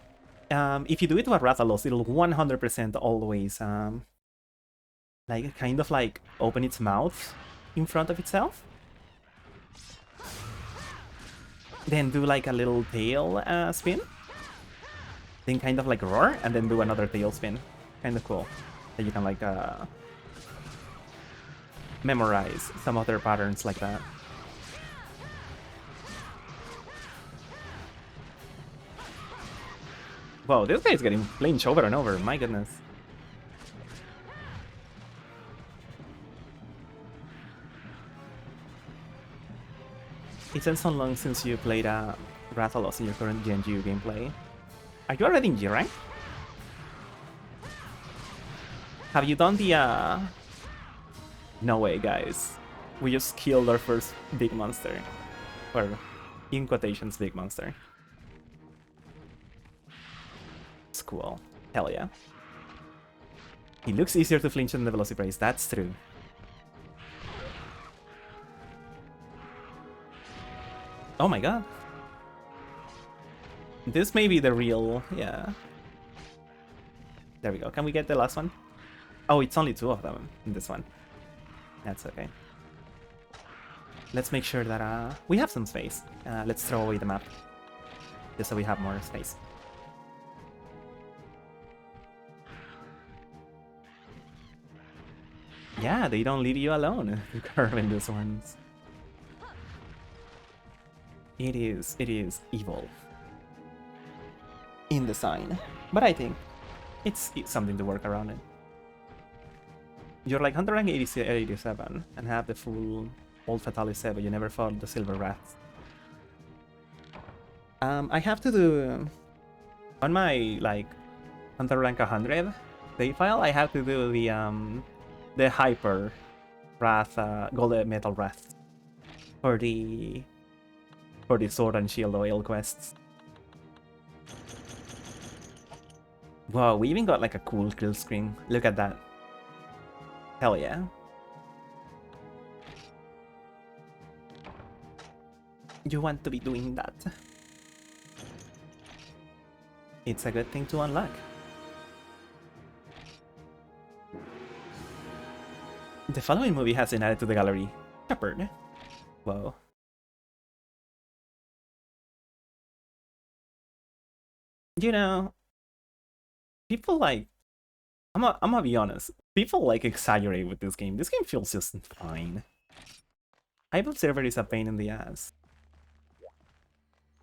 If you do it to a Rathalos, it'll 100% always, like, kind of like open its mouth in front of itself. Then do like a little tail spin. Then kind of like roar, and then do another tail spin. Kind of cool. That you can like memorize some other patterns like that. Whoa, this guy's getting flinched over and over, my goodness. It's been so long since you played Rathalos in your current Genju gameplay. Are you already in G rank? Have you done the No way, guys. We just killed our first big monster. Or, in quotations, big monster. It's cool. Hell yeah. He looks easier to flinch than the Velociprace, that's true. Oh my god. This may be the real... yeah. There we go. Can we get the last one? Oh, it's only 2 of them in this one. That's okay. Let's make sure that we have some space. Let's throw away the map. Just so we have more space. Yeah, they don't leave you alone to curve in these ones. It is evil in design, but I think it's something to work around it. You're like 100 rank 87 and have the full old Fatalis, but you never fought the Silver Wrath. I have to do on my like 100 rank 100 save file. I have to do the Hyper Wrath, Gold Metal Wrath for the Sword and Shield Oil quests. Wow, we even got like a cool kill screen. Look at that. Hell yeah. You want to be doing that. It's a good thing to unlock. The following movie has been added to the gallery. Shepherd. Whoa. You know, people like... I'm gonna be honest. People like exaggerate with this game. This game feels just fine. Hybrid server is a pain in the ass.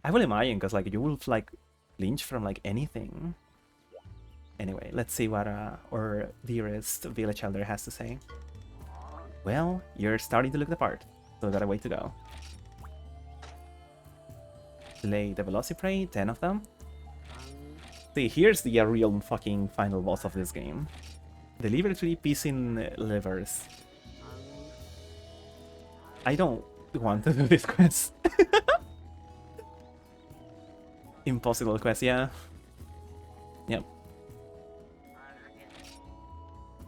I will imagine, because like you will like flinch from like anything. Anyway, let's see what our dearest village elder has to say. Well, you're starting to look the part, so we got a way to go. Slay the Velociprey, 10 of them. See, here's the real fucking final boss of this game. Deliver 3 piscine livers. I don't want to do this quest. Impossible quest, yeah. Yep.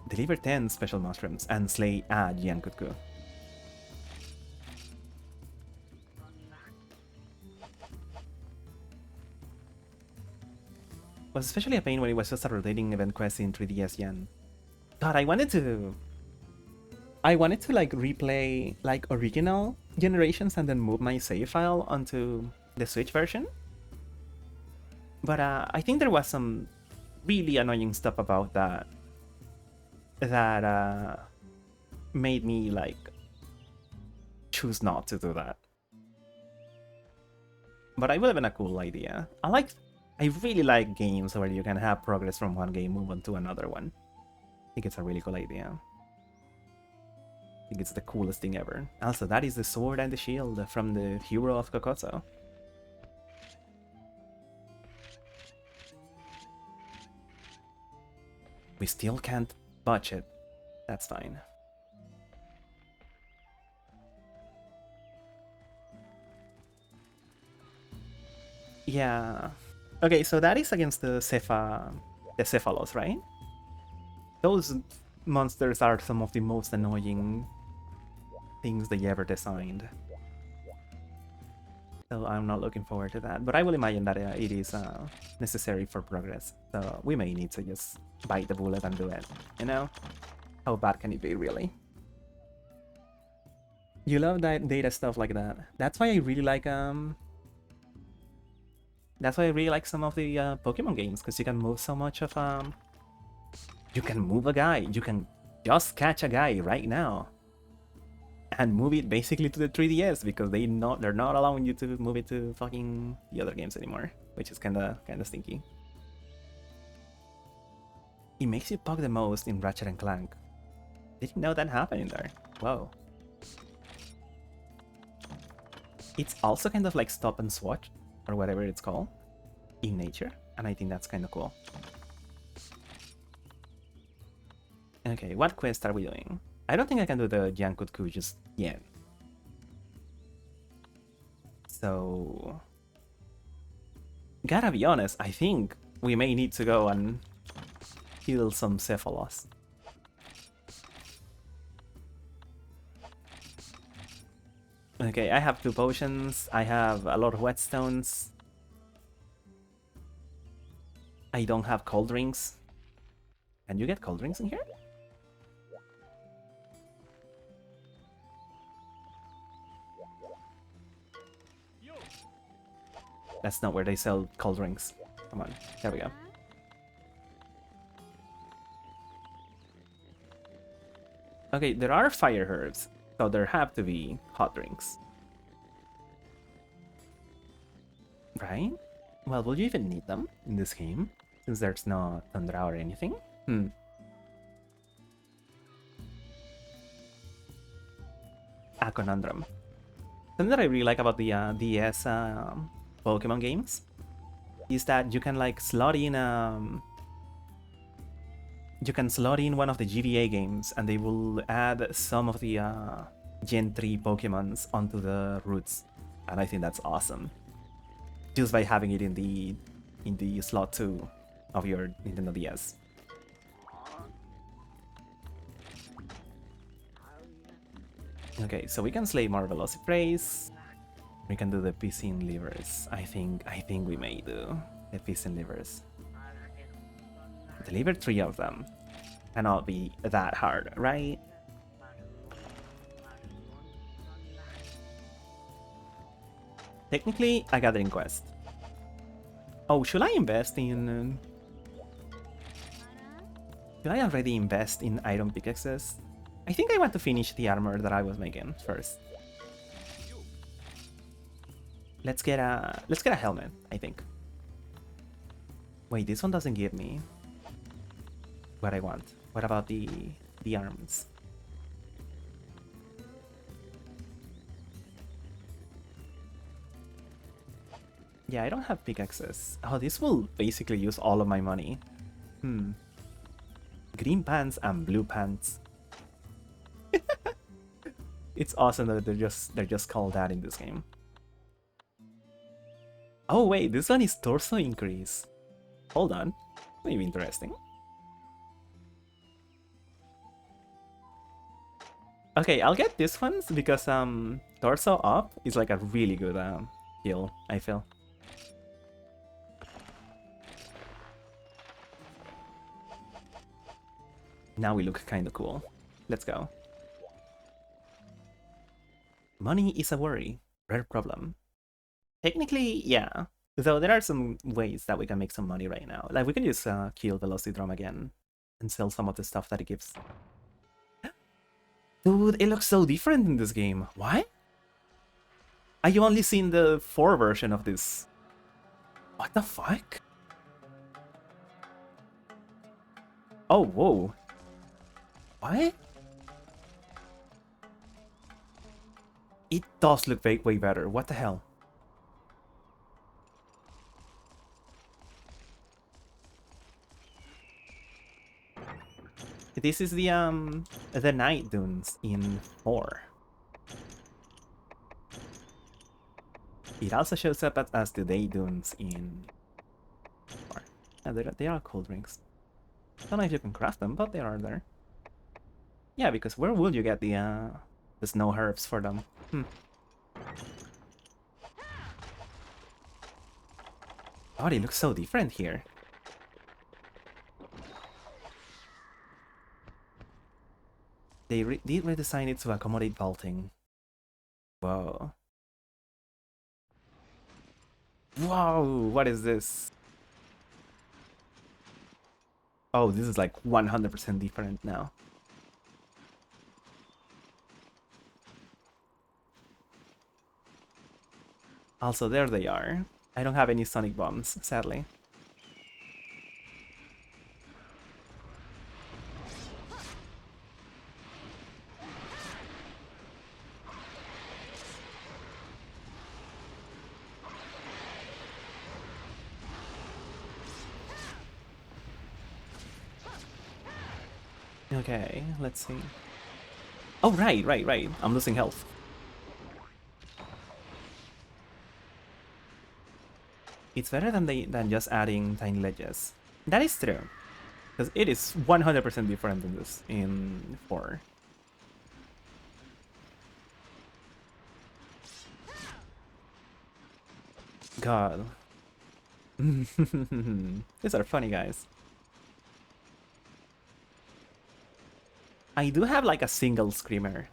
Deliver 10 special mushrooms and slay a Jiankutku. Was especially a pain when it was just a rotating event quest in 3DS Yan. God, I wanted to like replay like original generations and then move my save file onto the Switch version. But I think there was some really annoying stuff about that made me like choose not to do that. But I would have been a cool idea. I really like games where you can have progress from one game, move on to another one. I think it's a really cool idea. I think it's the coolest thing ever. Also, that is the sword and the shield from the hero of Kokoso. We still can't botch it. That's fine. Yeah. Okay, so that is against the Cephalos, right? Those monsters are some of the most annoying things they ever designed. So I'm not looking forward to that. But I will imagine that it is necessary for progress. So we may need to just bite the bullet and do it. You know? How bad can it be, really? You love that data stuff like that. That's why I really like That's why I really like some of the Pokemon games, because you can move so much of you can move a guy. You can just catch a guy right now and move it basically to the 3DS, because they're not allowing you to move it to fucking the other games anymore, which is kinda stinky. It makes you poke the most in Ratchet and Clank. Didn't know that happened in there. Whoa. It's also kind of like stop and swatch, or whatever it's called, in nature, and I think that's kind of cool. Okay, what quest are we doing? I don't think I can do the Jiankutku just yet. So... gotta be honest, I think we may need to go and kill some Cephalos. Okay, I have 2 potions, I have a lot of whetstones. I don't have cold drinks. Can you get cold drinks in here? That's not where they sell cold drinks. Come on, there we go. Okay, there are fire herbs, so there have to be hot drinks. Right? Well, will you even need them in this game, since there's no Tundra or anything? A conundrum. Something that I really like about the DS Pokemon games is that you can like slot in one of the GBA games, and they will add some of the Gen 3 Pokemons onto the routes, and I think that's awesome. Just by having it in the slot 2 of your Nintendo DS. Okay, so we can slay more Velociprays. We can do the piscine livers. I think we may do the piscine livers. Deliver 3 of them. Cannot be that hard, right? Technically, a gathering quest. Oh, should I invest in... should I already invest in iron pickaxes? I think I want to finish the armor that I was making first. Let's get a helmet, I think. Wait, this one doesn't give me what I want. What about the arms? Yeah, I don't have pickaxes. Oh, this will basically use all of my money. Hmm. Green pants and blue pants. It's awesome that they're just called that in this game. Oh wait, this one is torso increase. Hold on. Maybe interesting. Okay, I'll get this ones because torso up is like a really good heal, I feel. Now we look kinda cool. Let's go. Money is a worry. Rare problem. Technically, yeah. Though there are some ways that we can make some money right now. Like we can use kill Velocity Drum again and sell some of the stuff that it gives. Dude, it looks so different in this game. Why? I only seen the 4 version of this. What the fuck? Oh, whoa. What? It does look way, way better. What the hell? This is the night dunes in 4. It also shows up as the day dunes in 4. Yeah, they are cold drinks. Don't know if you can craft them, but they are there. Yeah, because where would you get the snow herbs for them? Oh, they look so different here. They did redesign it to accommodate vaulting. Whoa. Whoa, what is this? Oh, this is like 100% different now. Also, there they are. I don't have any sonic bombs, sadly. Okay, let's see. Oh, right. I'm losing health. It's better than just adding tiny ledges. That is true. Because it is 100% different than this in 4. God. These are funny, guys. I do have like a single screamer.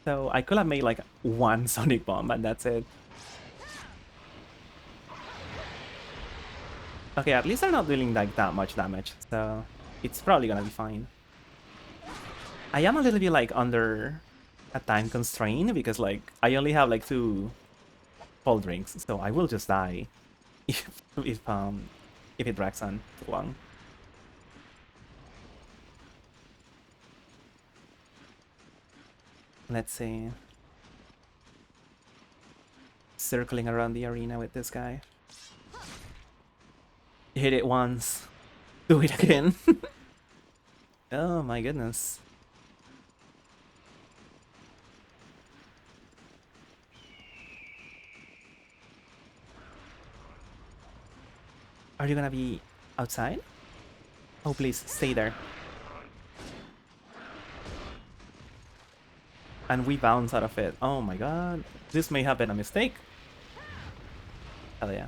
So I could have made like one sonic bomb and that's it. Okay, at least I'm not dealing like that much damage, so it's probably gonna be fine. I am a little bit like under a time constraint because like I only have like 2 cold drinks, so I will just die if if it drags on too long. Let's see. Circling around the arena with this guy. Hit it once. Do it again. Oh my goodness. Are you gonna be outside? Oh, please, stay there. And we bounce out of it. Oh my god. This may have been a mistake. Hell yeah.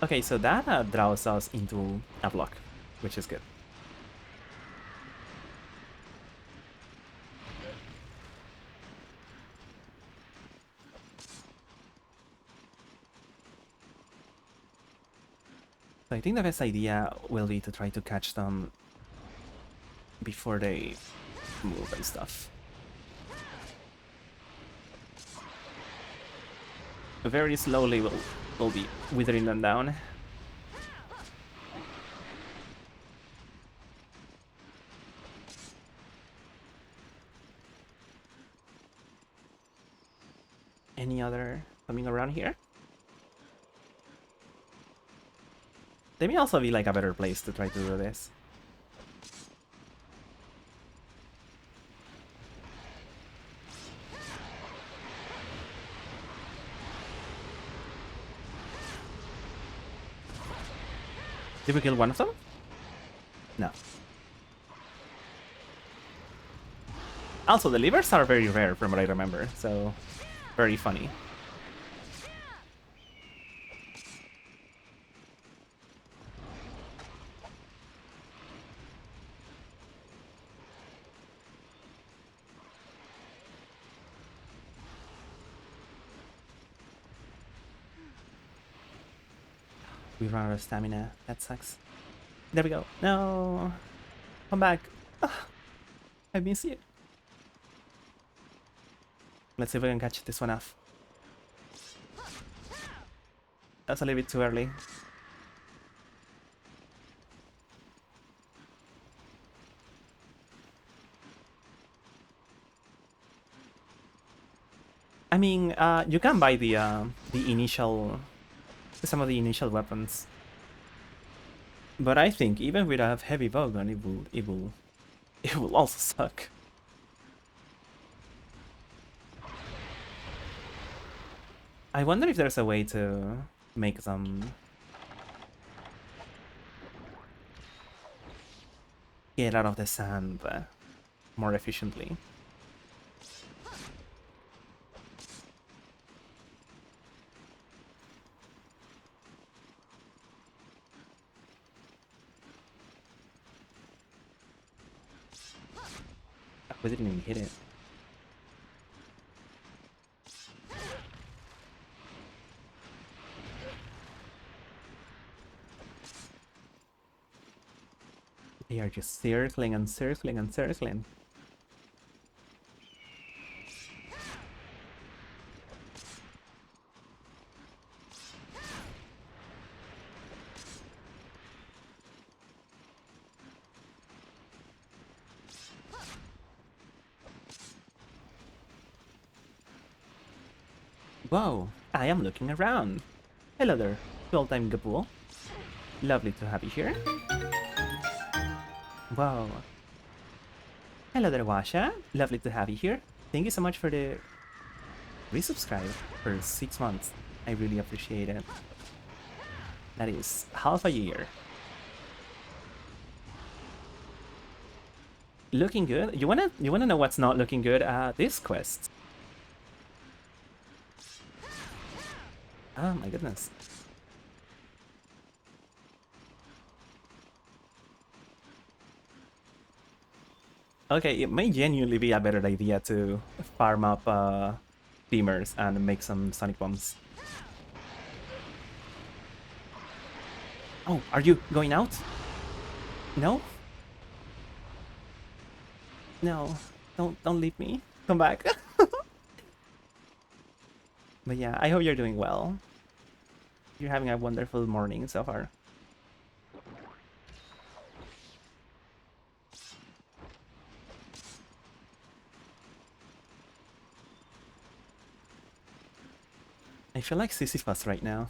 Okay, so that draws us into a block, which is good. So I think the best idea will be to try to catch them before they move and stuff. Very slowly we'll be withering them down. any other coming around here? They may also be like a better place to try to do this. Did we kill one of them? No. Also, the livers are very rare from what I remember, so very funny. We run out of stamina. That sucks. There we go. No. Come back. Ugh, I miss you. Let's see if we can catch this one off. That's a little bit too early. I mean, you can buy the initial, some of the initial weapons, but I think even with a heavy bowgun, it will also suck. I wonder if there's a way to make them get out of the sand more efficiently. We didn't even hit it. They are just circling and circling and circling. Whoa, I am looking around. Hello there, full-time Gapool. Lovely to have you here. Whoa. Hello there, Washa. Lovely to have you here. Thank you so much for the resubscribe for 6 months. I really appreciate it. That is half a year. Looking good. You wanna know what's not looking good? This quest. Oh my goodness. Okay, it may genuinely be a better idea to farm up beamers and make some sonic bombs. Oh, are you going out? No? No. Don't leave me. Come back. But yeah, I hope you're doing well. You're having a wonderful morning so far. I feel like Sisyphus right now.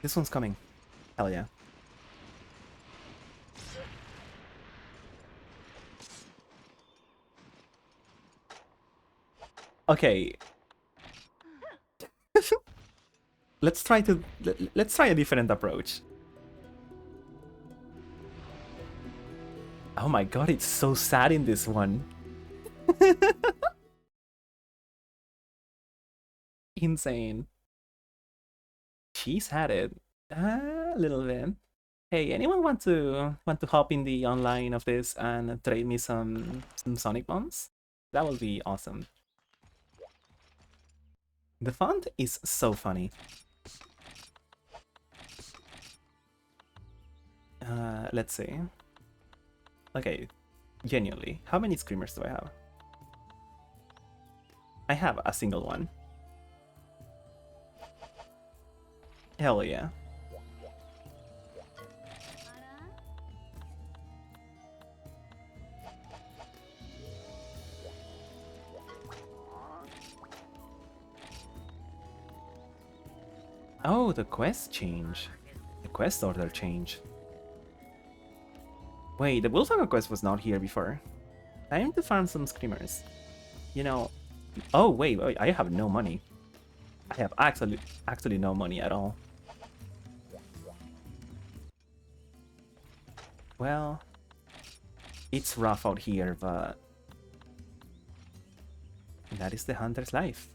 This one's coming. Hell yeah. Okay. let's try a different approach. Oh my god, it's so sad in this one. Insane. She's had it a little bit. Hey, anyone want to hop in the online of this and trade me some sonic bombs? That would be awesome. The font is so funny. Let's see. Okay, genuinely, how many screamers do I have? I have a single one. Hell yeah. Oh, the quest change. The quest order change. Wait, the Bullfrog quest was not here before. Time to farm some screamers. You know... Oh, wait, I have no money. I have actually no money at all. Well... It's rough out here, but... That is the hunter's life.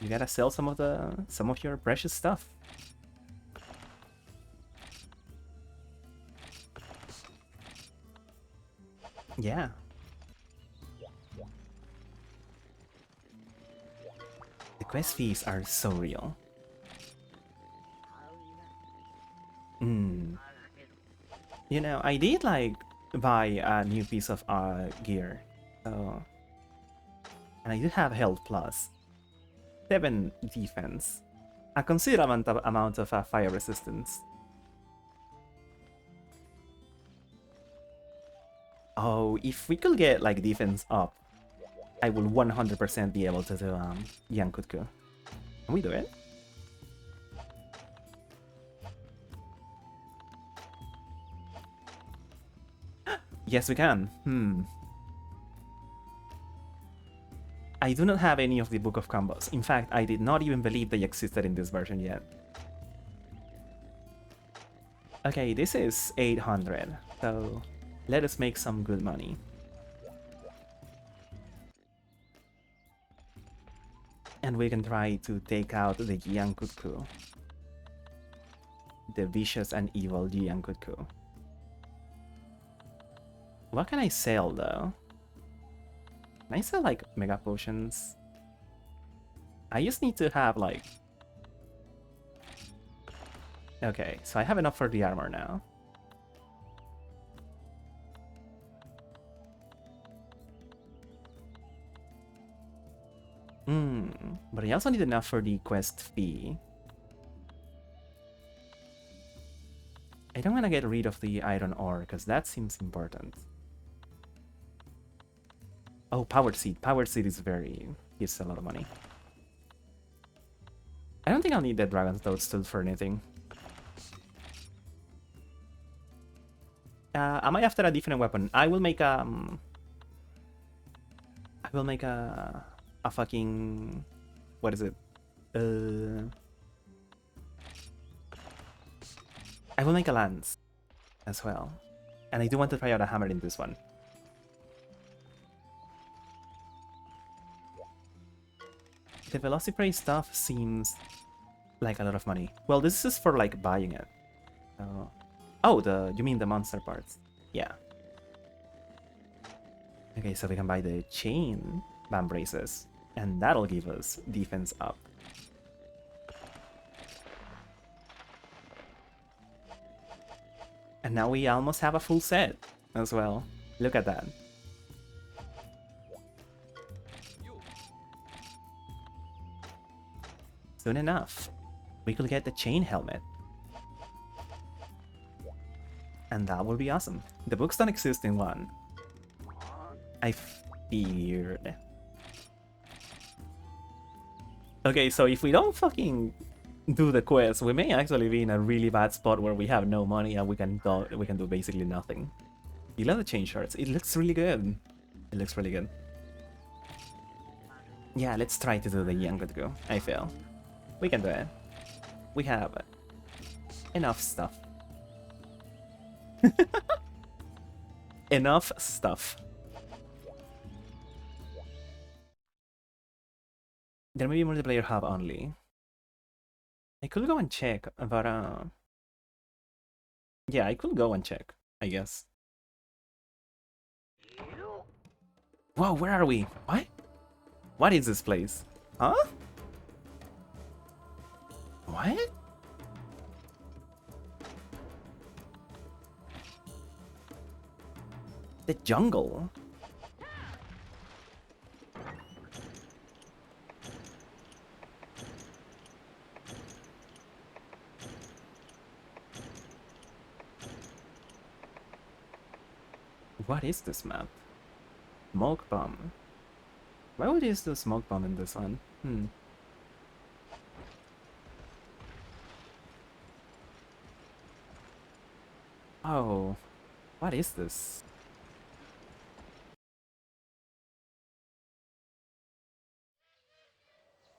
You gotta sell some of your precious stuff. Yeah. The quest fees are so real. You know, I did like buy a new piece of gear. So, and I do have health plus 7 defense, a considerable amount of fire resistance. Oh, if we could get like defense up, I will 100% be able to do Yankutku. Can we do it? Yes, we can. I do not have any of the Book of Combos. In fact, I did not even believe they existed in this version yet. Okay, this is 800, so let us make some good money. And we can try to take out the Yankutku. The vicious and evil Yankutku. What can I sell though? Can I sell like mega potions? I just need to have like... Okay, so I have enough for the armor now. But I also need enough for the quest fee. I don't want to get rid of the iron ore because that seems important. Oh, powered seed. Powered seed is gives a lot of money. I don't think I'll need the dragon's toadstool for anything. Am I after a different weapon? I will make a fucking... What is it? I will make a lance as well. And I do want to try out a hammer in this one. The Velociprey stuff seems like a lot of money. Well, this is for like buying it. Oh, you mean the monster parts? Yeah. Okay, so we can buy the chain band braces, and that'll give us defense up. And now we almost have a full set as well. Look at that. Soon enough, we could get the chain helmet. And that will be awesome. The books don't exist in one. I feared. Okay, so if we don't fucking do the quest, we may actually be in a really bad spot where we have no money and we can do basically nothing. You love the chain shorts. It looks really good. It looks really good. Yeah, let's try to do the Yankutku. I fail. We can do it. We have enough stuff. Enough stuff. There may be multiplayer hub only. I could go and check, but yeah, I could go and check, I guess. Whoa, where are we? What? What is this place? Huh? What? The jungle? What is this map? Smoke bomb. Why would you use the smoke bomb in this one? Oh, what is this?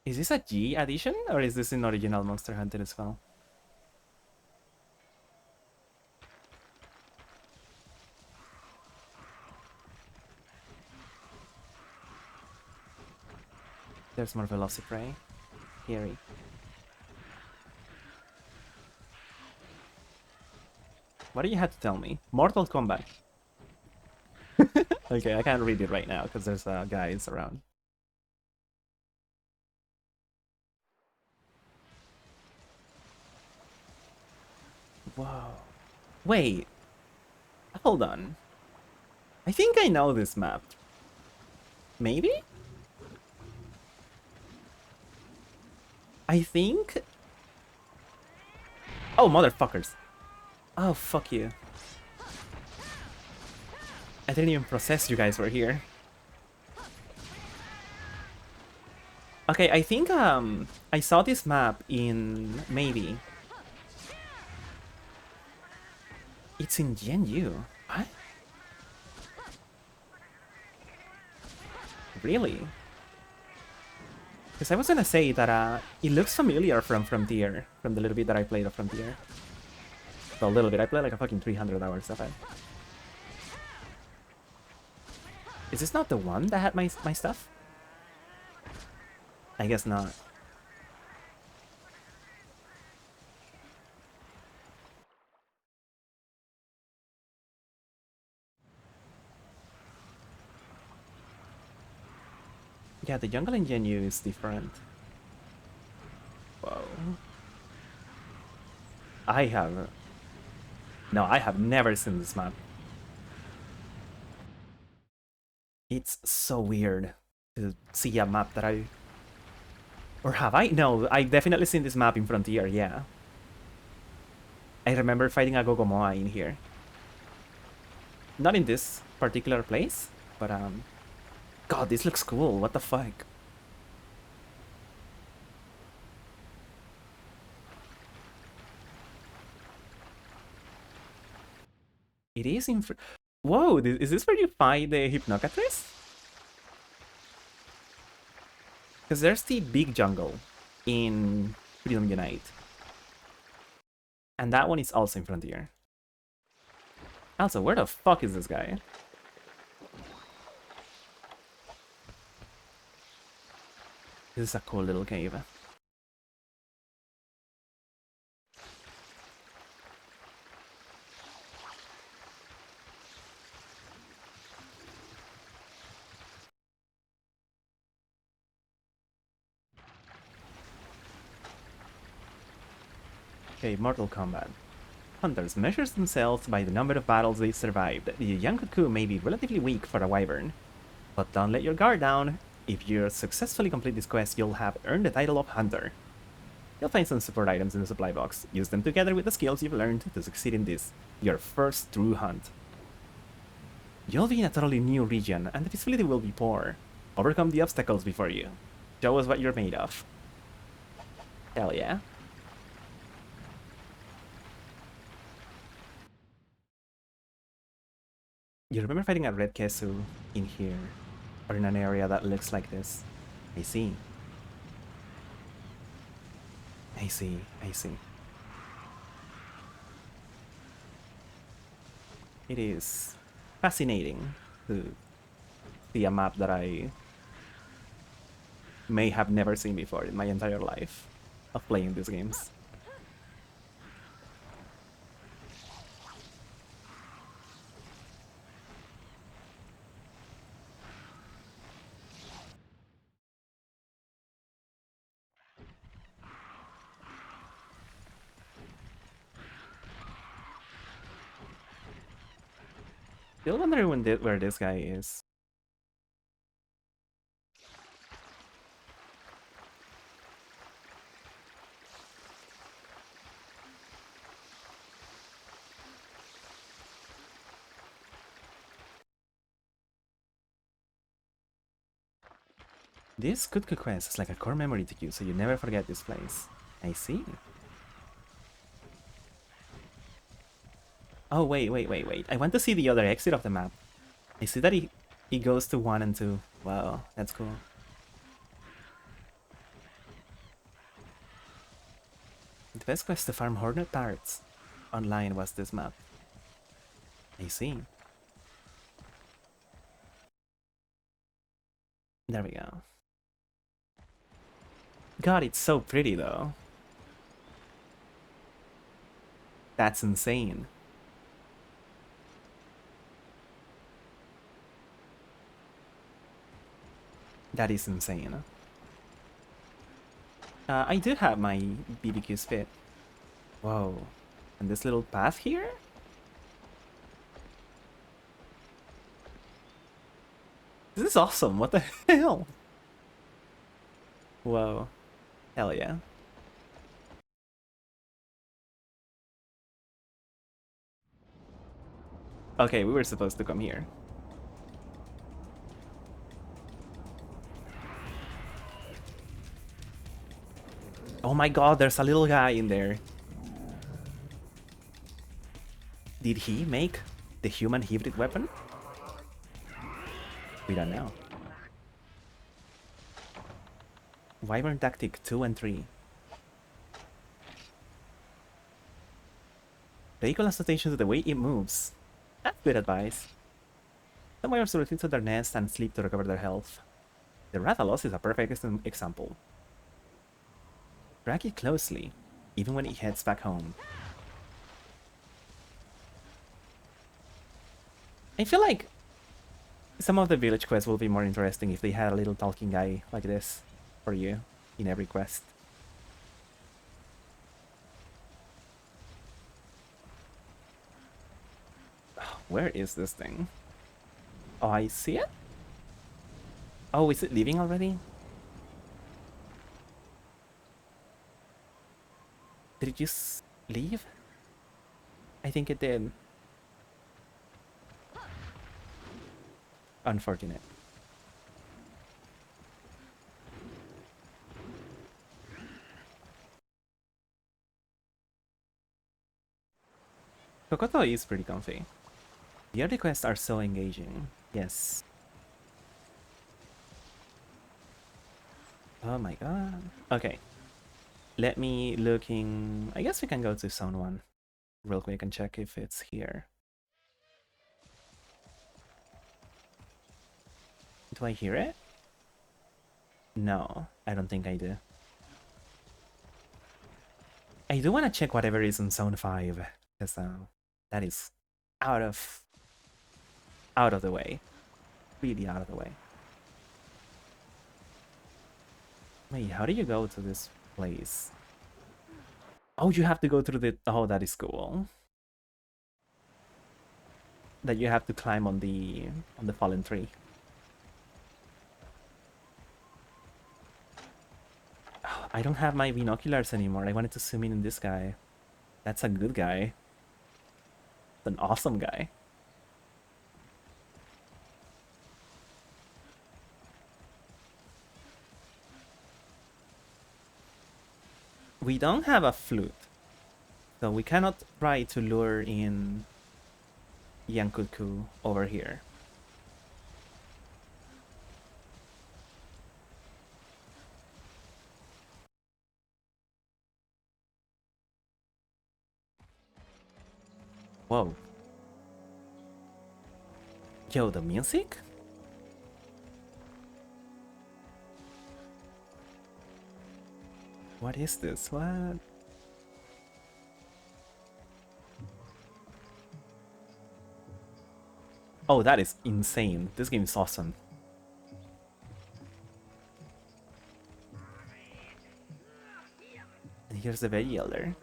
Is this a G addition, or is this an original Monster Hunter as well? There's more Velociprey. Scary. What do you have to tell me? Mortal Kombat. Okay, I can't read it right now because there's guys around. Whoa. Wait, hold on. I think I know this map. Maybe? I think... Oh, motherfuckers. Oh, fuck you. I didn't even process you guys were here. Okay, I think I saw this map in... maybe. It's in Gen U. What? Really? Because I was gonna say that it looks familiar from Frontier, from the little bit that I played of Frontier. Well, a little bit. I played like a fucking 300 hours of it. Is this not the one that had my stuff? I guess not. Yeah, the jungle in Gen U is different. Whoa. I have... No, I have never seen this map. It's so weird to see a map that I... Or have I? No, I've definitely seen this map in Frontier, yeah. I remember fighting a Gogomoa in here. Not in this particular place, but God, this looks cool, what the fuck? It is in... Whoa, is this where you fight the Hypnocatress? Because there's the big jungle in Freedom Unite. And that one is also in Frontier. Also, where the fuck is this guy? This is a cool little cave. Okay, Mortal Kombat. Hunters measures themselves by the number of battles they survived. The young cuckoo may be relatively weak for a wyvern, but don't let your guard down. If you successfully complete this quest, you'll have earned the title of Hunter. You'll find some support items in the supply box. Use them together with the skills you've learned to succeed in this, your first true hunt. You'll be in a totally new region, and the visibility will be poor. Overcome the obstacles before you. Show us what you're made of. Hell yeah. You remember fighting a red Kesu in here, or in an area that looks like this? I see. I see, I see. It is fascinating to see a map that I may have never seen before in my entire life of playing these games. Still wondering where this guy is. This Kutka quest is like a core memory to you, so you never forget this place. I see. Oh, wait. I want to see the other exit of the map. I see that it goes to 1 and 2. Wow, that's cool. The best quest to farm Hornet parrots online was this map. I see. There we go. God, it's so pretty though. That's insane. That is insane. I do have my BBQ spit. Whoa. And this little path here? This is awesome. What the hell? Whoa. Hell yeah. Okay, we were supposed to come here. Oh my god, there's a little guy in there. Did he make the human hybrid weapon? We don't know. Wyvern Tactic 2 and 3. Pay equal attention to the way it moves. That's good advice. Some wyverns retreat to their nest and sleep to recover their health. The Rathalos is a perfect example. Track it closely, even when it heads back home. I feel like some of the village quests will be more interesting if they had a little talking guy like this for you in every quest. Where is this thing? Oh, I see it? Oh, is it leaving already? Did it just leave? I think it did. Unfortunate. Kokoto is pretty comfy. The early quests are so engaging. Yes. Oh my god. Okay. Let me looking... I guess we can go to Zone 1 real quick and check if it's here. Do I hear it? No, I don't think I do. I do want to check whatever is in Zone 5, because that is out of the way. Really out of the way. Wait, how do you go to this place? Oh, you have to go through the... Oh, that is cool. That you have to climb on the fallen tree. Oh, I don't have my binoculars anymore. I wanted to zoom in on this guy. That's a good guy. An awesome guy. We don't have a flute, so we cannot try to lure in Yankutku over here. Whoa. Yo, the music? What is this? What? Oh, that is insane. This game is awesome. And here's the Veggie Elder.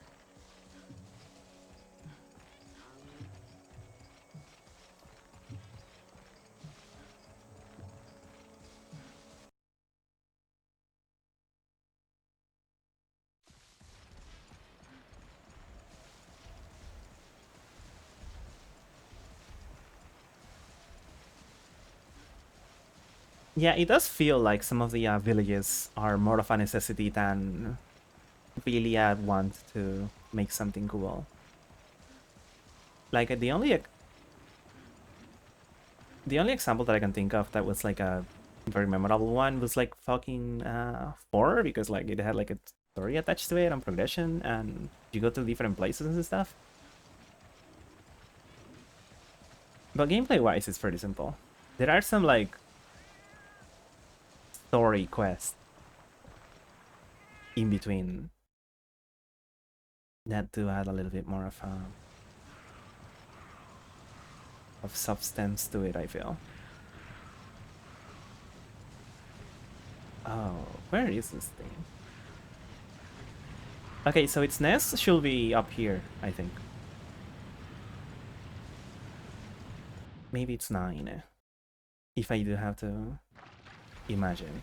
Yeah, it does feel like some of the villages are more of a necessity than really a want to make something cool. Like the only example that I can think of that was like a very memorable one was like fucking 4, because like it had like a story attached to it and progression, and you go to different places and stuff. But gameplay wise, it's pretty simple. There are some like story quests in between that do add a little bit more of substance to it, I feel. Oh, where is this thing? Okay, so its nest should be up here, I think. Maybe it's 9, if I do have to imagine.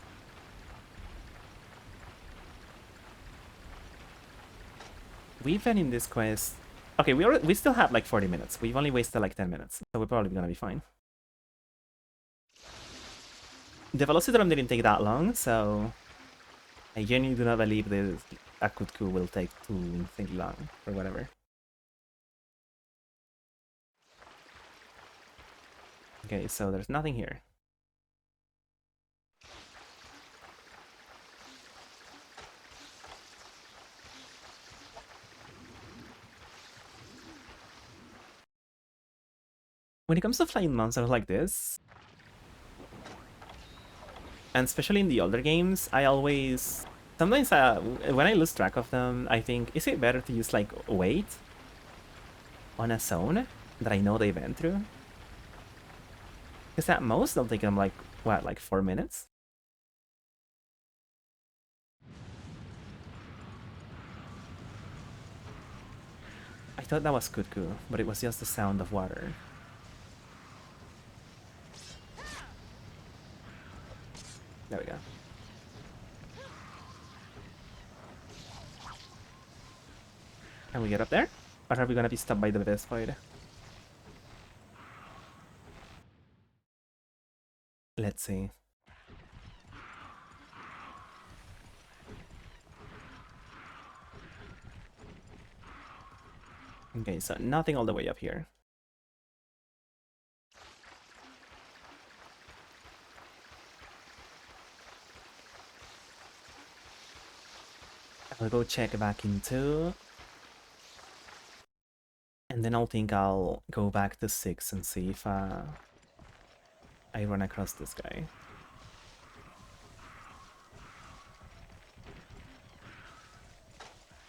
We've been in this quest. Okay, we still have like 40 minutes. We've only wasted like 10 minutes, so we're probably gonna be fine. The Velocitron didn't take that long, so I genuinely do not believe the Akutku will take too insanely long or whatever. Okay, so there's nothing here. When it comes to flying monsters like this, and especially in the older games, I always... Sometimes when I lose track of them, I think, is it better to use like weight on a zone that I know they've been through? Because at most they'll take them like, what, like 4 minutes? I thought that was Kutku, but it was just the sound of water. There we go. Can we get up there? Or are we gonna be stopped by the best void? Let's see. Okay, so nothing all the way up here. I'll go check back into... And then I'll think I'll go back to 6 and see if I run across this guy.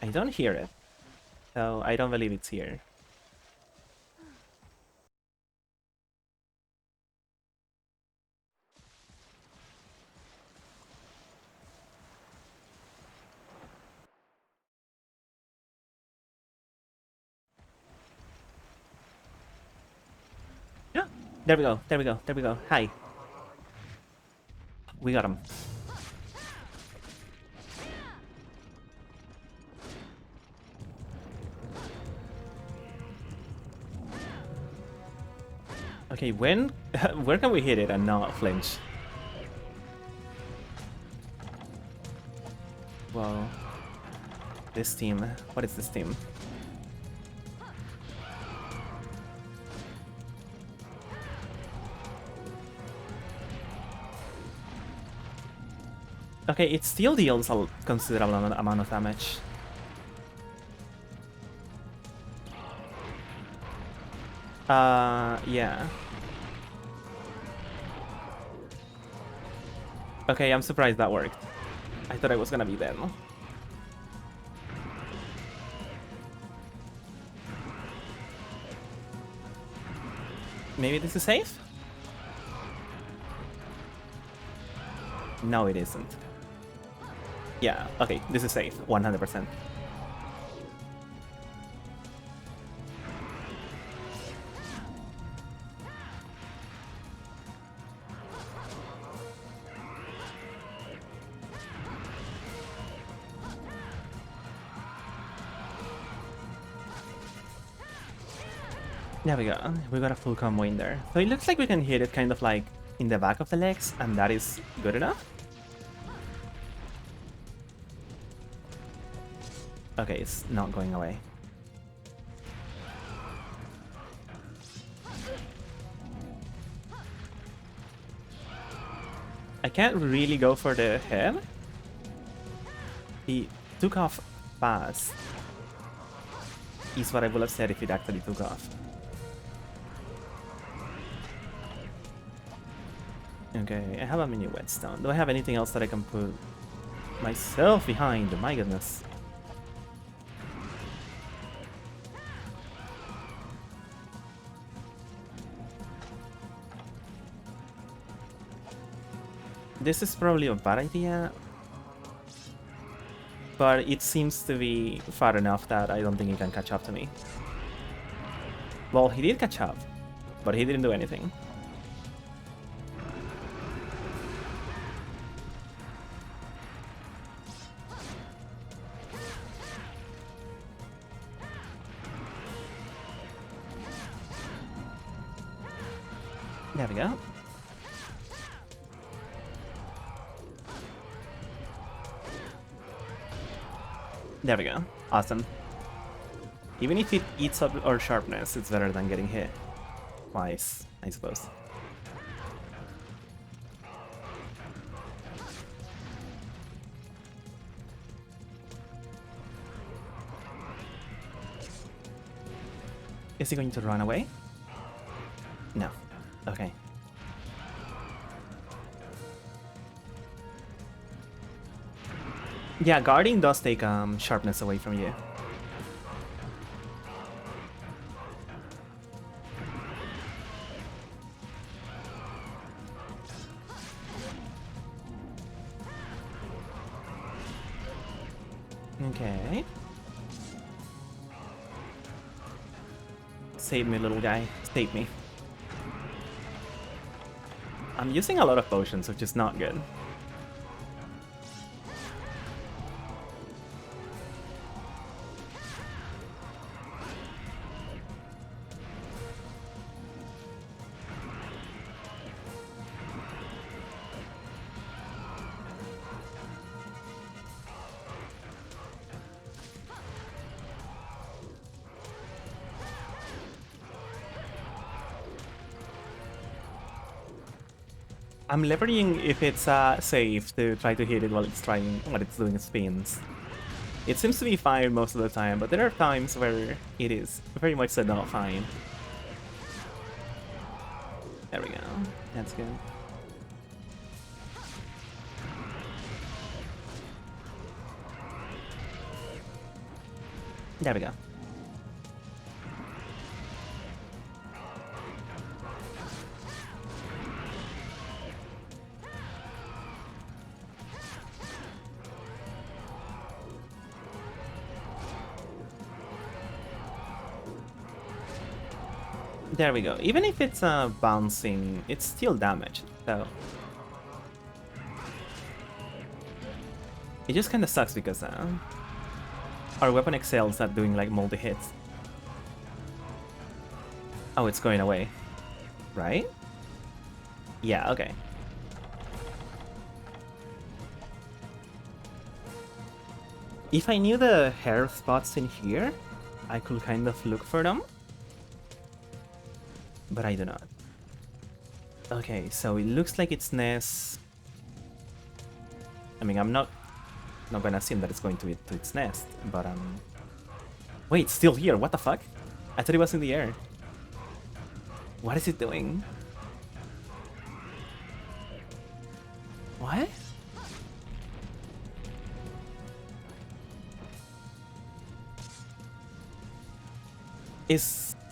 I don't hear it, so I don't believe it's here. Yeah, there we go, there we go, there we go. Hi. We got him. Okay, when... where can we hit it and not flinch? Well... This team... What is this team? Okay, it still deals a considerable amount of damage. Yeah. Okay, I'm surprised that worked. I thought I was gonna be dead. Maybe this is safe? No, it isn't. Yeah, okay, this is safe, 100%. There we go, we got a full combo in there. So it looks like we can hit it kind of like in the back of the legs, and that is good enough? Okay, it's not going away. I can't really go for the head. He took off fast. Is what I would have said if it actually took off. Okay, I have a mini whetstone. Do I have anything else that I can put myself behind? My goodness. This is probably a bad idea, but it seems to be far enough that I don't think he can catch up to me. Well, he did catch up, but he didn't do anything. There we go. There we go. Awesome. Even if it eats up our sharpness, it's better than getting hit twice, I suppose. Is he going to run away? No. Okay. Yeah, guarding does take sharpness away from you. Okay. Save me, little guy. Save me. I'm using a lot of potions, which is not good. I'm leveraging if it's safe to try to hit it while it's doing spins. It seems to be fine most of the time, but there are times where it is very much so not fine. There we go. That's good. There we go. There we go. Even if it's bouncing, it's still damage, so... It just kinda sucks because our weapon excels at doing like multi-hits. Oh, it's going away. Right? Yeah, okay. If I knew the hair spots in here, I could kind of look for them. But I do not. Okay, so it looks like it's nest. I mean, I'm not gonna assume that it's going to its nest, but wait, it's still here. What the fuck? I thought it was in the air. What is it doing? What?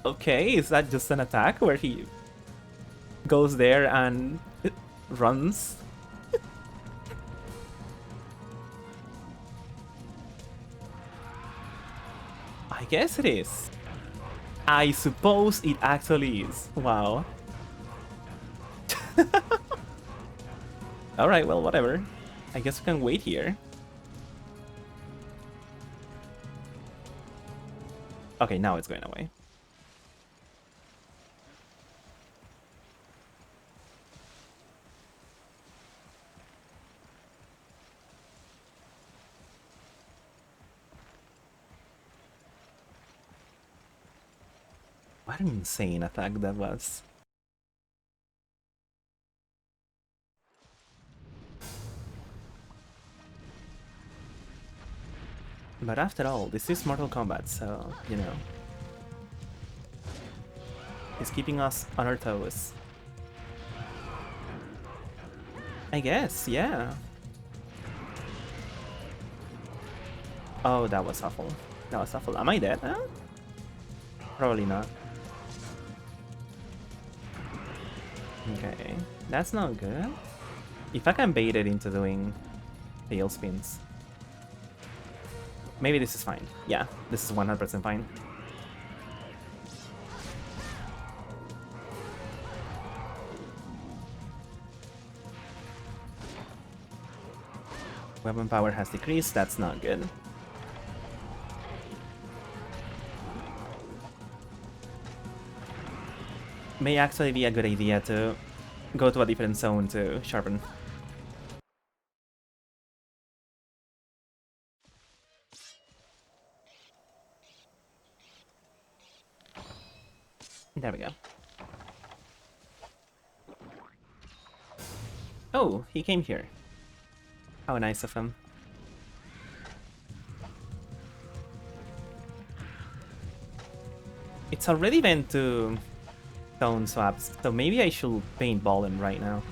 Okay, is that just an attack where he goes there and runs? I guess it is. I suppose it actually is. Wow. Alright, well, whatever. I guess we can wait here. Okay, now it's going away. What an insane attack that was. But after all, this is Mortal Kombat, so, you know. It's keeping us on our toes. I guess, yeah. Oh, that was awful. That was awful. Am I dead now? Probably not. Okay, that's not good. If I can bait it into doing tail spins. Maybe this is fine. Yeah, this is 100% fine. Weapon power has decreased, that's not good. May actually be a good idea to go to a different zone to sharpen. There we go. Oh, he came here. How nice of him. It's already been to zone swaps, so maybe I should paintball him right now.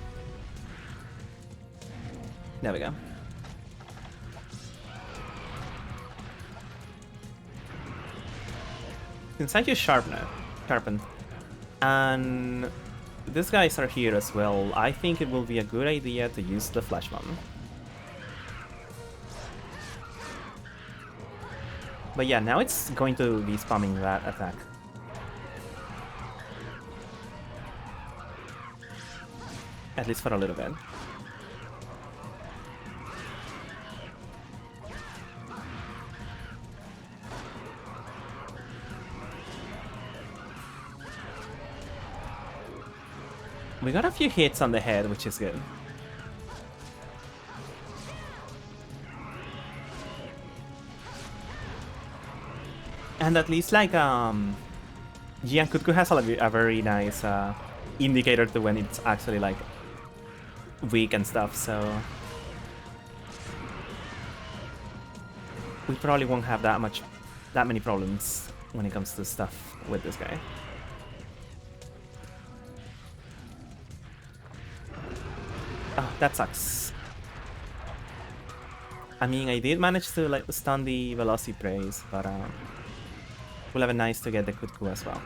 There we go. Since I just sharpen, and these guys are here as well, I think it will be a good idea to use the flash bomb. But yeah, now it's going to be spamming that attack. At least for a little bit. We got a few hits on the head, which is good. And at least like Jian Kutku has a very nice indicator to when it's actually like weak and stuff, so we probably won't have that many problems when it comes to stuff with this guy. Oh, that sucks. I mean, I did manage to like stun the Velocity Praise, but we'll have a nice to get the Kutku as well.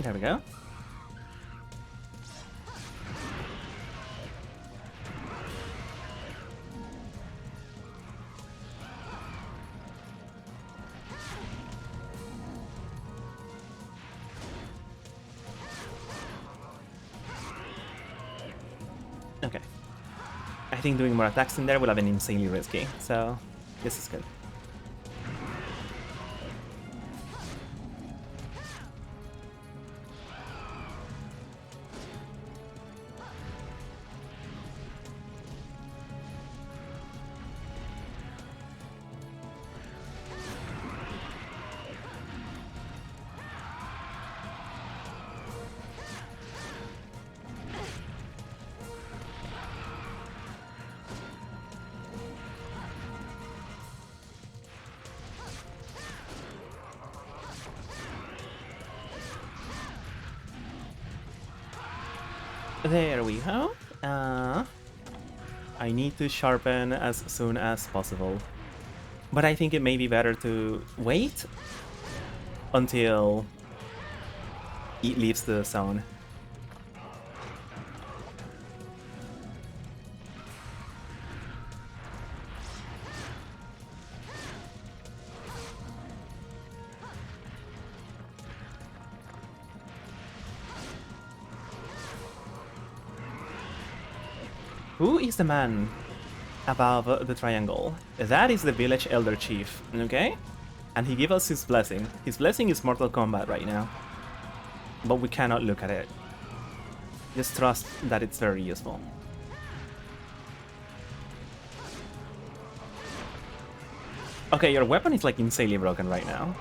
There we go. Okay. I think doing more attacks in there will have been insanely risky, so this is good. There we go. I need to sharpen as soon as possible. But I think it may be better to wait until it leaves the zone. Who is the man above the triangle? That is the village elder chief, okay? And he gave us his blessing. His blessing is Mortal Kombat right now. But we cannot look at it. Just trust that it's very useful. Okay, your weapon is like insanely broken right now.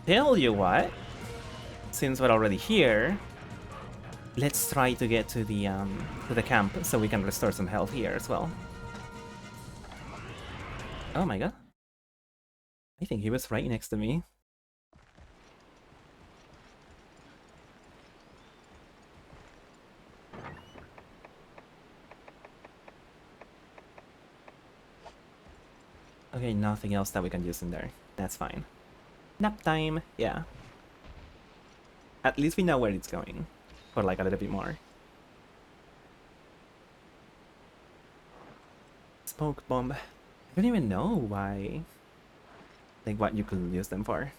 Tell you what, since we're already here, let's try to get to the camp so we can restore some health here as well. Oh my god. I think he was right next to me. Okay, nothing else that we can use in there. That's fine. Nap time, yeah. At least we know where it's going. For like a little bit more. Smoke bomb. I don't even know why. Like what you could use them for.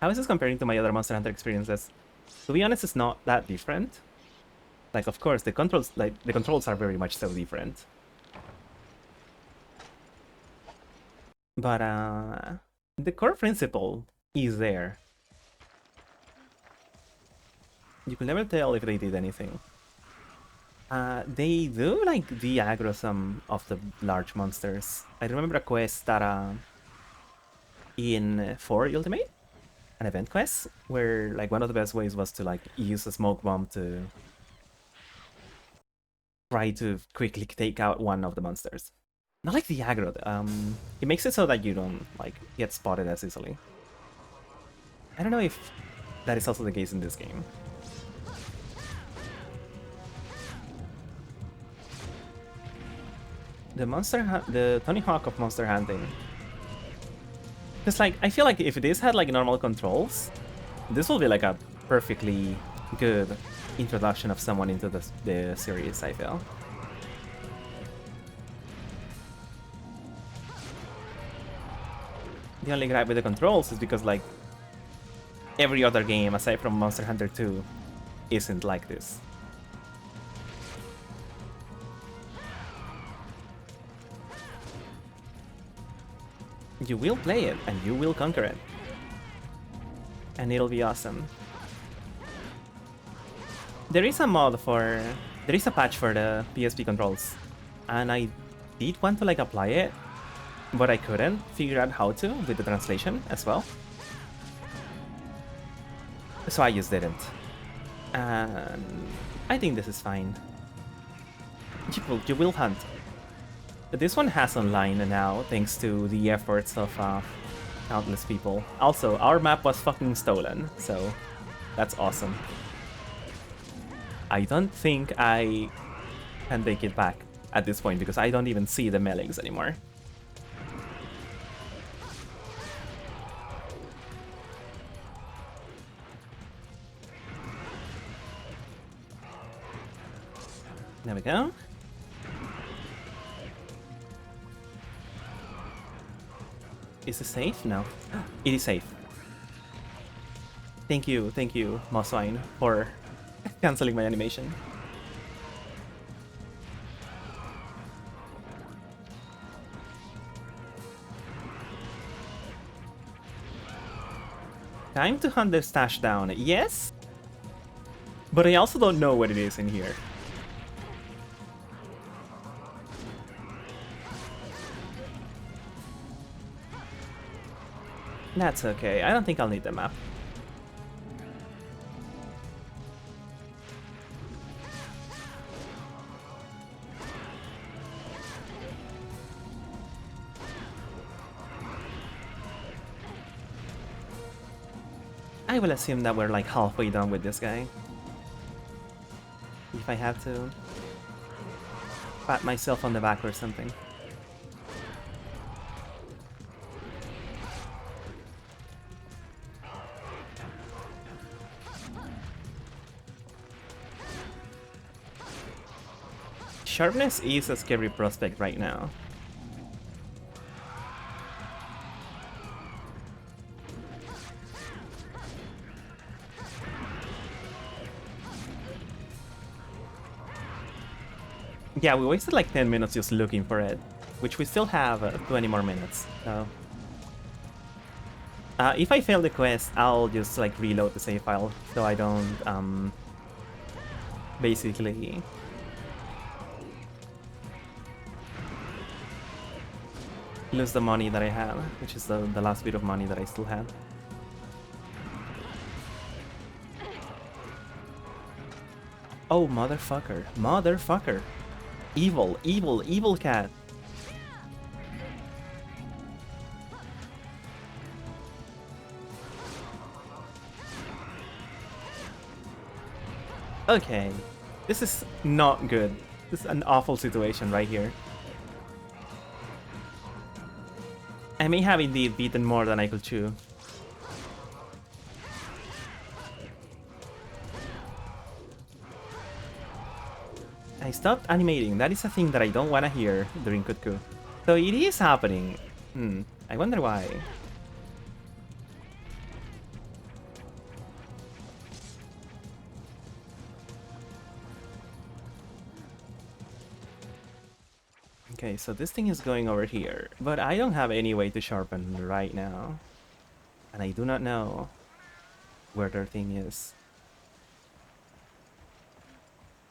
How is this comparing to my other Monster Hunter experiences? To be honest, it's not that different. Like, of course, the controls are very much so different. But the core principle is there. You can never tell if they did anything. They do like de-aggro some of the large monsters. I remember a quest that in 4 Ultimate, an event quest, where like one of the best ways was to like use a smoke bomb to try to quickly take out one of the monsters. Not like the aggro, it makes it so that you don't like get spotted as easily. I don't know if that is also the case in this game. The Tony Hawk of monster hunting. Because like I feel like if this had like normal controls, this will be like a perfectly good introduction of someone into the series, I feel. The only gripe with the controls is because like every other game aside from Monster Hunter 2 isn't like this. You will play it and you will conquer it. And it'll be awesome. There is a patch for the PSP controls. And I did want to like apply it, but I couldn't figure out how to with the translation as well. So I just didn't. And I think this is fine. You will hunt. This one has online now, thanks to the efforts of countless people. Also, our map was fucking stolen, so that's awesome. I don't think I can take it back at this point because I don't even see the melees anymore. There we go. Is it safe? No. It is safe. Thank you, mh1, for canceling my animation. Time to hunt the stash down. Yes? But I also don't know what it is in here. That's okay. I don't think I'll need the map. I will assume that we're like halfway done with this guy. If I have to pat myself on the back or something. Sharpness is a scary prospect right now. Yeah, we wasted like 10 minutes just looking for it, which we still have 20 more minutes, so... if I fail the quest, I'll just like reload the save file, so I don't, basically... lose the money that I have, which is the last bit of money that I still have. Oh, motherfucker. Motherfucker. Evil, evil, evil cat. Okay. This is not good. This is an awful situation right here. I may have indeed beaten more than I could chew. I stopped animating. That is a thing that I don't want to hear during Kutku. So it is happening. I wonder why. Okay, so this thing is going over here, but I don't have any way to sharpen right now. And I do not know where their thing is.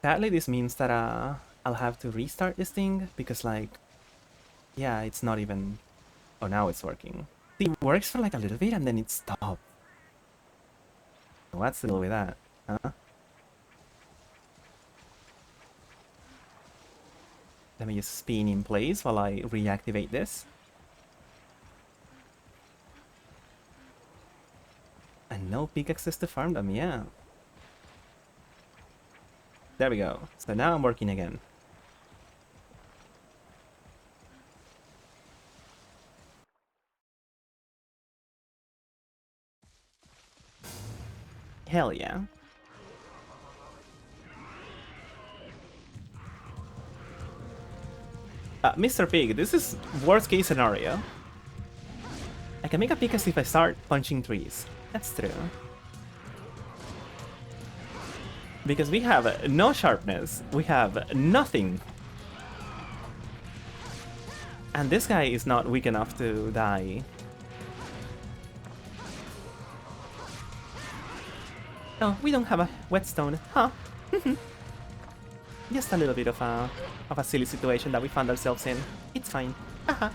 Sadly, this means that I'll have to restart this thing because, like, yeah, it's not even... Oh, now it's working. It works for like a little bit and then it stops. What's the deal with that, huh? Let me just spin in place while I reactivate this. And no pickaxes to farm them, yeah. There we go. So now I'm working again. Hell yeah. Mr. Pig, this is worst case scenario. I can make a pickaxe if I start punching trees. That's true. Because we have no sharpness. We have nothing. And this guy is not weak enough to die. Oh, we don't have a whetstone, huh? Just a little bit of a silly situation that we found ourselves in. It's fine. Haha.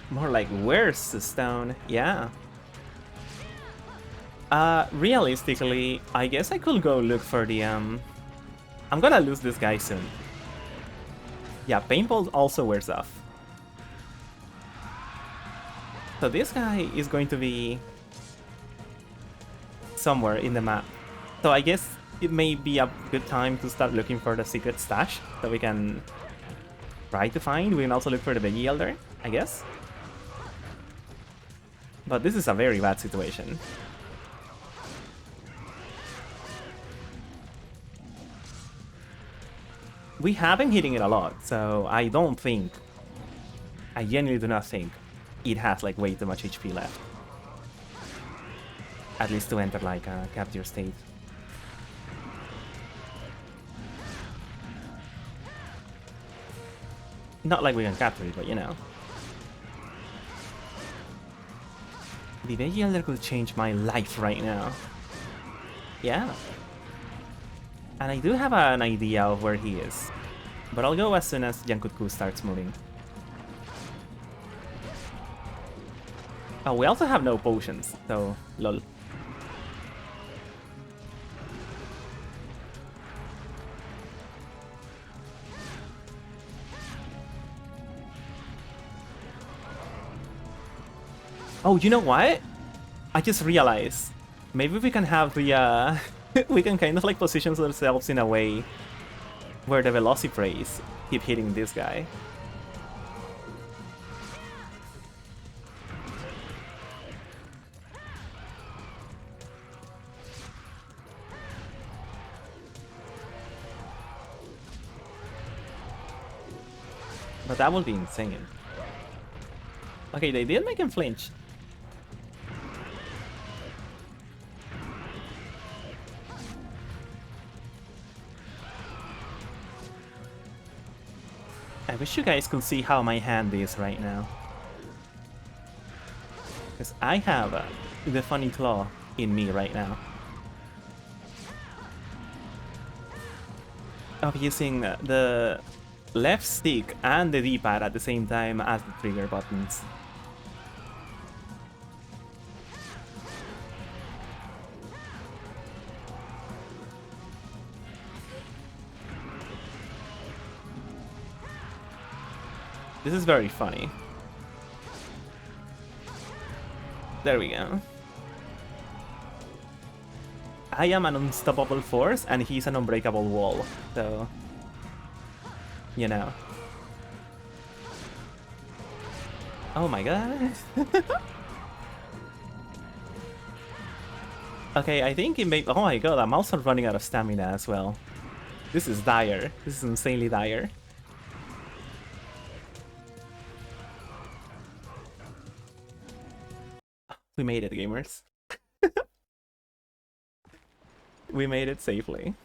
More like, where's the stone? Yeah. Realistically, I guess I could go look for the, I'm gonna lose this guy soon. Yeah, paintball also wears off. So this guy is going to be somewhere in the map. So I guess it may be a good time to start looking for the secret stash that we can try to find. We can also look for the Veggie Elder, I guess. But this is a very bad situation. We have been hitting it a lot, so I don't think... I genuinely do not think it has like way too much HP left. At least to enter like a capture state. Not like we can capture it, but you know. The Veggie Elder could change my life right now. Yeah. And I do have an idea of where he is. But I'll go as soon as Jankutku starts moving. Oh, we also have no potions, so lol. Oh, you know what? I just realized. Maybe we can have the, we can kind of like position ourselves in a way where the Velociprays keep hitting this guy. But that would be insane. Okay, they did make him flinch. I wish you guys could see how my hand is right now. Because I have the funny claw in me right now. of using the left stick and the D-pad at the same time as the trigger buttons. This is very funny. There we go. I am an unstoppable force and he's an unbreakable wall, so... you know. Oh my god. Okay, I think it may... oh my god, I'm also running out of stamina as well. This is dire. This is insanely dire. We made it, gamers. We made it safely.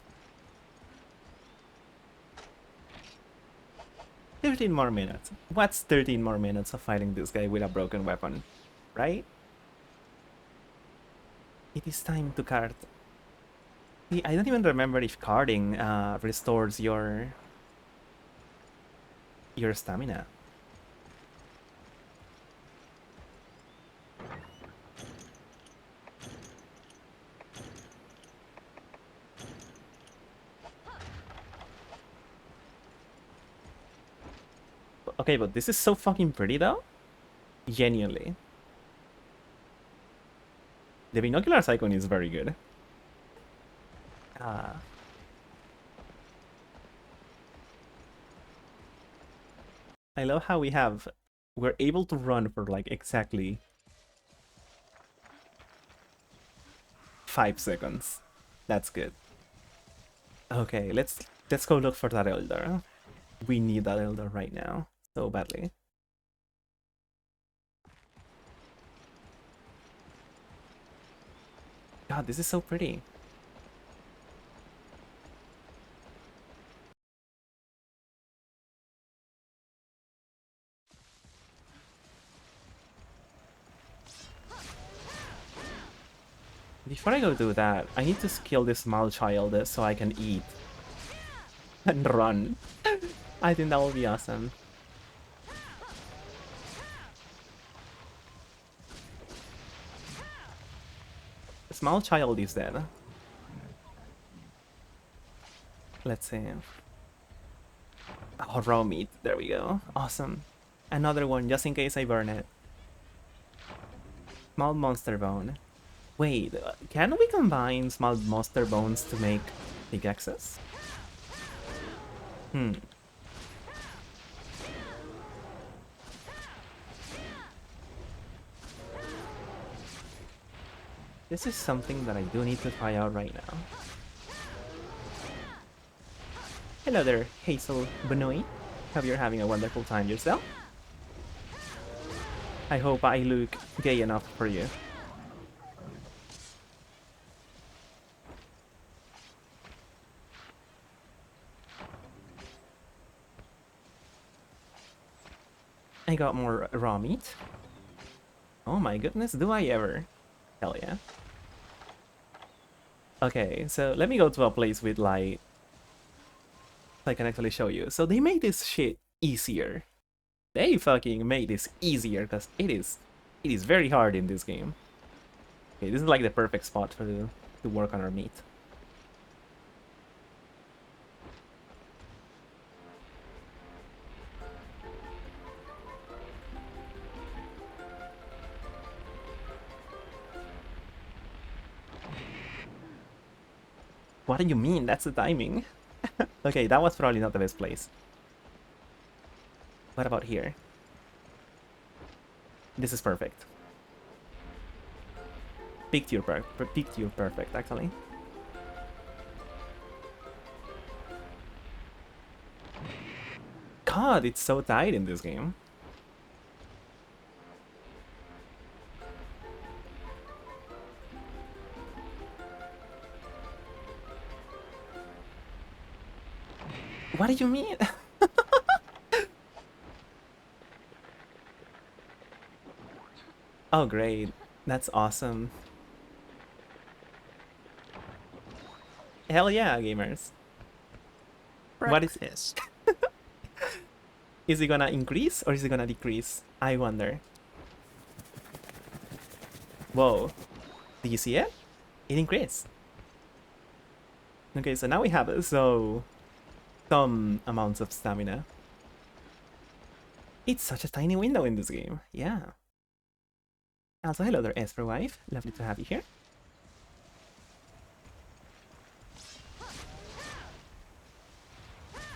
13 more minutes. What's 13 more minutes of fighting this guy with a broken weapon, right? It is time to card. See, I don't even remember if carding restores your stamina. Okay, but this is so fucking pretty though. Genuinely. The binoculars icon is very good. I love how we're able to run for like exactly 5 seconds. That's good. Okay, let's go look for that elder. We need that elder right now, so badly. God, this is so pretty. Before I go do that, I need to kill this small child so I can eat and run. I think that will be awesome. The small child is dead. Let's see. Oh, raw meat. There we go. Awesome. Another one, just in case I burn it. Small monster bone. Wait, can we combine small monster bones to make pickaxes? This is something that I do need to try out right now. Hello there, Hazel Benoit. Hope you're having a wonderful time yourself. I hope I look gay enough for you. I got more raw meat. Oh my goodness, do I ever? Hell yeah. Okay, so let me go to a place with light. I can actually show you. So they made this shit easier. They fucking made this easier because it is very hard in this game. Okay, this is like the perfect spot for to work on our meat. What do you mean? That's the timing. Okay, that was probably not the best place. What about here? This is perfect. Picked you perfect, actually. God, it's so tight in this game. What do you mean? Oh, great. That's awesome. Hell yeah, gamers. What is... breakfast. Is it gonna increase or is it gonna decrease? I wonder. Whoa. Did you see it? It increased. Okay, so now we have some amounts of stamina. It's such a tiny window in this game. Yeah. Also, hello there, Esper wife. Lovely to have you here.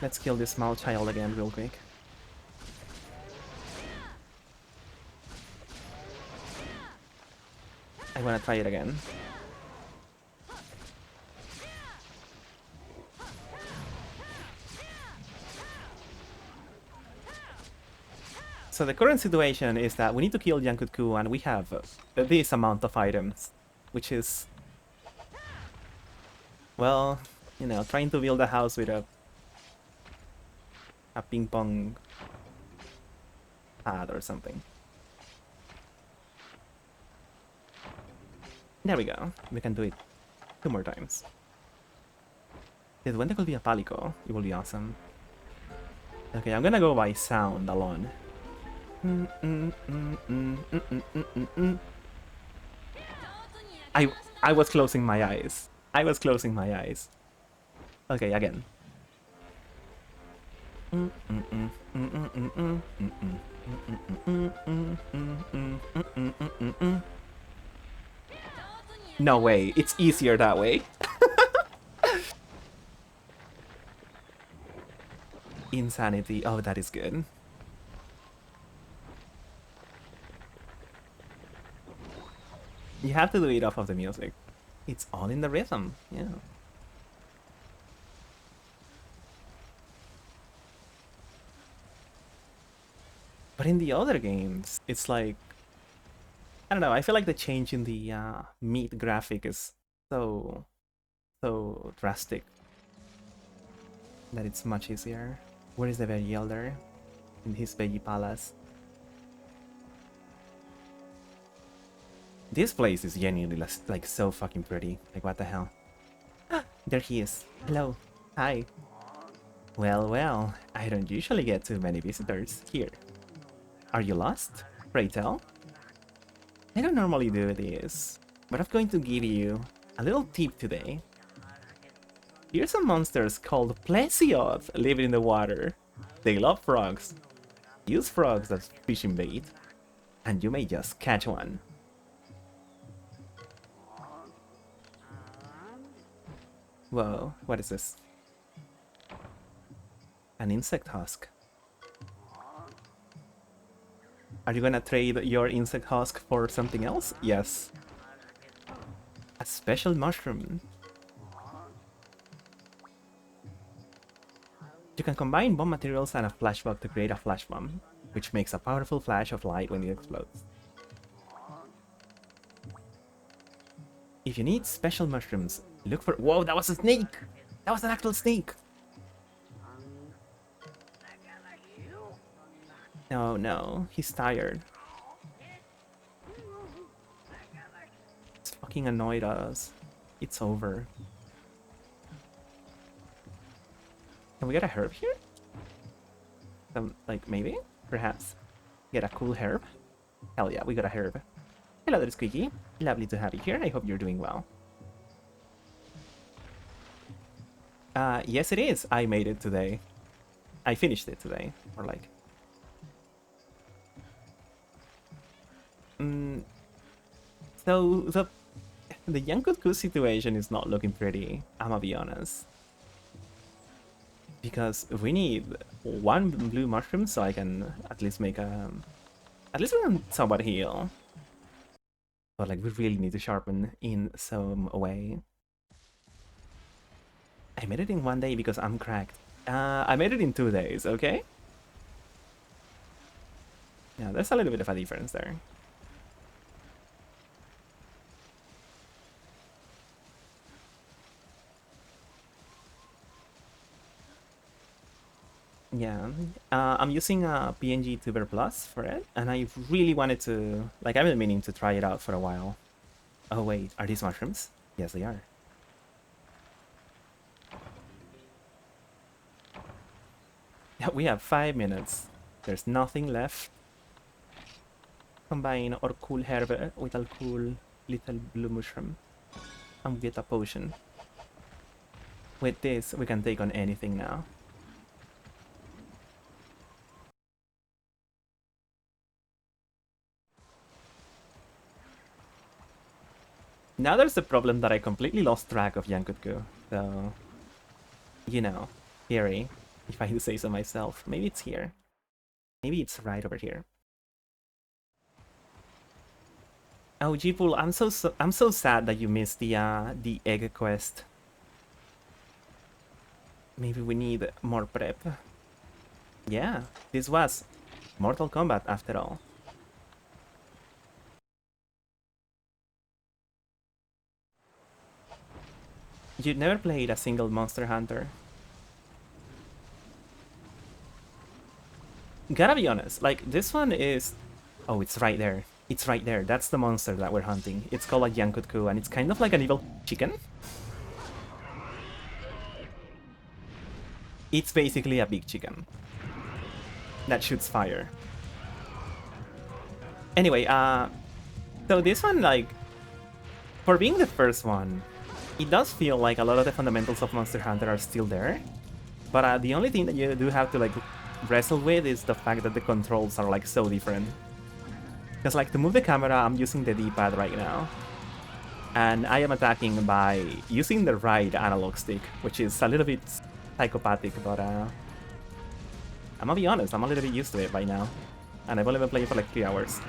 Let's kill this small child again real quick. I wanna try it again. So the current situation is that we need to kill Yankutku and we have this amount of items, which is, well, you know, trying to build a house with a ping pong pad or something. There we go. We can do it 2 more times. When there could be a palico, it will be awesome. Okay, I'm gonna go by sound alone. I was closing my eyes. I was closing my eyes. Okay, again. No way, it's easier that way. Insanity. Oh, that is good. You have to do it off of the music. It's all in the rhythm, yeah. But in the other games, it's like, I don't know, I feel like the change in the meat graphic is so drastic that it's much easier. Where is the Veggie Elder? In his Veggie Palace. This place is genuinely like so fucking pretty. Like, what the hell? There he is. Hello. Hi. Well, well, I don't usually get too many visitors here. Are you lost? Pray tell. I don't normally do this, but I'm going to give you a little tip today. Here's some monsters called plesioth living in the water. They love frogs. Use frogs as fishing bait, and you may just catch one. Whoa, what is this? An insect husk. Are you gonna trade your insect husk for something else? Yes. A special mushroom. You can combine bomb materials and a flashbang to create a flash bomb, which makes a powerful flash of light when it explodes. If you need special mushrooms, look for... Whoa, that was a snake! That was an actual snake! No, no, he's tired. It's fucking annoyed us. It's over. Can we get a herb here? Like, maybe? Perhaps? Get a cool herb? Hell yeah, we got a herb. Hello there, Squeaky. Lovely to have you here. I hope you're doing well. Yes it is. I made it today. I finished it today. Or like... So, the Yankutku situation is not looking pretty, I'ma be honest. Because we need 1 blue mushroom so I can at least make a... At least we can somewhat heal. But like, we really need to sharpen in some way. I made it in 1 day because I'm cracked. I made it in 2 days, okay? Yeah, there's a little bit of a difference there. Yeah, I'm using a PNG Tuber Plus for it, and I really wanted to... Like, I've been meaning to try it out for a while. Oh wait, are these mushrooms? Yes, they are. We have 5 minutes. There's nothing left. Combine our cool herb with a cool little blue mushroom. And get a potion. With this, we can take on anything now. Now there's the problem that I completely lost track of Yankutku. So, you know, scary, if I do say so myself. Maybe it's here. Maybe it's right over here. Oh, Jeepool, I'm so sad that you missed the egg quest. Maybe we need more prep. Yeah, this was Mortal Kombat after all. You never played a single Monster Hunter. Gotta be honest, like, this one is... Oh, it's right there. It's right there. That's the monster that we're hunting. It's called a Yankutku, and it's kind of like an evil chicken. It's basically a big chicken that shoots fire. Anyway, so this one, like, for being the first one, it does feel like a lot of the fundamentals of Monster Hunter are still there. But the only thing that you do have to, like, wrestle with is the fact that the controls are, like, so different. Because, like, to move the camera, I'm using the D-pad right now. And I am attacking by using the right analog stick, which is a little bit psychopathic, but I'm gonna be honest, I'm a little bit used to it by now. And I've only been playing for like 3 hours.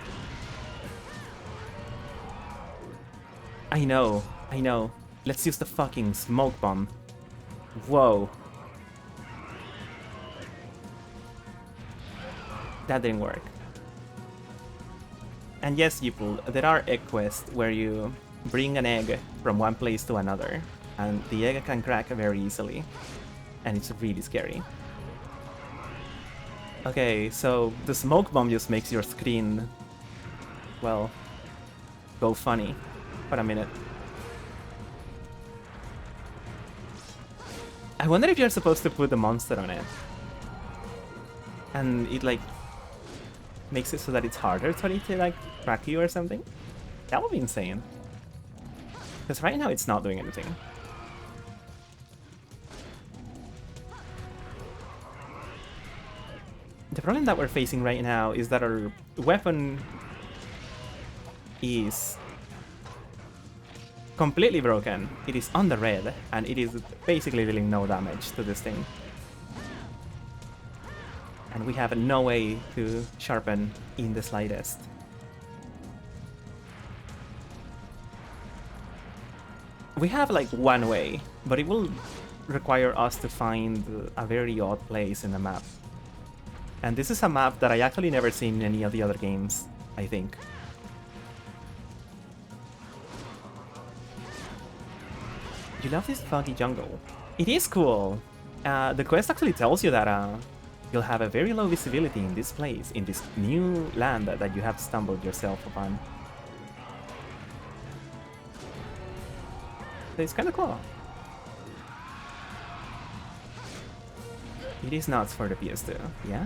I know. Let's use the fucking smoke bomb. Whoa. That didn't work. And yes, Yipul, there are egg quests where you bring an egg from one place to another, and the egg can crack very easily, and it's really scary. Okay, so the smoke bomb just makes your screen, well, go funny for a minute. I wonder if you're supposed to put the monster on it, and it like makes it so that it's harder for it to like crack you or something. That would be insane. Because right now it's not doing anything. The problem that we're facing right now is that our weapon is completely broken. It is on the red, and it is basically dealing no damage to this thing. And we have no way to sharpen in the slightest. We have like one way, but it will require us to find a very odd place in the map. And this is a map that I actually never seen in any of the other games, I think. You love this foggy jungle. It is cool. The quest actually tells you that you'll have a very low visibility in this place, in this new land that you have stumbled yourself upon. So it's kind of cool. It is nuts for the PS2, yeah.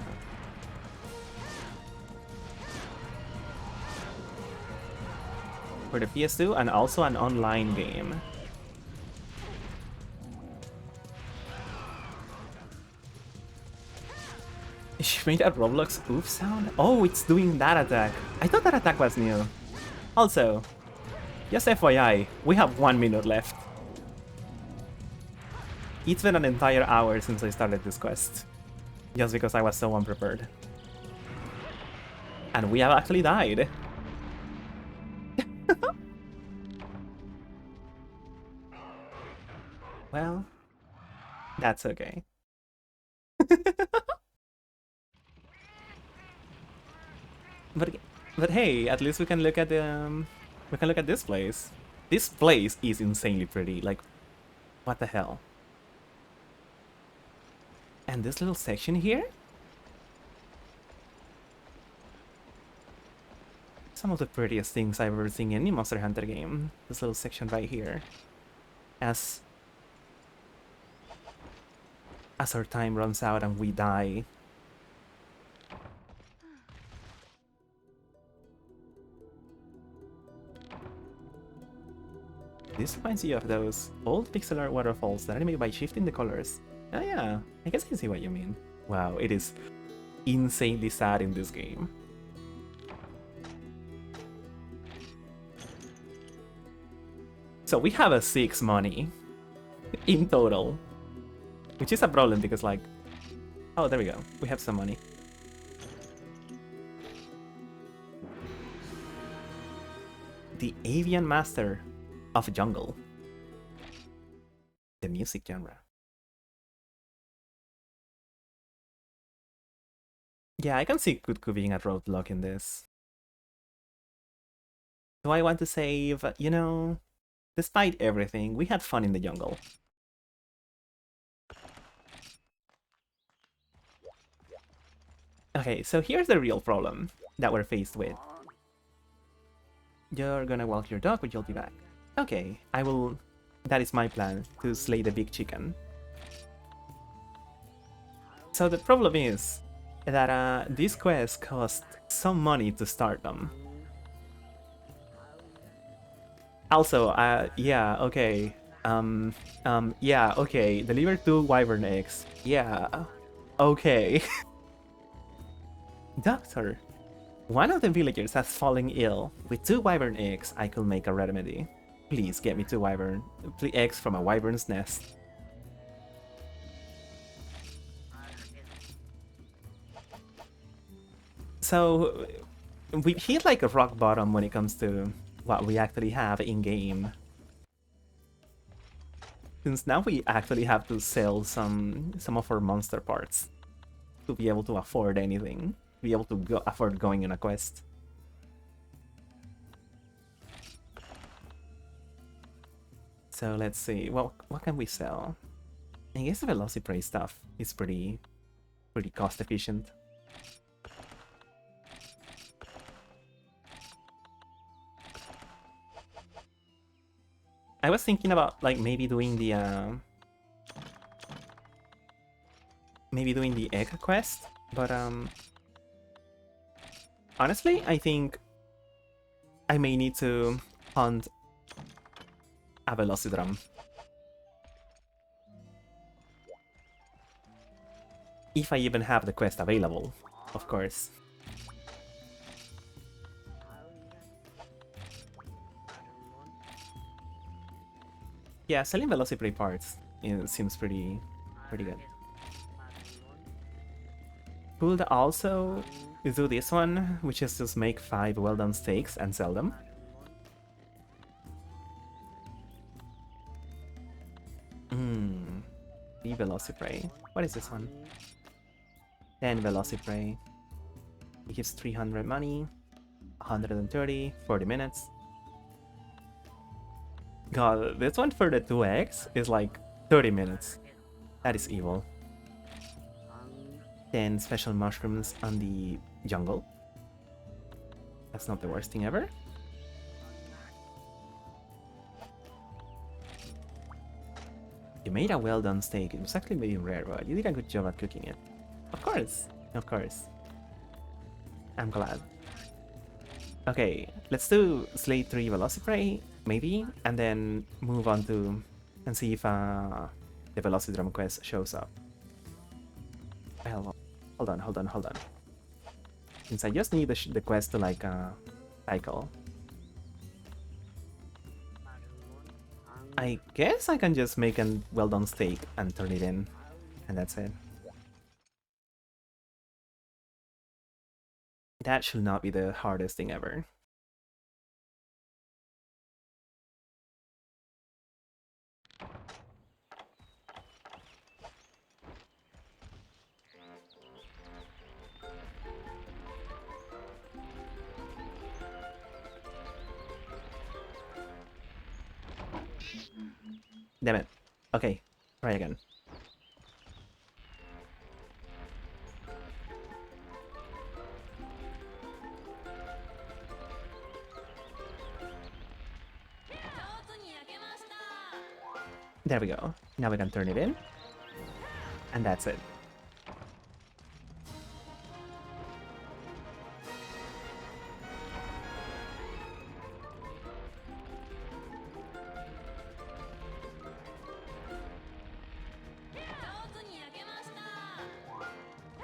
For the PS2 and also an online game. She made a Roblox oof sound? Oh, it's doing that attack. I thought that attack was new. Also, just FYI, we have 1 minute left. It's been an entire hour since I started this quest. Just because I was so unprepared. And we have actually died. Well, that's okay. But hey, at least we can look at the we can look at this place. This place is insanely pretty. Like, what the hell? And this little section here? Some of the prettiest things I've ever seen in any Monster Hunter game. This little section right here. As our time runs out and we die, This reminds you of those old pixel art waterfalls that animate by shifting the colors. Oh yeah, I guess I see what you mean. Wow, it is insanely sad in this game. So we have a 6 money in total, which is a problem because like, oh, there we go. We have some money. The Avian Master of Jungle. The music genre. Yeah, I can see Kutku being a roadblock in this. Do I want to save? You know, despite everything, we had fun in the jungle. Okay, so here's the real problem that we're faced with. You're gonna walk your dog, but you'll be back. Okay, I will... That is my plan, to slay the big chicken. So the problem is that these quests cost some money to start them. Also, yeah, okay. Yeah, okay. Deliver 2 wyvern eggs. Yeah, okay. Doctor, one of the villagers has fallen ill. With 2 wyvern eggs, I could make a remedy. Please get me 2 wyvern eggs from a wyvern's nest. So, we hit like a rock bottom when it comes to what we actually have in-game. Since now we actually have to sell some of our monster parts to be able to afford anything, to be able to afford going on a quest. So let's see, well, what can we sell? I guess the Velociprey stuff is pretty cost efficient. I was thinking about like maybe doing the egg quest, but honestly, I think I may need to hunt a Velocidram. If I even have the quest available, of course. Yeah, selling Velociprey parts seems pretty good. Could also do this one, which is just make 5 well-done steaks and sell them. The Velociprey. What is this one? 10 Velociprey. It gives 300 money, 130, 40 minutes. God, this one for the 2 eggs is like 30 minutes. That is evil. 10 special mushrooms on the jungle. That's not the worst thing ever. You made a well-done steak. It was actually medium rare, but you did a good job at cooking it. Of course, of course. I'm glad. Okay, let's do slay 3 Velociprey, maybe, and then move on to and see if the Velocidrum quest shows up. Well, hold on. Since I just need the quest to like cycle, I guess I can just make a well-done steak and turn it in, and that's it. That should not be the hardest thing ever. Damn it. Okay, try again. There we go. Now we can turn it in. And that's it.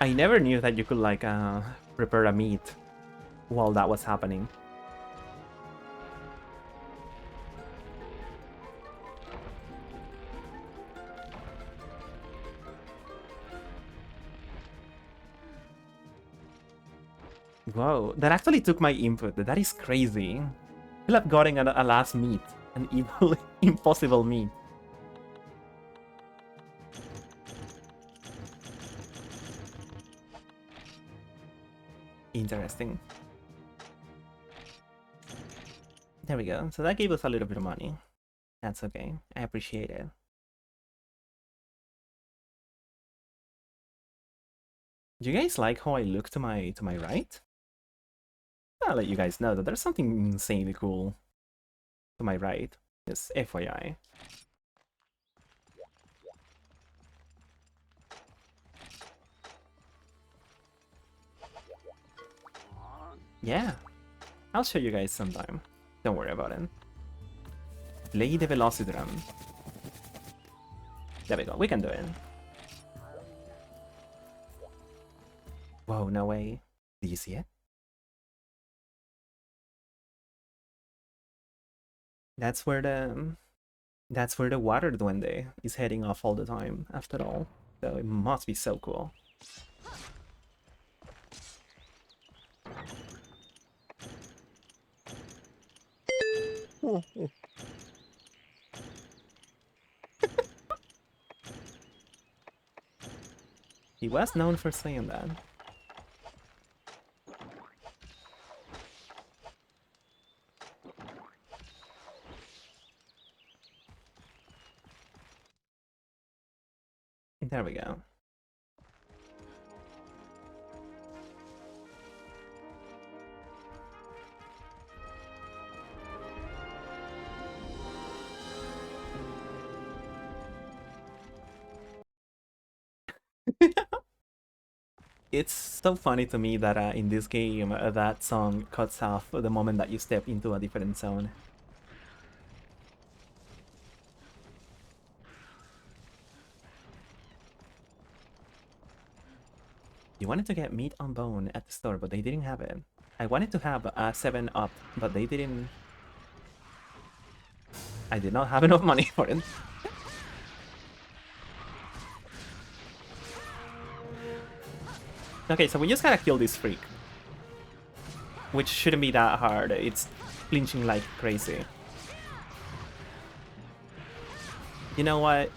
I never knew that you could like prepare a meat while that was happening. Whoa, that actually took my input. That is crazy. I feel like gotten a last meat, an evil, impossible meat. Interesting. There we go. So that gave us a little bit of money. That's okay. I appreciate it. Do you guys like how I look to my right? I'll let you guys know that there's something insanely cool to my right. Just FYI. Yeah, I'll show you guys sometime. Don't worry about it. Play the Velocidrum. There we go, we can do it. Whoa, no way. Did you see it? That's where the water duende is heading off all the time, after all. So it must be so cool. He was known for saying that. There we go. It's so funny to me that in this game, that song cuts off the moment that you step into a different zone. You wanted to get meat on bone at the store, but they didn't have it. I wanted to have a 7-Up, but they didn't. I did not have enough money for it. Okay, so we just gotta kill this freak. Which shouldn't be that hard. It's flinching like crazy. You know what?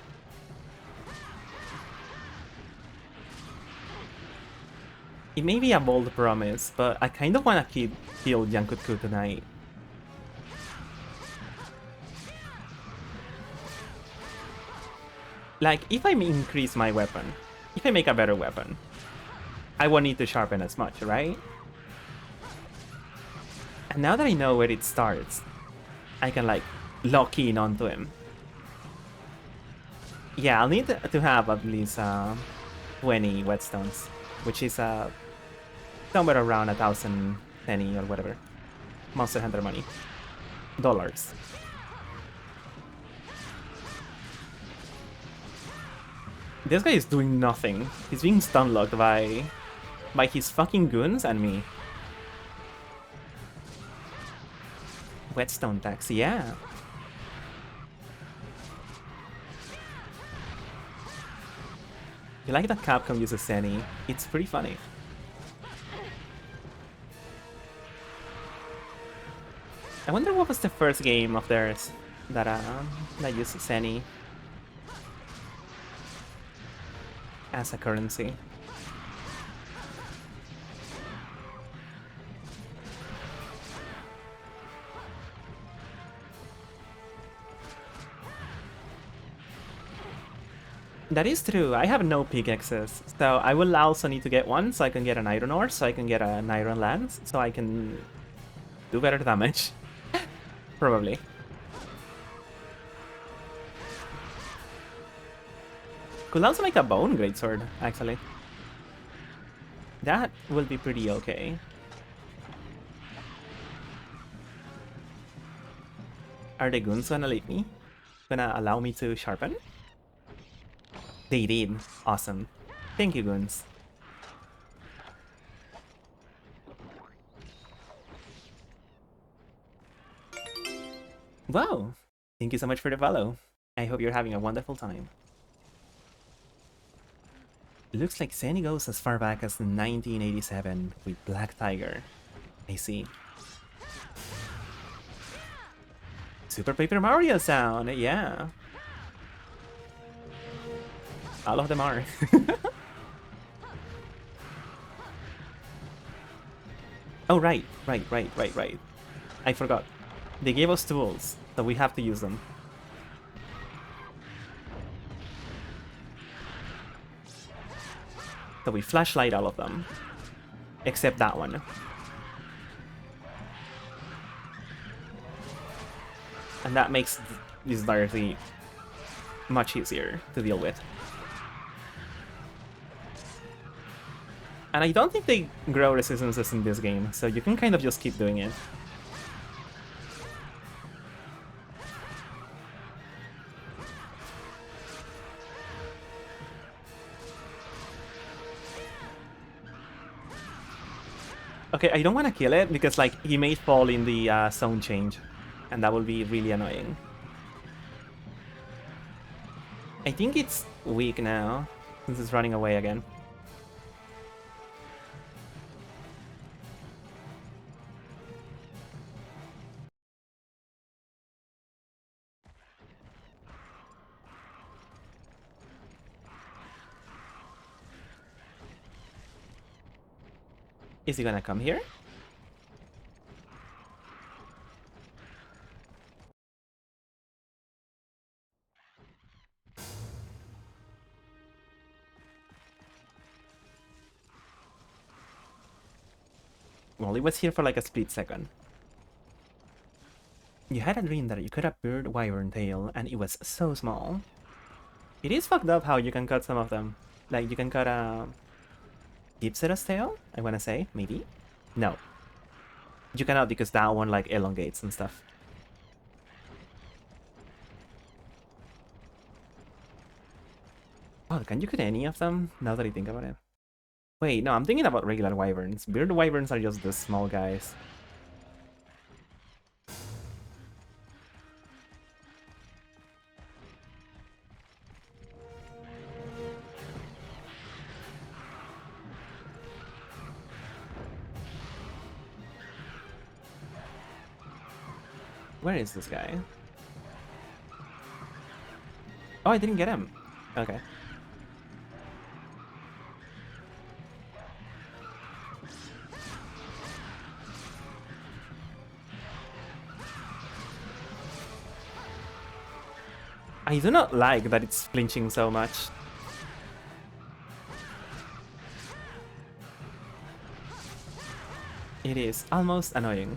It may be a bold promise, but I kind of want to kill Jankutku tonight. Like, if I increase my weapon, if I make a better weapon, I won't need to sharpen as much, right? And now that I know where it starts, I can, like, lock in onto him. Yeah, I'll need to have at least 20 whetstones, which is somewhere around 1,000 penny or whatever. Monster Hunter money. Dollars. This guy is doing nothing. He's being stun-locked by his fucking goons and me. Whetstone tax, yeah. You like that Capcom uses Zenny? It's pretty funny. I wonder what was the first game of theirs that used Zenny as a currency. That is true. I have no pickaxes, so I will also need to get one so I can get an iron ore, so I can get an iron lance, so I can do better damage. Probably. Could also make a bone greatsword, actually. That will be pretty okay. Are the goons gonna leave me? Gonna allow me to sharpen? They did. Awesome. Thank you, goons. Wow! Thank you so much for the follow. I hope you're having a wonderful time. Looks like Sandy goes as far back as 1987 with Black Tiger. I see. Super Paper Mario sound, yeah. All of them are. Oh, right. I forgot. They gave us tools, so we have to use them. So we flashlight all of them. Except that one. And that makes this directly much easier to deal with. And I don't think they grow resistances in this game, so you can kind of just keep doing it. Okay, I don't want to kill it because like he may fall in the zone change, and that will be really annoying. I think it's weak now, since it's running away again. Is he gonna come here? Well, he was here for like a split second. You had a dream that you cut a bird wyvern tail, and it was so small. It is fucked up how you can cut some of them. Like, you can cut a Dipsera's tail, I wanna say, maybe? No. You cannot because that one, like, elongates and stuff. Oh, can you cut any of them, now that I think about it? Wait, no, I'm thinking about regular wyverns. Bird wyverns are just the small guys. Where is this guy? Oh, I didn't get him. Okay. I do not like that it's flinching so much. It is almost annoying.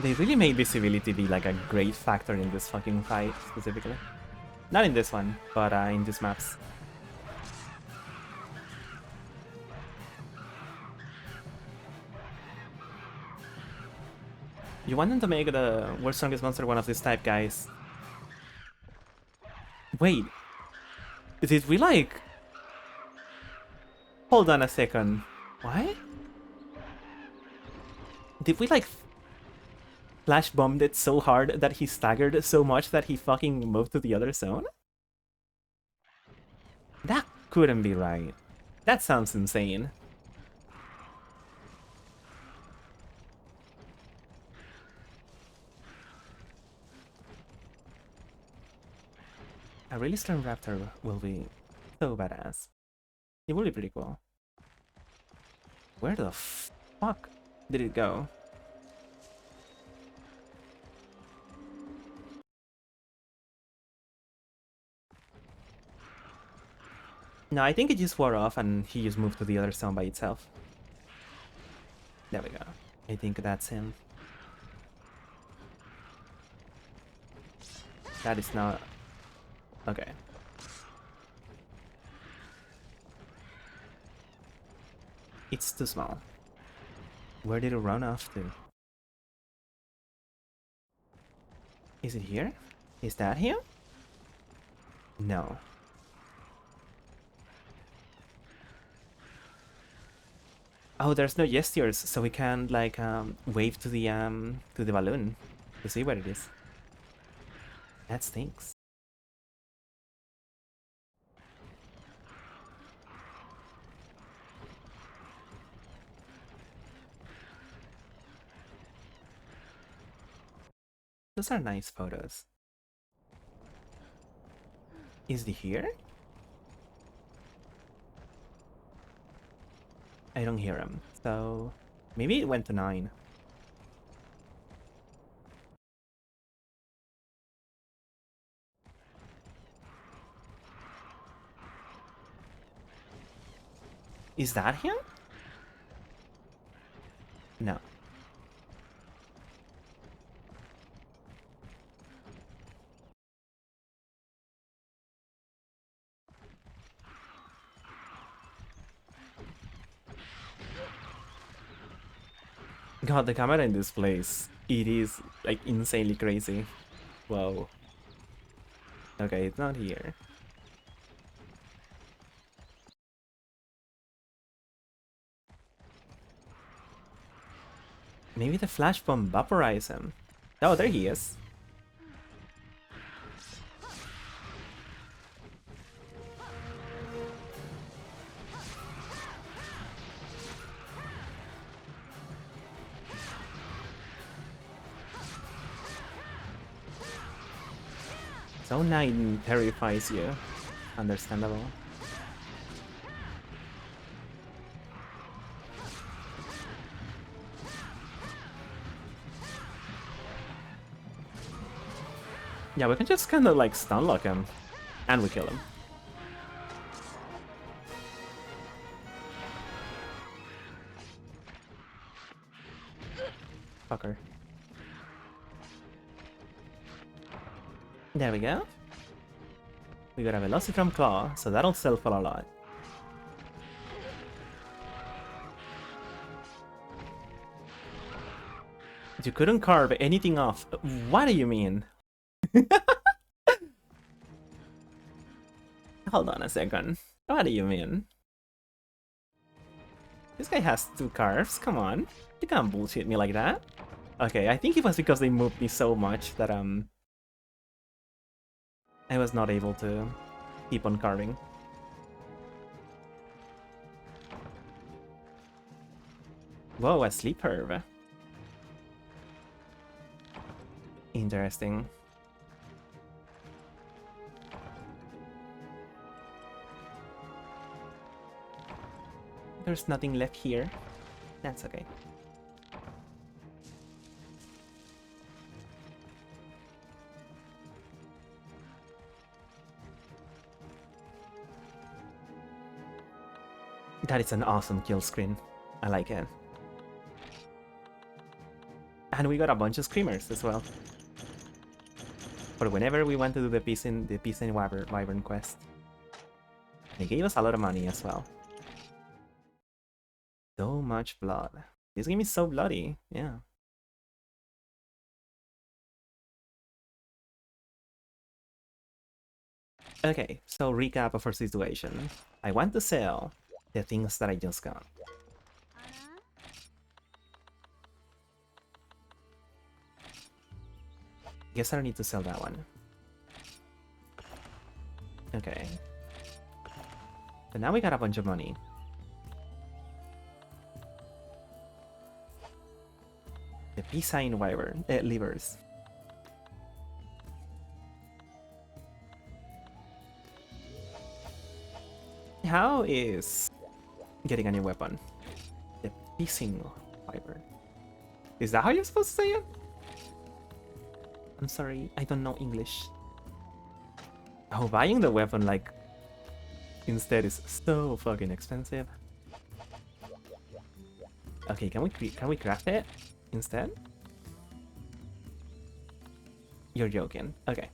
They really made visibility be like a great factor in this fucking fight, specifically. Not in this one, but in these maps. You want them to make the World's Strongest Monster one of this type, guys. Wait. Did we like... Hold on a second. What? Did we like... Flash bombed it so hard that he staggered so much that he fucking moved to the other zone? That couldn't be right. That sounds insane. A really strong raptor will be so badass. It will be pretty cool. Where the fuck did it go? No, I think it just wore off and he just moved to the other zone by itself. There we go. I think that's him. That is not... Okay. It's too small. Where did it run off to? Is it here? Is that him? No. Oh, there's no gestures, so we can't like wave to the balloon to see what it is. That stinks. Those are nice photos. Is he here? I don't hear him, so maybe it went to 9. Is that him? No. God, the camera in this place, it is like insanely crazy. Whoa. Okay, it's not here. Maybe the flash bomb vaporized him. Oh, there he is. So 9 terrifies you. Understandable. Yeah, we can just kind of like stun lock him. And we kill him. Fucker. There we go. We got a Velocitron Claw, so that'll self-fall a lot. You couldn't carve anything off. What do you mean? Hold on a second. What do you mean? This guy has 2 carves, come on. You can't bullshit me like that. Okay, I think it was because they moved me so much that I was not able to keep on carving. Whoa, a sleep herb. Interesting. There's nothing left here. That's okay. That is an awesome kill screen. I like it. And we got a bunch of screamers as well. For whenever we went to do the Peace in Wyvern quest. They gave us a lot of money as well. So much blood. This game is so bloody, yeah. Okay, so recap of our situation. I want to sell the things that I just got. Guess I don't need to sell that one. Okay. So now we got a bunch of money. The Piscine Wyvern levers. How is getting a new weapon? The Piscine Wyvern. Is that how you're supposed to say it? I'm sorry, I don't know English. Oh, buying the weapon like instead is so fucking expensive. Okay, can we craft it instead? You're joking. Okay.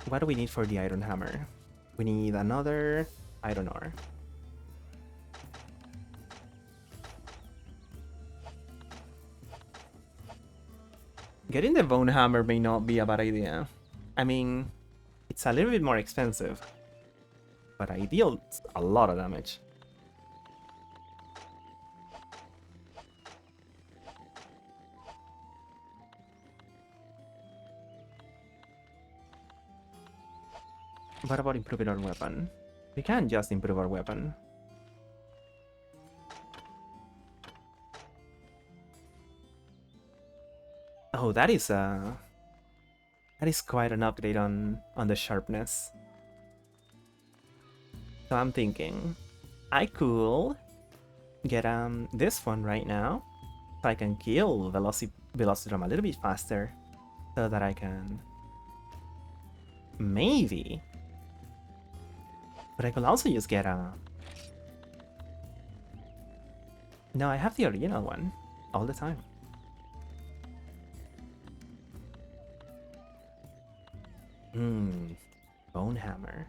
What do we need for the iron hammer? We need another iron ore. Getting the bone hammer may not be a bad idea. I mean, it's a little bit more expensive, but I deal a lot of damage. What about improving our weapon? We can just improve our weapon. Oh, that is quite an upgrade on the sharpness. So I'm thinking I could get this one right now, so I can kill Velocitron a little bit faster, so that I can maybe. But I could also just get a. No, I have the original one all the time. Bone hammer.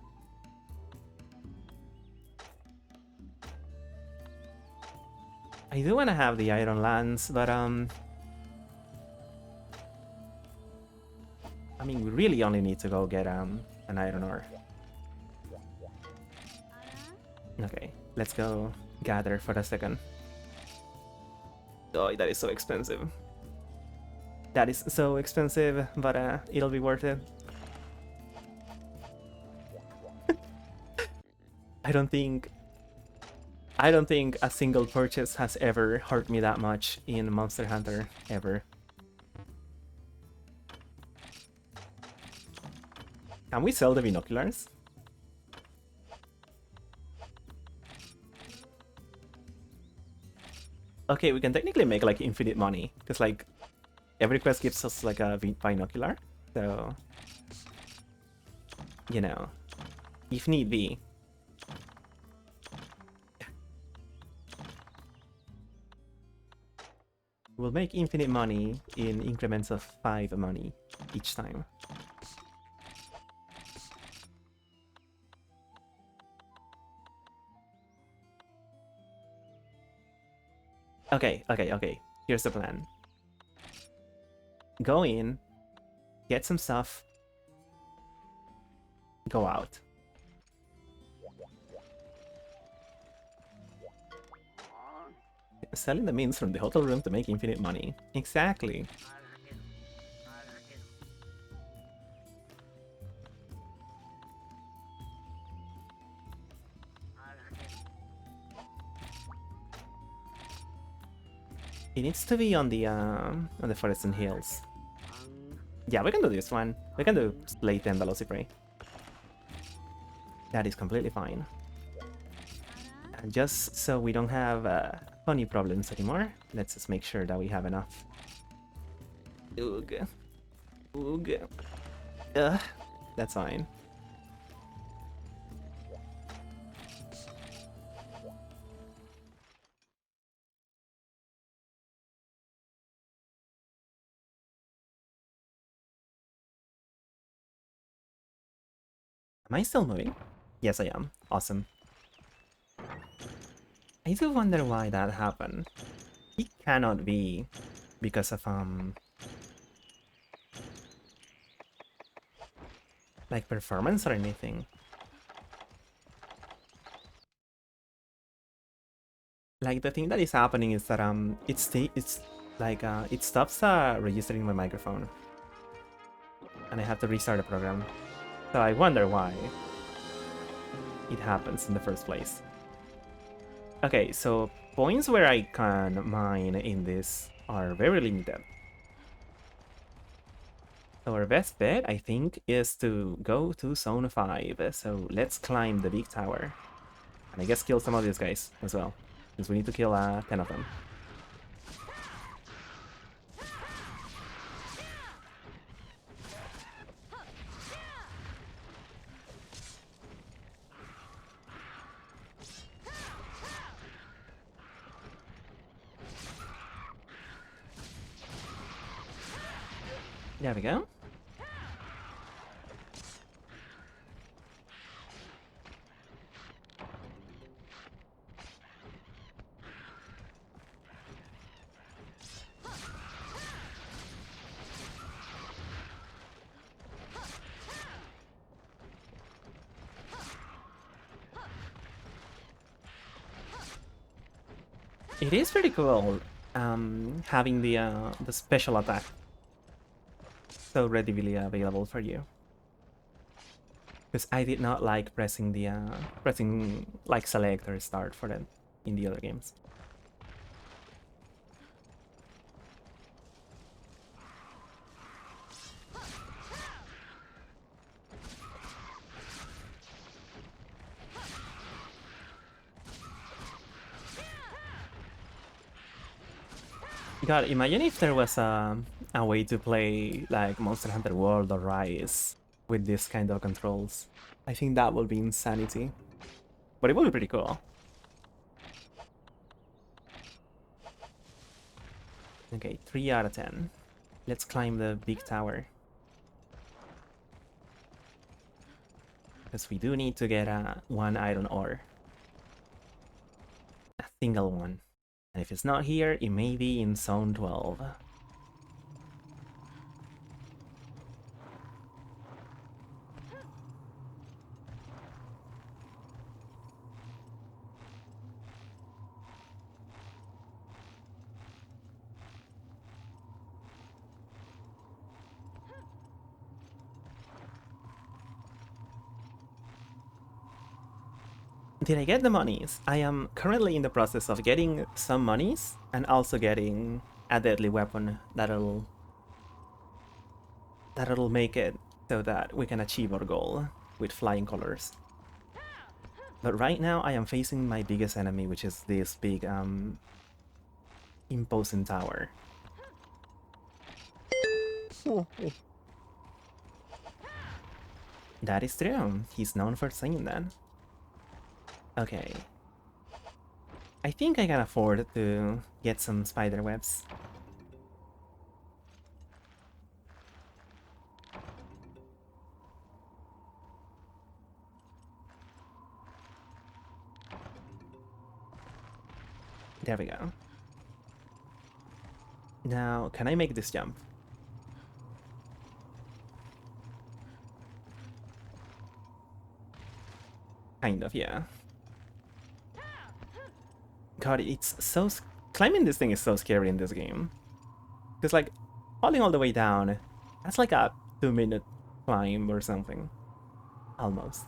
I do want to have the iron lance, but I mean, we really only need to go get an iron ore. Okay, let's go gather for a second. Oh, that is so expensive. That is so expensive, but it'll be worth it. I don't think a single purchase has ever hurt me that much in Monster Hunter, ever. Can we sell the binoculars? Okay, we can technically make like infinite money, because like every quest gives us like a binocular, so you know, if need be. We'll make infinite money in increments of 5 money each time. Okay. Here's the plan. Go in, get some stuff, go out. Selling the means from the hotel room to make infinite money. Exactly. It needs to be on the forests and hills. Yeah, we can do this one. We can do Slate and Velociprey. That is completely fine. And just so we don't have funny problems anymore, let's just make sure that we have enough. Oog. Oog. That's fine. Am I still moving? Yes, I am. Awesome. I do wonder why that happened. It cannot be because of like performance or anything. Like the thing that is happening is that it's like it stops registering my microphone, and I have to restart the program. So I wonder why it happens in the first place. Okay, so points where I can mine in this are very limited. So our best bet, I think, is to go to Zone 5. So let's climb the big tower. And I guess kill some of these guys as well, because we need to kill 10 of them. There we go. It is pretty cool having the special attack so readily available for you. Because I did not like pressing like select or start for it in the other games. God, imagine if there was a way to play like Monster Hunter World or Rise with this kind of controls. I think that would be insanity. But it would be pretty cool. Okay, 3 out of 10. Let's climb the big tower. Because we do need to get one iron ore. A single one. And if it's not here, it may be in zone 12. Did I get the monies? I am currently in the process of getting some monies and also getting a deadly weapon that'll make it so that we can achieve our goal with flying colors. But right now I am facing my biggest enemy, which is this big imposing tower. That is true. He's known for saying that. Okay. I think I can afford to get some spider webs. There we go. Now, can I make this jump? Kind of, yeah. God, it's so... Climbing this thing is so scary in this game. Because, like, falling all the way down, that's like a 2-minute climb or something. Almost.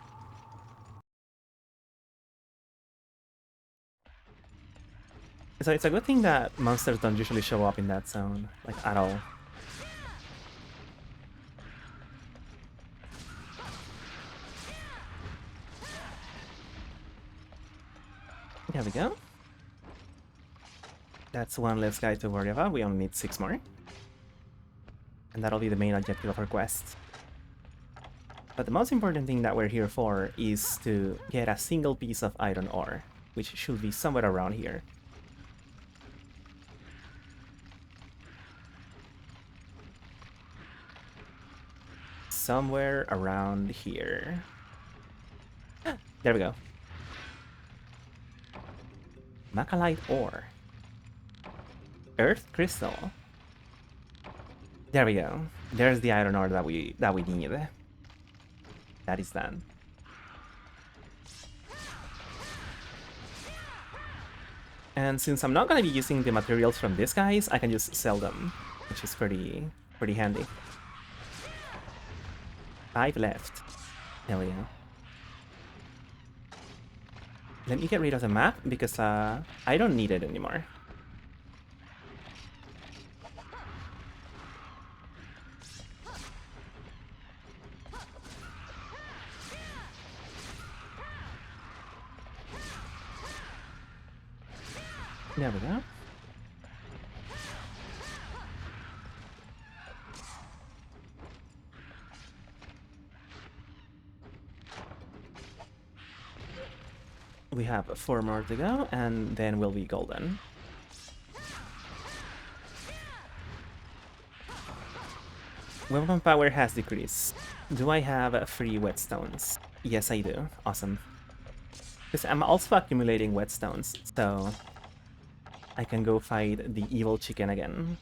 So it's a good thing that monsters don't usually show up in that zone, like, at all. There we go. That's one less guy to worry about. We only need 6 more. And that'll be the main objective of our quest. But the most important thing that we're here for is to get a single piece of iron ore, which should be somewhere around here. Somewhere around here. There we go. Macalite ore. Earth crystal. There we go. There's the iron ore that we need. That is done. And since I'm not gonna be using the materials from these guys, I can just sell them, which is pretty handy. 5 left. There we go. Let me get rid of the map because I don't need it anymore. There we go. We have 4 more to go, and then we'll be golden. Weapon power has decreased. Do I have free whetstones? Yes, I do. Awesome. Because I'm also accumulating whetstones, so I can go fight the evil chicken again.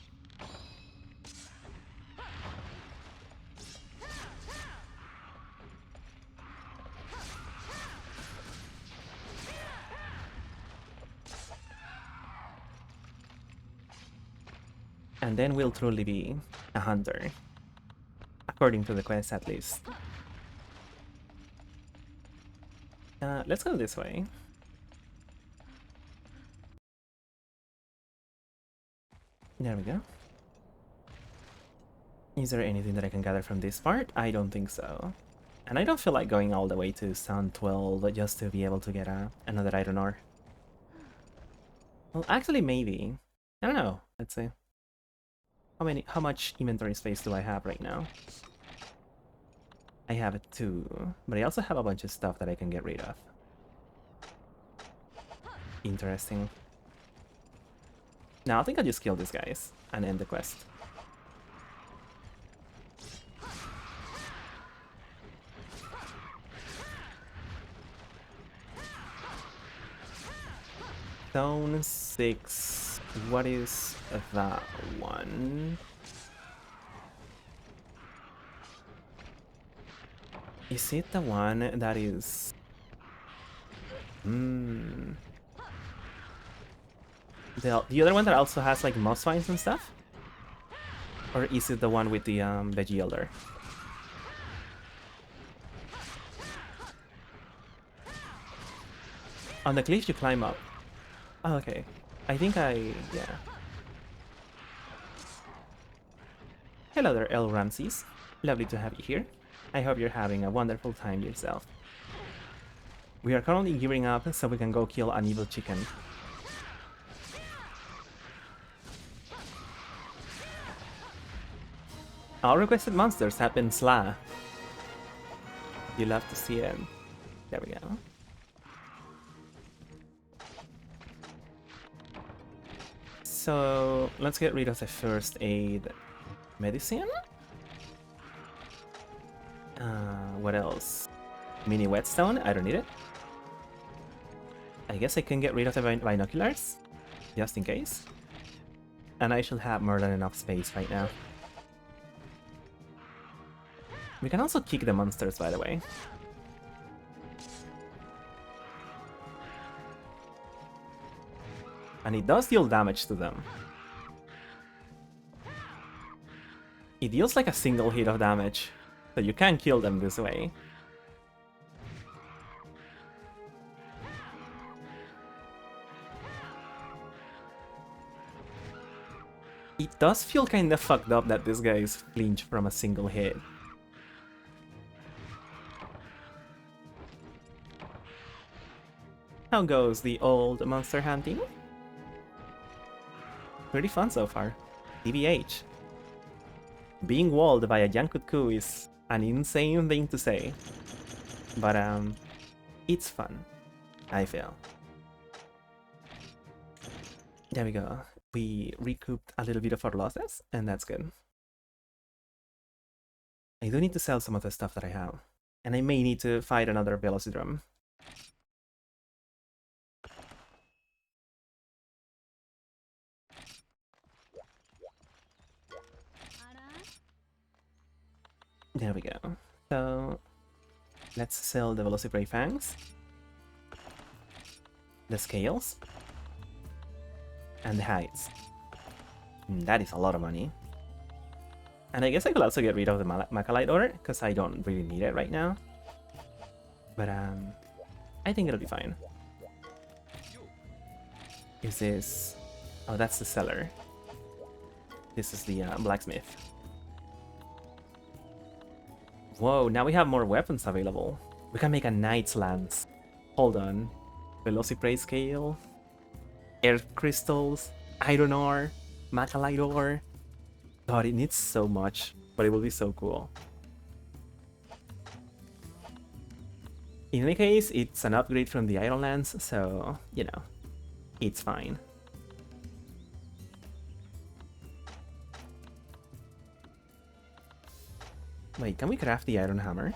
And then we'll truly be a hunter. According to the quest, at least. Let's go this way. There we go. Is there anything that I can gather from this part? I don't think so. And I don't feel like going all the way to Sound 12 just to be able to get another iron ore. Well, actually, maybe. I don't know. Let's see. How much inventory space do I have right now? I have 2, but I also have a bunch of stuff that I can get rid of. Interesting. Now I think I'll just kill these guys and end the quest. Zone 6. What is that one? Is it the one that is... The other one that also has like moss vines and stuff? Or is it the one with the veggie elder? On the cliff you climb up. Oh, okay. I think yeah. Hello there, El Ramses. Lovely to have you here. I hope you're having a wonderful time yourself. We are currently gearing up so we can go kill an evil chicken. All requested monsters have been slain. You love to see it. There we go. So let's get rid of the first aid medicine. What else? Mini whetstone, I don't need it. I guess I can get rid of the binoculars, just in case. And I should have more than enough space right now. We can also kick the monsters, by the way. And it does deal damage to them. It deals like a single hit of damage, so you can kill them this way. It does feel kinda fucked up that this guy is flinch from a single hit. How goes the old monster hunting? Pretty fun so far. TBH. Being walled by a Yankutku is an insane thing to say. But it's fun, I feel. There we go. We recouped a little bit of our losses, and that's good. I do need to sell some of the stuff that I have. And I may need to fight another Velocidrum. There we go. So let's sell the Velocipray Fangs, the Scales, and the Hides. That is a lot of money. And I guess I could also get rid of the Macalite Ore, because I don't really need it right now. But I think it'll be fine. Is this... Oh, that's the seller. This is the blacksmith. Whoa, now we have more weapons available. We can make a Knight's Lance. Hold on. Velocipray Scale, Air Crystals, Iron Ore, Macalite Ore. God, it needs so much, but it will be so cool. In any case, it's an upgrade from the Iron Lance, so, you know, it's fine. Wait, can we craft the Iron Hammer?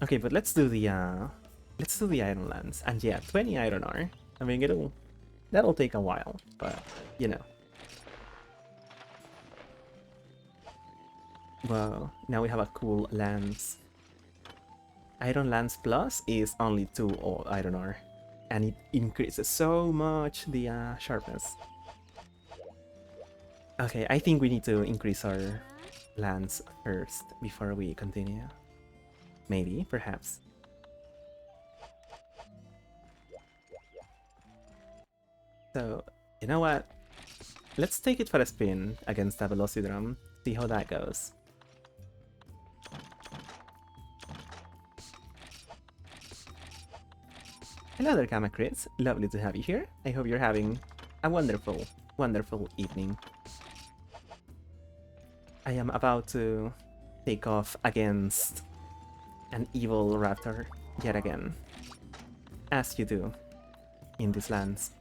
Okay, but let's do the Iron Lance. And yeah, 20 Iron Ore. I mean, that'll take a while, but you know. Wow, now we have a cool lance. Iron Lance Plus is only 2 Iron Ore. and it increases so much the sharpness. Okay, I think we need to increase our lance first before we continue. Maybe, perhaps. So, you know what? Let's take it for a spin against the Velocidrum, see how that goes. Hello there, Kamacrits. Lovely to have you here. I hope you're having a wonderful, wonderful evening. I am about to take off against an evil raptor yet again, as you do in these lands.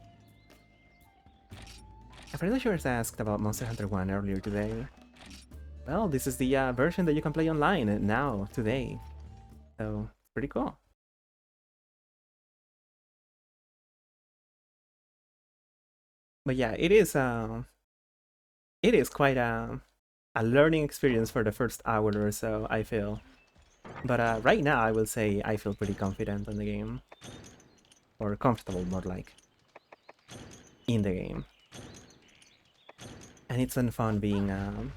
A friend of yours asked about Monster Hunter 1 earlier today. Well, this is the version that you can play online now, today. So, pretty cool. But yeah, it is quite a learning experience for the first hour or so, I feel. But right now, I will say I feel pretty confident in the game. Or comfortable, more like. In the game. And it's been fun being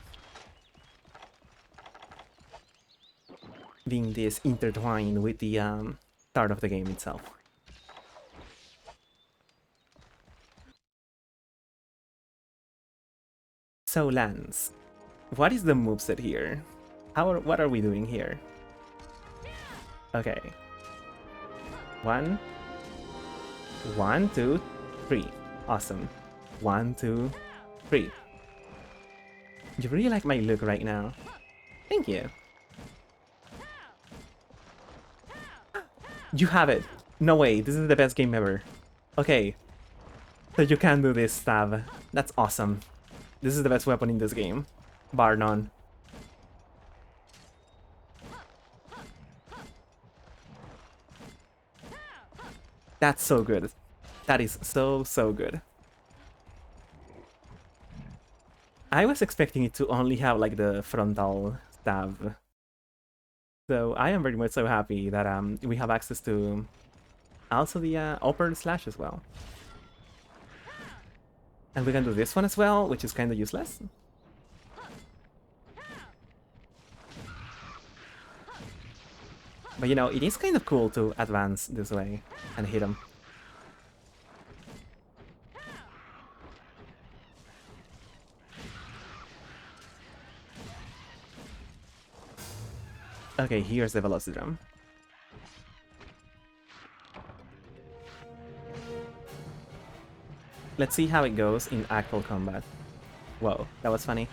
this intertwined with the start of the game itself. So Lance, what is the moveset here? What are we doing here? Okay. One, 2, 3. Awesome. 1, 2, 3. You really like my look right now. Thank you. You have it. No way, this is the best game ever. Okay. So you can do this stab. That's awesome. This is the best weapon in this game. Bar none. That's so good. That is so, so good. I was expecting it to only have like the frontal stab. So I am very much so happy that we have access to also the upper slash as well. And we can do this one as well, which is kind of useless. But you know, it is kind of cool to advance this way and hit him. Okay, here's the Velocidrum. Let's see how it goes in actual combat. Whoa, that was funny.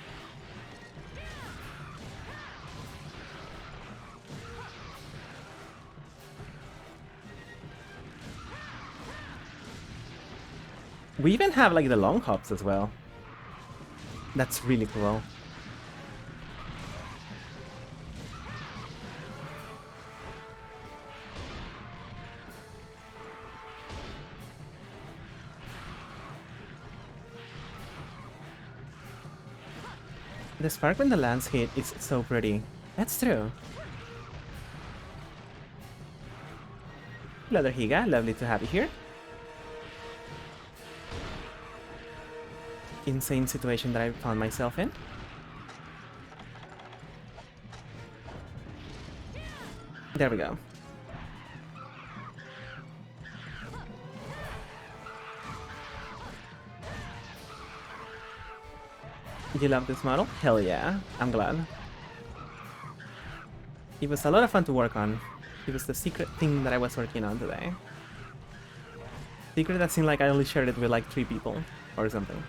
We even have like the long hops as well. That's really cool. The spark when the lance hit is so pretty. That's true. Hello there, Higa. Lovely to have you here. Insane situation that I found myself in. There we go. You love this model? Hell yeah, I'm glad. It was a lot of fun to work on. It was the secret thing that I was working on today. Secret that seemed like I only shared it with like 3 people or something.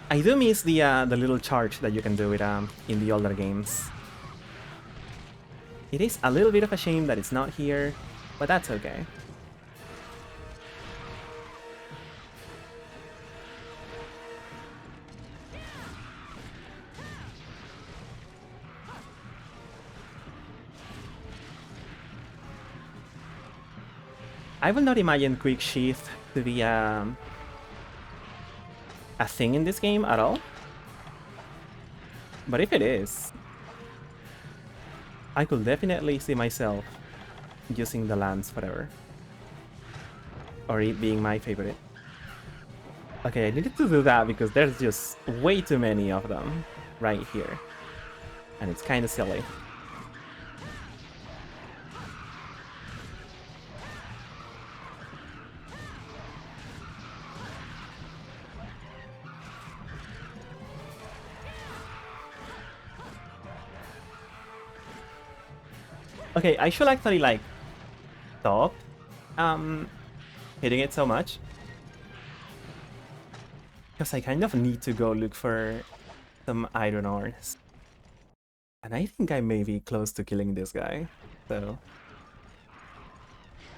I do miss the little charge that you can do it in the older games. It is a little bit of a shame that it's not here, but that's okay. I will not imagine quick shift to be a thing in this game at all. But if it is, I could definitely see myself using the lance forever. Or it being my favorite. Okay, I needed to do that because there's just way too many of them right here. And it's kind of silly. Okay, I should actually like stop hitting it so much. Because I kind of need to go look for some iron ores. And I think I may be close to killing this guy. So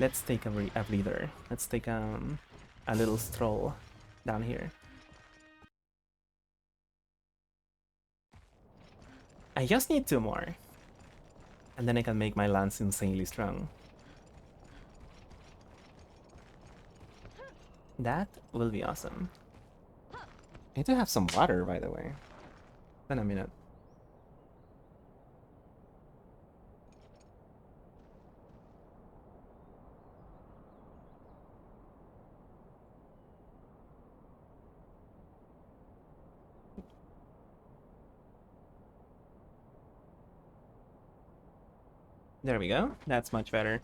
let's take a breather. Let's take a little stroll down here. I just need 2 more. And then I can make my lance insanely strong. That will be awesome. I need to have some water, by the way. In a minute. There we go. That's much better.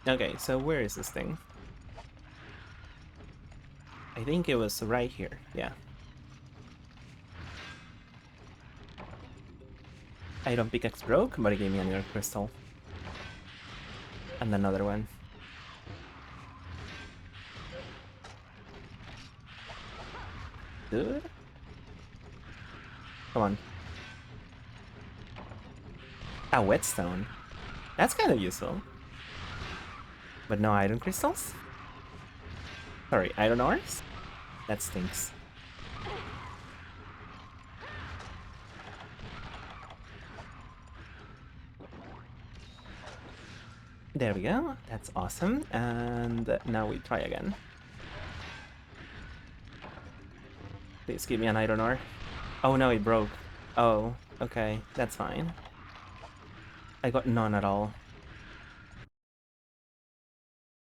Okay, so where is this thing? I think it was right here. Yeah. Iron pickaxe broke, but it gave me another crystal. And another one. Dude? Come on. A whetstone. That's kind of useful. But no iron crystals? Sorry, iron ores? That stinks. There we go. That's awesome. And now we try again. Please give me an iron ore. Oh no, it broke. Oh, okay. That's fine. I got none at all.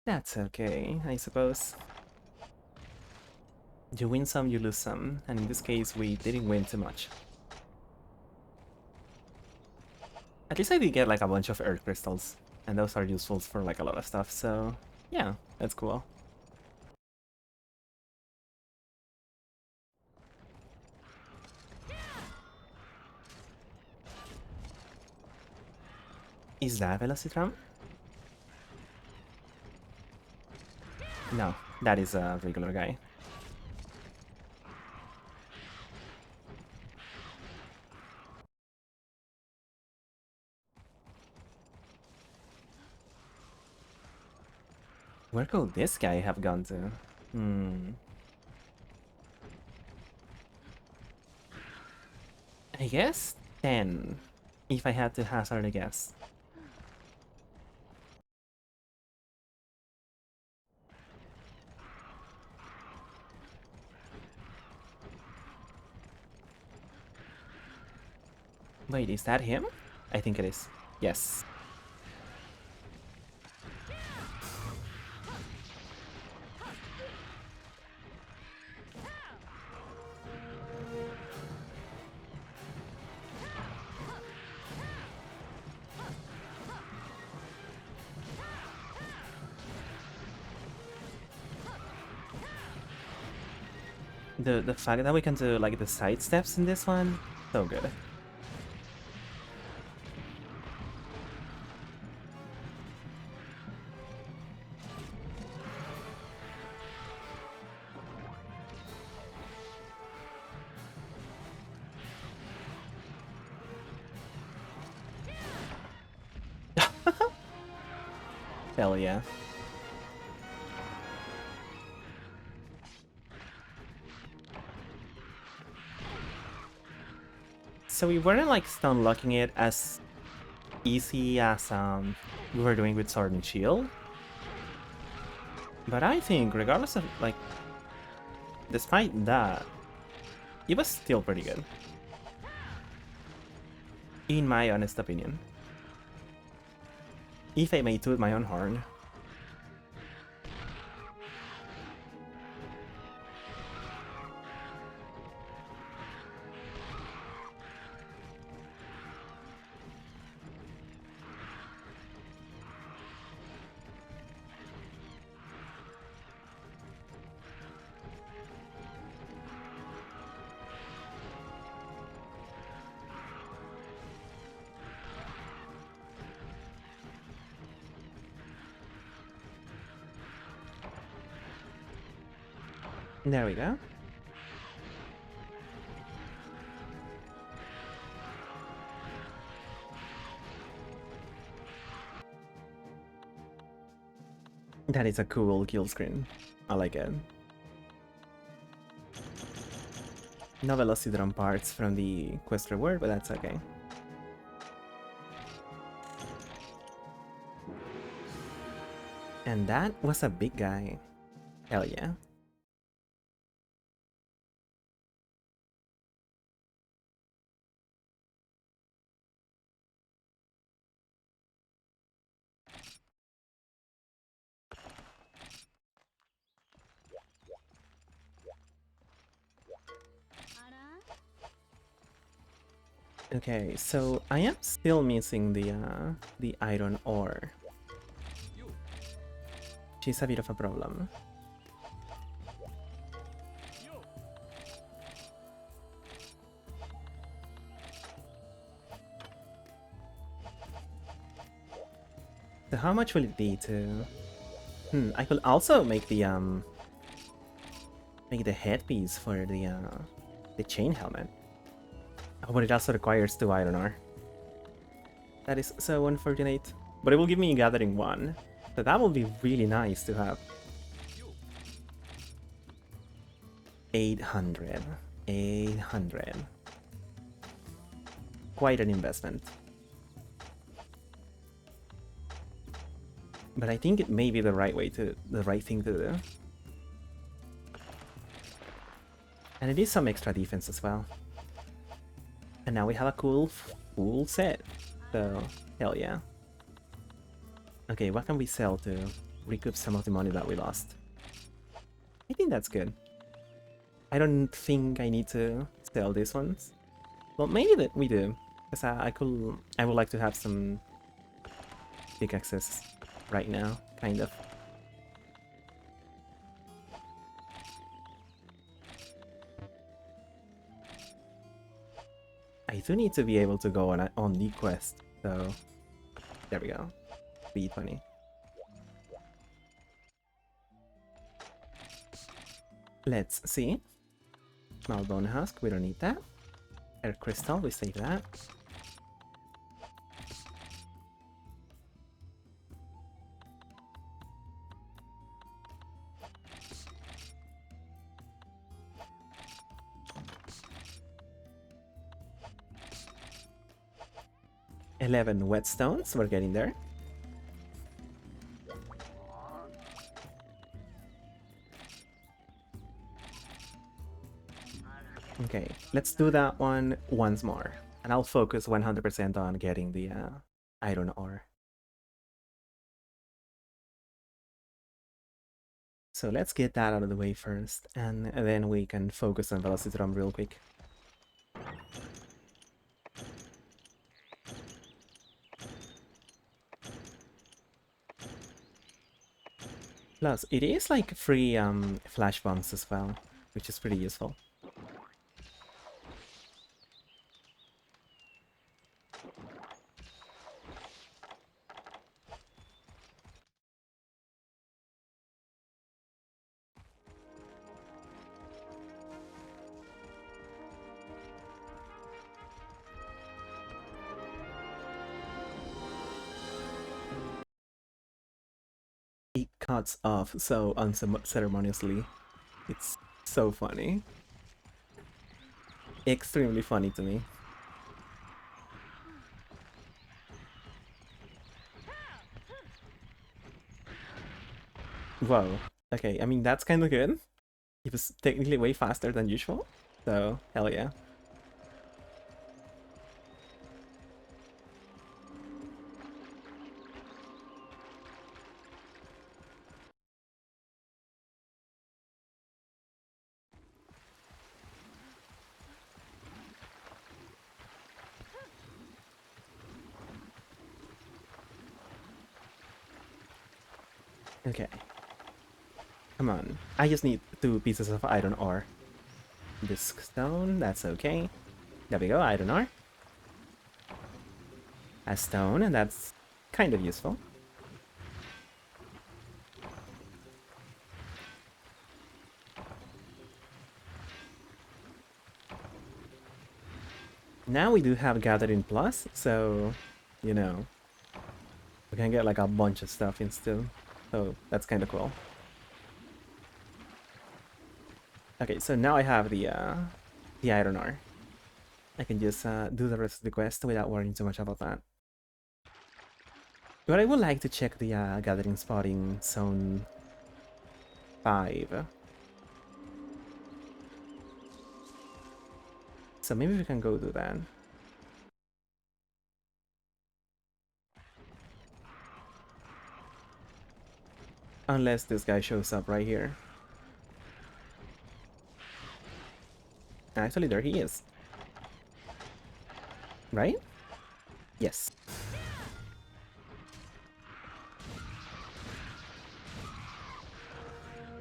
That's okay, I suppose. You win some, you lose some. And in this case, we didn't win too much. At least I did get like a bunch of earth crystals. And those are useful for like a lot of stuff, so yeah, that's cool. Is that Velocitram? No, that is a regular guy. Where could this guy have gone to? I guess 10, if I had to hazard a guess. Wait, is that him? I think it is. Yes. The fact that we can do like the side steps in this one, so good. Hell yeah. So we weren't like stun locking it as easy as we were doing with Sword and Shield. But I think, regardless of, like, despite that, it was still pretty good. In my honest opinion. If I may toot my own horn. There we go. That is a cool kill screen. I like it. No velocity drum parts from the quest reward, but that's okay. And that was a big guy. Hell yeah. Okay, so I am still missing the iron ore. She's a bit of a problem. So how much will it be to... I could also make the headpiece for the chain helmet. Oh, but it also requires 2 iron ore. That is so unfortunate. But it will give me gathering 1. So that will be really nice to have. 800. 800. Quite an investment. But I think it may be the right thing to do. And it is some extra defense as well. And now we have a cool full set. So, hell yeah. Okay, what can we sell to recoup some of the money that we lost? I think that's good. I don't think I need to sell these ones. Well, maybe that we do. Because I would like to have some pickaxes right now, kind of. I do need to be able to go on the quest, so there we go. B20. Let's see. Small bone husk, we don't need that. Air crystal, we save that. $11 whetstones, we're getting there. Okay, let's do that one once more. And I'll focus 100% on getting the iron ore. So let's get that out of the way first, and then we can focus on velocity drum real quick. Plus, it is like free flash bombs as well, which is pretty useful. It cuts off so unceremoniously. It's so funny. Extremely funny to me. Whoa. Okay, I mean, that's kind of good. It was technically way faster than usual. So, hell yeah. Okay. Come on. I just need 2 pieces of iron ore. This stone, that's okay. There we go, iron ore. A stone, and that's kind of useful. Now we do have Gathering Plus, so, you know, we can get like a bunch of stuff instead. So that's kind of cool. Okay, so now I have the iron ore. I can just do the rest of the quest without worrying too much about that. But I would like to check the gathering spot in zone 5. So maybe we can go do that. Unless this guy shows up right here. Actually, there he is. Right? Yes.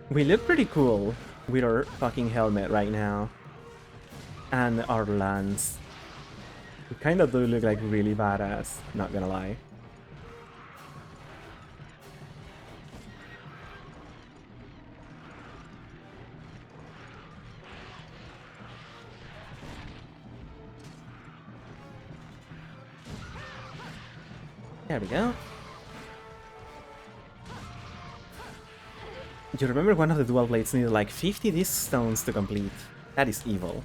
We look pretty cool with our fucking helmet right now. And our lance. We kind of do look like really badass, not gonna lie. There we go. You remember one of the dual blades needed like 50 disc stones to complete? That is evil.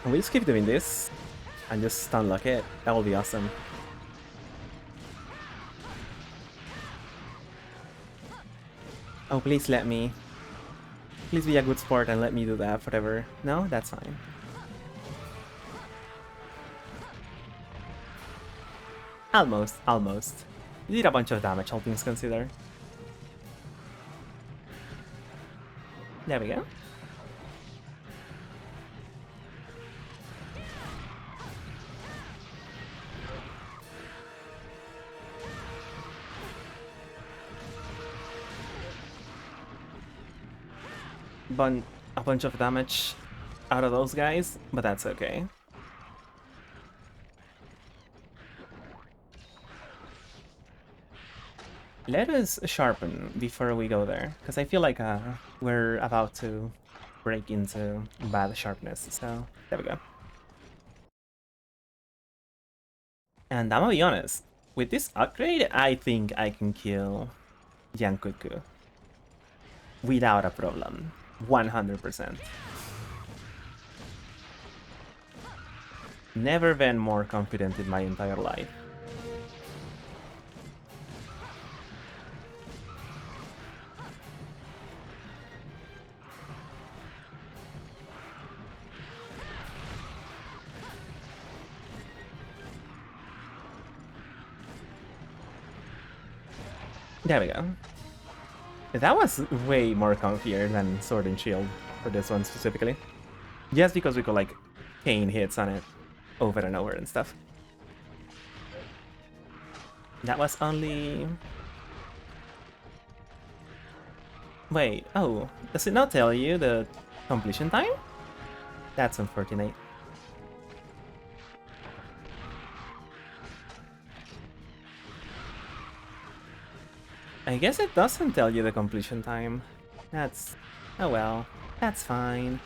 Can we just keep doing this? And just stunlock it? That will be awesome. Oh, please let me. Please be a good sport and let me do that forever. No? That's fine. Almost, almost. You did a bunch of damage, all things considered. There we go. A bunch of damage out of those guys, but that's okay. Let us sharpen before we go there, because I feel like we're about to break into bad sharpness, so there we go. And I'm gonna be honest, with this upgrade, I think I can kill Jankuku without a problem. 100%. Never been more confident in my entire life. There we go. That was way more comfier than Sword and Shield for this one specifically. Just because we could like chain hits on it over and over and stuff. That was only... Wait, oh, does it not tell you the completion time? That's unfortunate. I guess it doesn't tell you the completion time. That's... oh well, that's fine.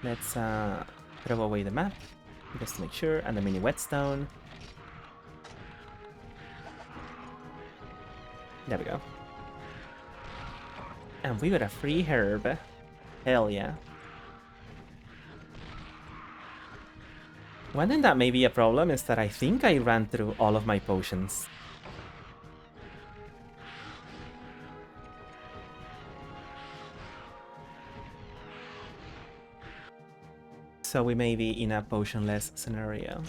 Let's throw away the map, just to make sure, and the mini whetstone. There we go. And we got a free herb. Hell yeah. One thing that may be a problem is that I think I ran through all of my potions. So we may be in a potionless scenario.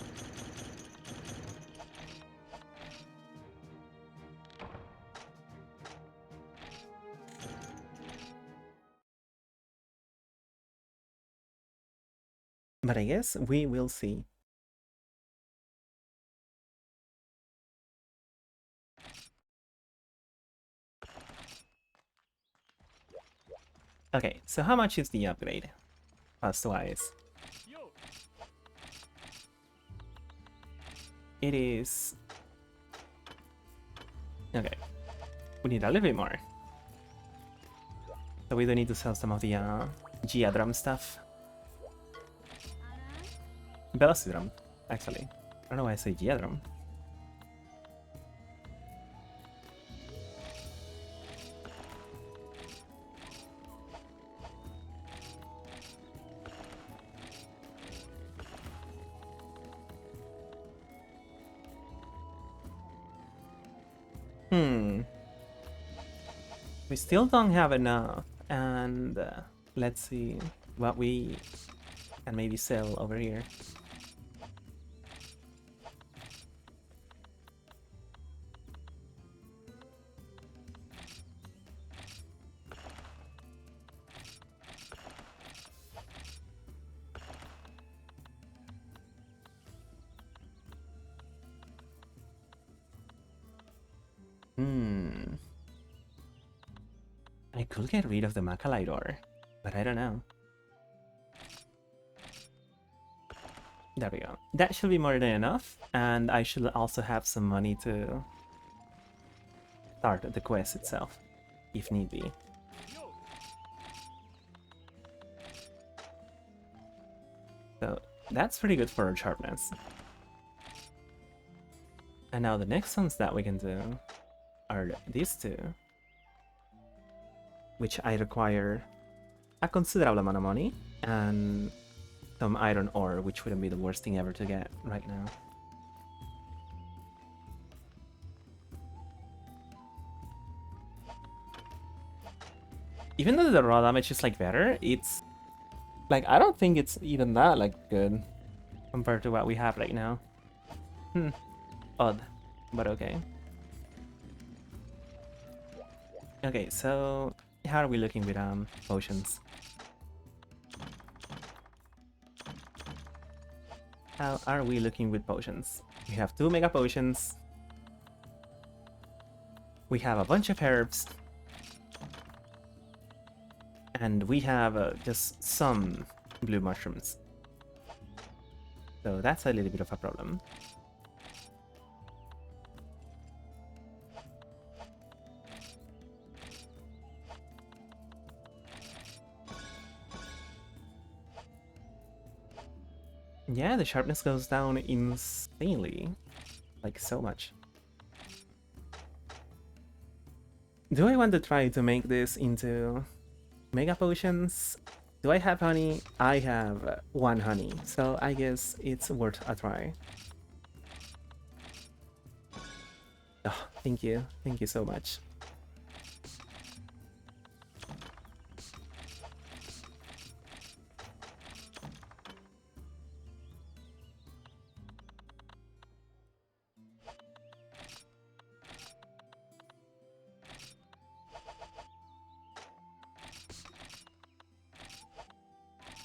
But I guess we will see. Okay, so how much is the upgrade? Cost-wise. It is... Okay, we need a little bit more. So we do need to sell some of the Geodrum stuff. Velocidrum, actually. I don't know why I say Geodrum. We still don't have enough, and let's see what we can maybe sell over here. I could get rid of the Macalidor, but I don't know. There we go. That should be more than enough, and I should also have some money to start the quest itself, if need be. So that's pretty good for our sharpness. And now the next ones that we can do are these two, which I require a considerable amount of money, and some iron ore, which wouldn't be the worst thing ever to get right now. Even though the raw damage is like better, it's like I don't think it's even that like good compared to what we have right now. Odd, but okay. Okay, so how are we looking with potions? How are we looking with potions? We have 2 mega potions. We have a bunch of herbs. And we have just some blue mushrooms. So that's a little bit of a problem. Yeah, the sharpness goes down insanely. Like, so much. Do I want to try to make this into mega potions? Do I have honey? I have 1 honey, so I guess it's worth a try. Oh, thank you. Thank you so much.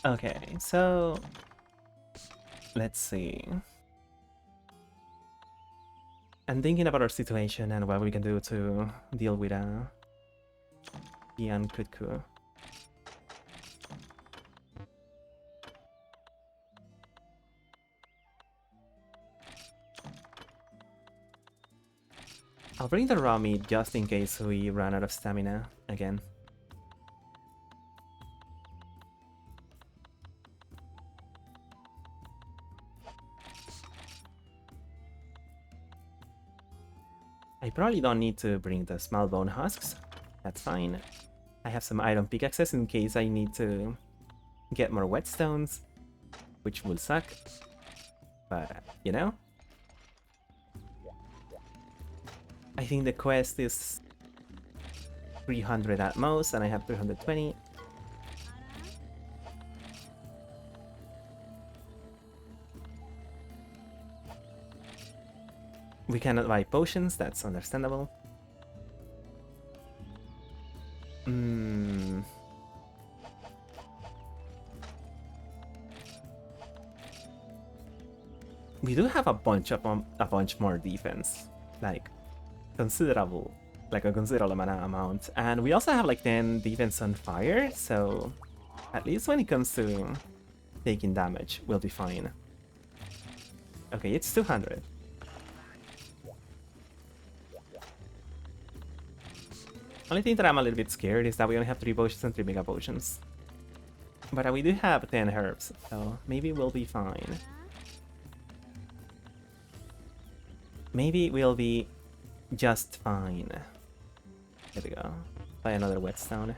Okay, so let's see. I'm thinking about our situation and what we can do to deal with Ian Kutku. I'll bring the raw meat just in case we run out of stamina again. I probably don't need to bring the small bone husks. That's fine. I have some iron pickaxes in case I need to get more whetstones, which will suck. But, you know? I think the quest is 300 at most, and I have 320. We cannot buy potions, that's understandable. Hmm. We do have a bunch more defense, like considerable, like a considerable amount, and we also have like 10 defense on fire. So at least when it comes to taking damage, we'll be fine. Okay, it's 200. Only thing that I'm a little bit scared is that we only have 3 potions and 3 mega potions. But we do have 10 herbs, so maybe we'll be fine. Maybe we'll be just fine. There we go. Buy another whetstone.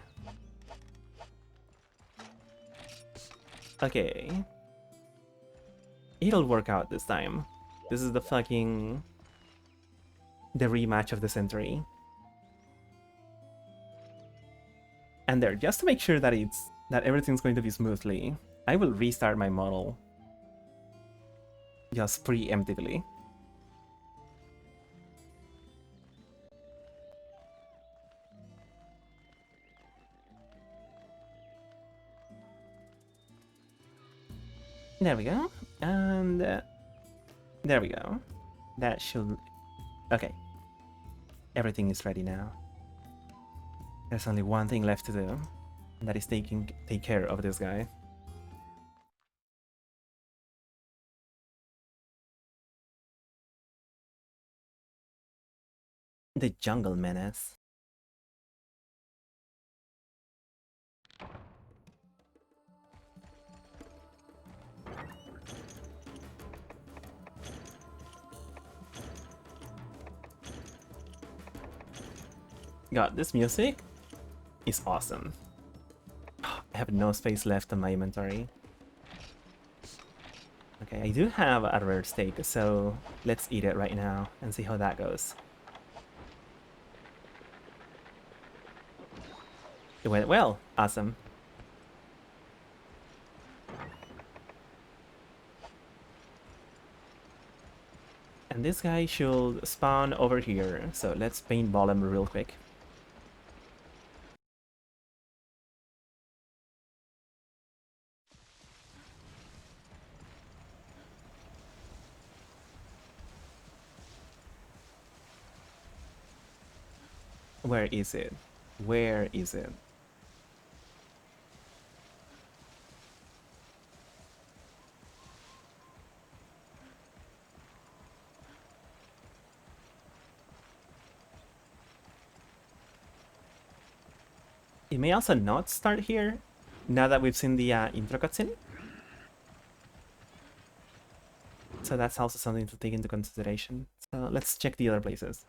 Okay. It'll work out this time. This is the fucking... the rematch of the century. And there, just to make sure that everything's going to be smoothly, I will restart my model. Just preemptively. There we go. And there we go. That should... Okay. Everything is ready now. There's only one thing left to do. And that is take care of this guy. The Jungle Menace. God, this music is awesome. I have no space left on my inventory. Okay, I do have a rare steak, so let's eat it right now and see how that goes. It went well. Awesome. And this guy should spawn over here, so let's paintball him real quick. Where is it? Where is it? It may also not start here, now that we've seen the intro cutscene. So that's also something to take into consideration. So let's check the other places.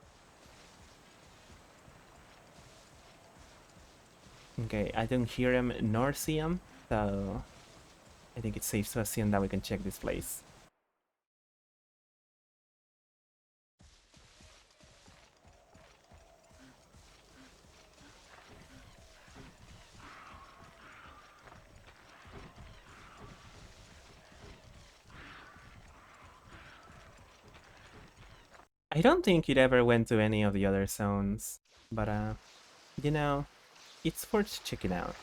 Okay, I don't hear him nor see him, so I think it's safe to assume that we can check this place. I don't think it ever went to any of the other zones, but you know, it's worth checking out.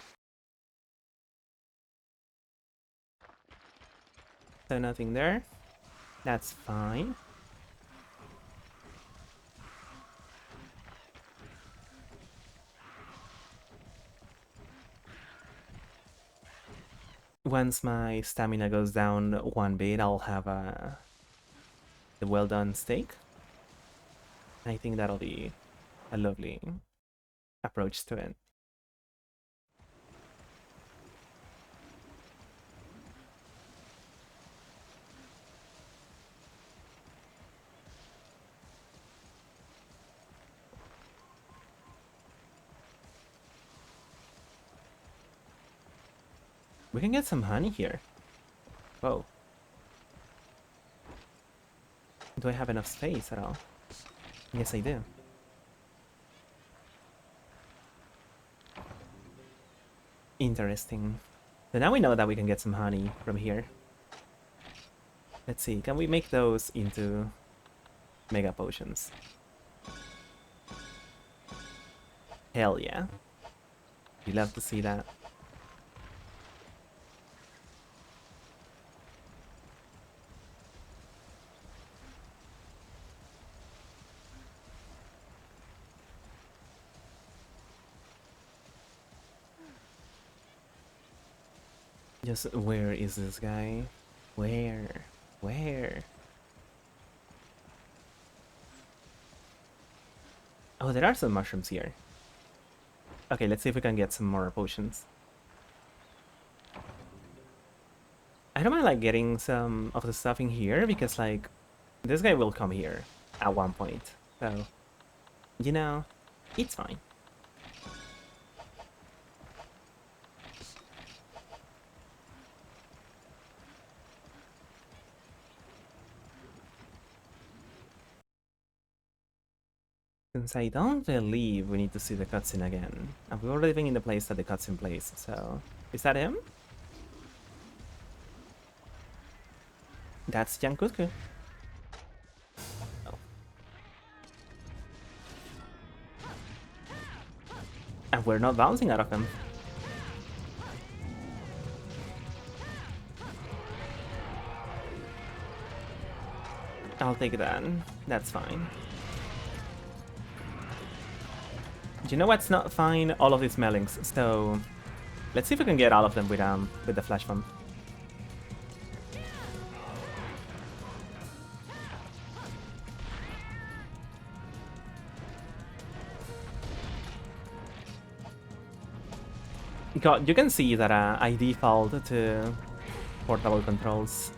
So nothing there. That's fine. Once my stamina goes down one bit, I'll have the well done steak. I think that'll be a lovely approach to it. We can get some honey here. Whoa. Do I have enough space at all? Yes, I do. Interesting. So now we know that we can get some honey from here. Let's see, can we make those into mega potions? Hell yeah. You love to see that. Just where is this guy? Where? Where? Oh, there are some mushrooms here. Okay, let's see if we can get some more potions. I don't mind like getting some of the stuff in here because like this guy will come here at one point. So, you know, it's fine. Since I don't believe we need to see the cutscene again. And we're already in the place that the cutscene plays, so... Is that him? That's Jankuku. Oh. And we're not bouncing out of him. I'll take that. That's fine. You know what's not fine? All of these Melings. So let's see if we can get all of them with the flash bomb. God, you can see that I default to portable controls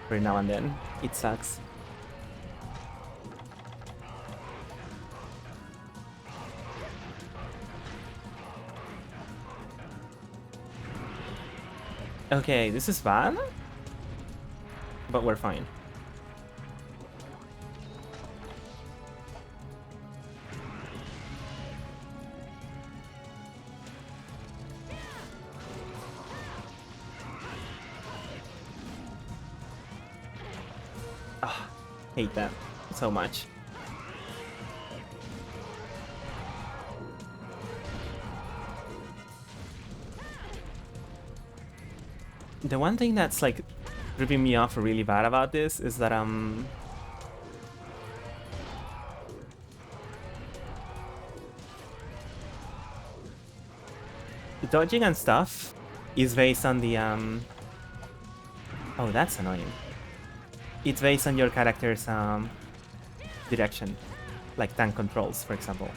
every now and then. It sucks. Okay, this is bad, but we're fine. Ah, hate that so much. The one thing that's like ripping me off really bad about this is that dodging and stuff is based on the oh, that's annoying. It's based on your character's direction, like tank controls, for example.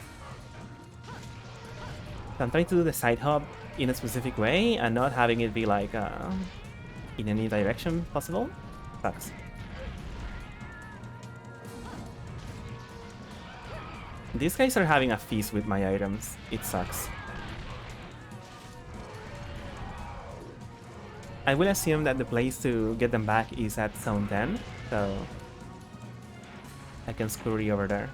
So I'm trying to do the side hop in a specific way and not having it be like in any direction possible. Sucks. These guys are having a feast with my items. It sucks. I will assume that the place to get them back is at zone 10, so I can scurry over there.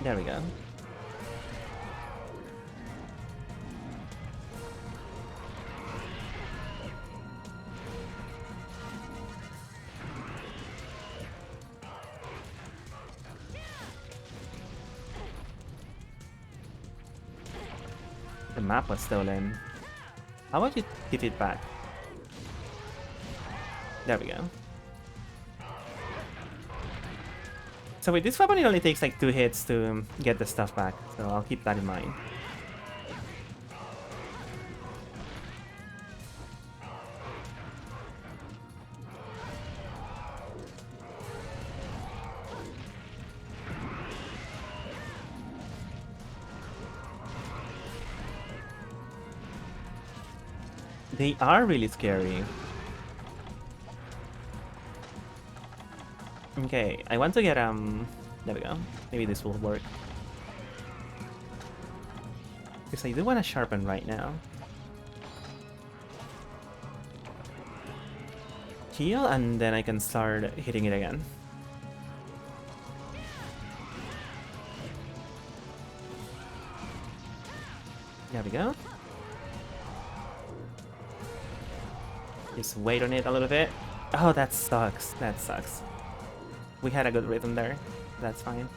There we go. The map was stolen. How about you hit it back? There we go. So with this weapon it only takes like 2 hits to get the stuff back, so I'll keep that in mind. They are really scary. Okay, I want to get, there we go. Maybe this will work. Because I do want to sharpen right now. Heal, and then I can start hitting it again. There we go. Just wait on it a little bit. Oh, that sucks. That sucks. We had a good rhythm there. That's fine.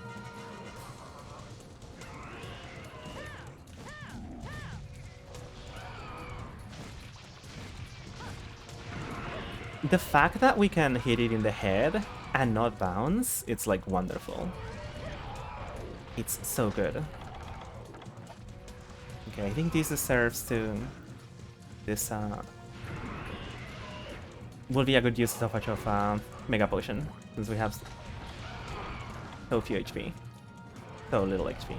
The fact that we can hit it in the head and not bounce, it's like wonderful. It's so good. Okay, I think this deserves to... This will be a good use of Mega Potion, since we have so few HP. So little HP.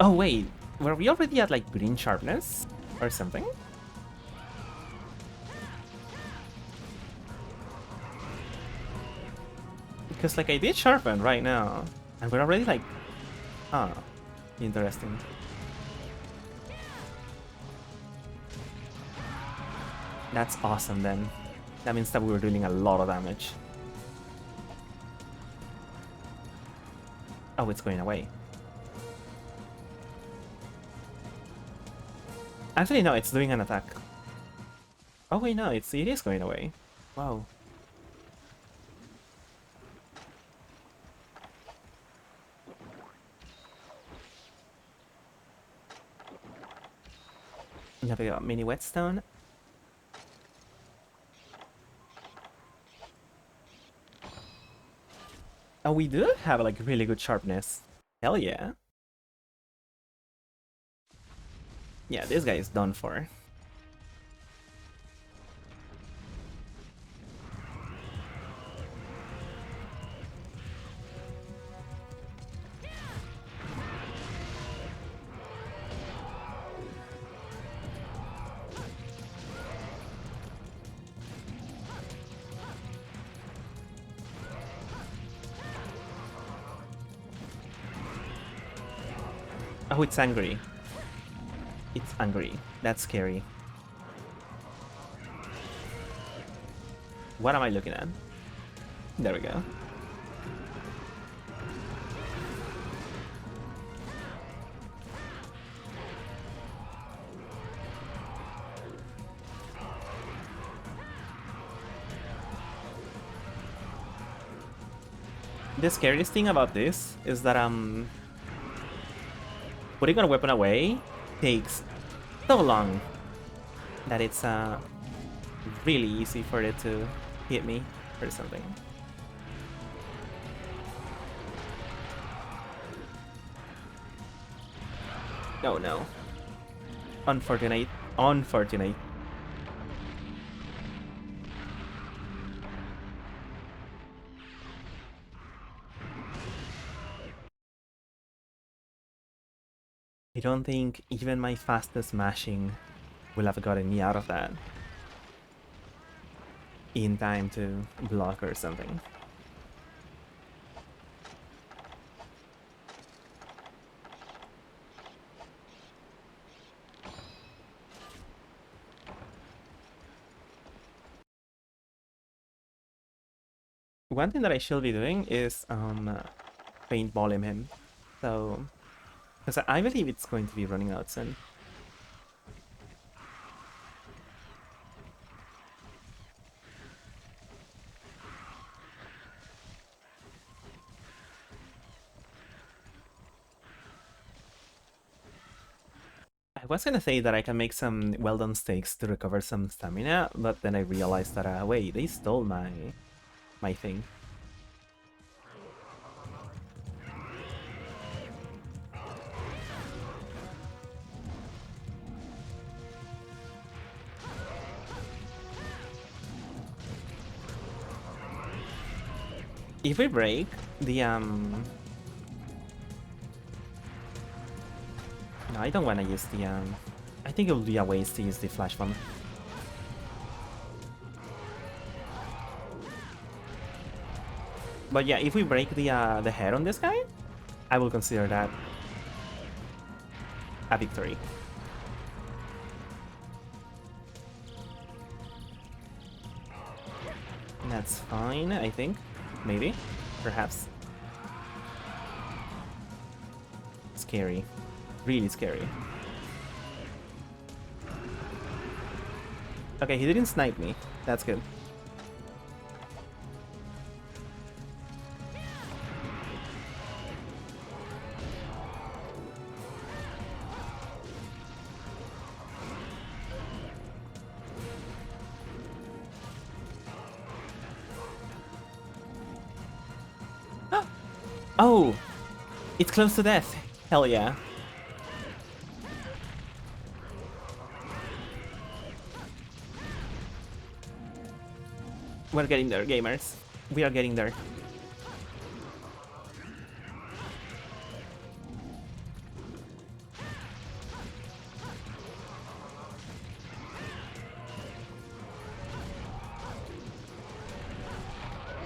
Oh wait, were we already at like green sharpness or something? Because like I did sharpen right now, and we're already like, ah, interesting. That's awesome then. That means that we were dealing a lot of damage. Oh, it's going away. Actually, no, it's doing an attack. Oh wait, no, it is going away. Wow. Now we got mini whetstone. Oh, we do have like really good sharpness. Hell yeah. Yeah, this guy is done for. Oh, it's angry. It's angry. That's scary. What am I looking at? There we go. The scariest thing about this is that putting a weapon away takes so long that it's really easy for it to hit me or something. Oh no. Unfortunate. Unfortunate. I don't think even my fastest mashing will have gotten me out of that in time to block or something. One thing that I should be doing is paintballing him. So, because I believe it's going to be running out soon. I was gonna say that I can make some well-done steaks to recover some stamina, but then I realized that, wait, they stole my thing. If we break the no, I don't want to use the I think it would be a waste to use the flash bomb. But yeah, if we break the head on this guy, I will consider that a victory. That's fine, I think. Maybe. Perhaps. Scary. Really scary. Okay, he didn't snipe me. That's good. Oh! It's close to death. Hell yeah. We're getting there, gamers. We are getting there.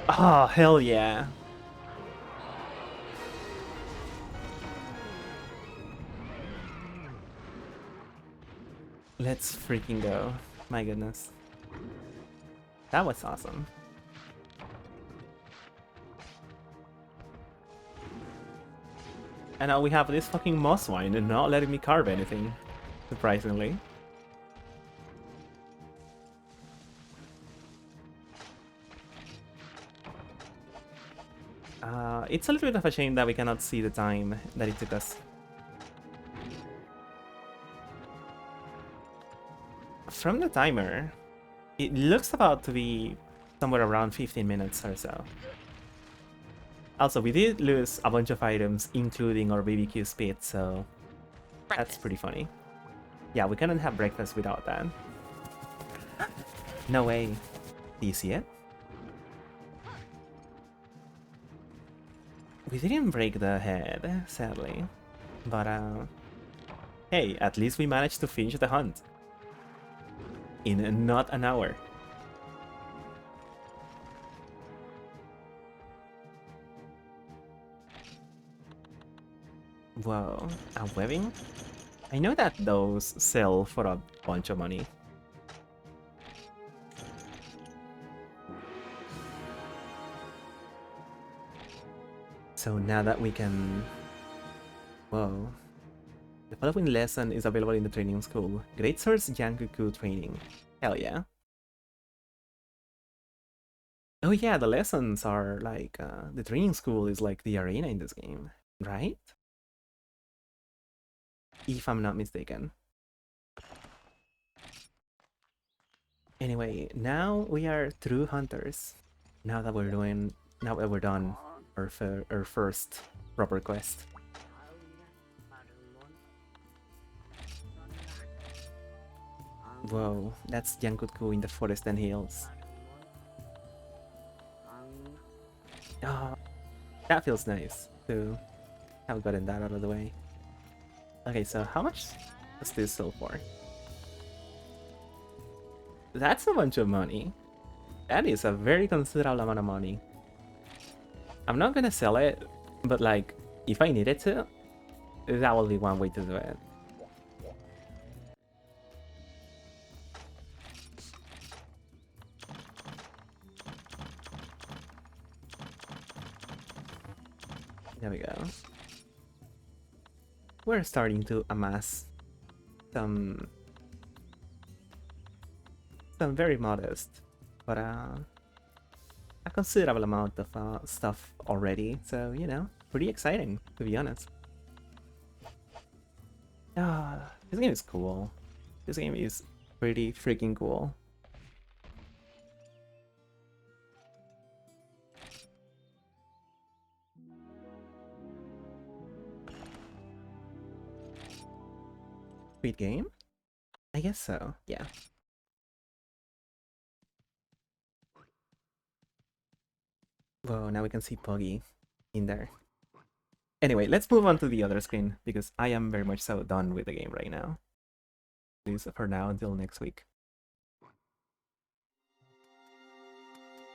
Oh, hell yeah. Let's freaking go. My goodness. That was awesome. And now we have this fucking moss wine and not letting me carve anything. Surprisingly. It's a little bit of a shame that we cannot see the time that it took us. From the timer, it looks about to be somewhere around 15 minutes or so. Also, we did lose a bunch of items, including our BBQ spit, so that's pretty funny. Yeah, we couldn't have breakfast without that. No way. Do you see it? We didn't break the head, sadly. But, hey, at least we managed to finish the hunt. In not an hour. Whoa, a webbing? I know that those sell for a bunch of money. So now that we can... Whoa. The following lesson is available in the training school. Great Source Jankuku training. Hell yeah. Oh yeah, the lessons are like... the training school is like the arena in this game, right? If I'm not mistaken. Anyway, now we are true hunters. Now that we're doing... Now that we're done our first proper quest. Whoa, that's Jankutku in the forest and hills. Oh, that feels nice to have gotten that out of the way. Okay, so how much does this sell for? That's a bunch of money. That is a very considerable amount of money. I'm not gonna sell it, but like, if I needed to, that will be one way to do it. There we go. We're starting to amass some very modest, but a considerable amount of stuff already. So, you know, pretty exciting, to be honest. This game is cool. This game is pretty freaking cool. Sweet game? I guess so, yeah. Whoa, now we can see Puggy in there. Anyway, let's move on to the other screen because I am very much so done with the game right now. At least for now until next week.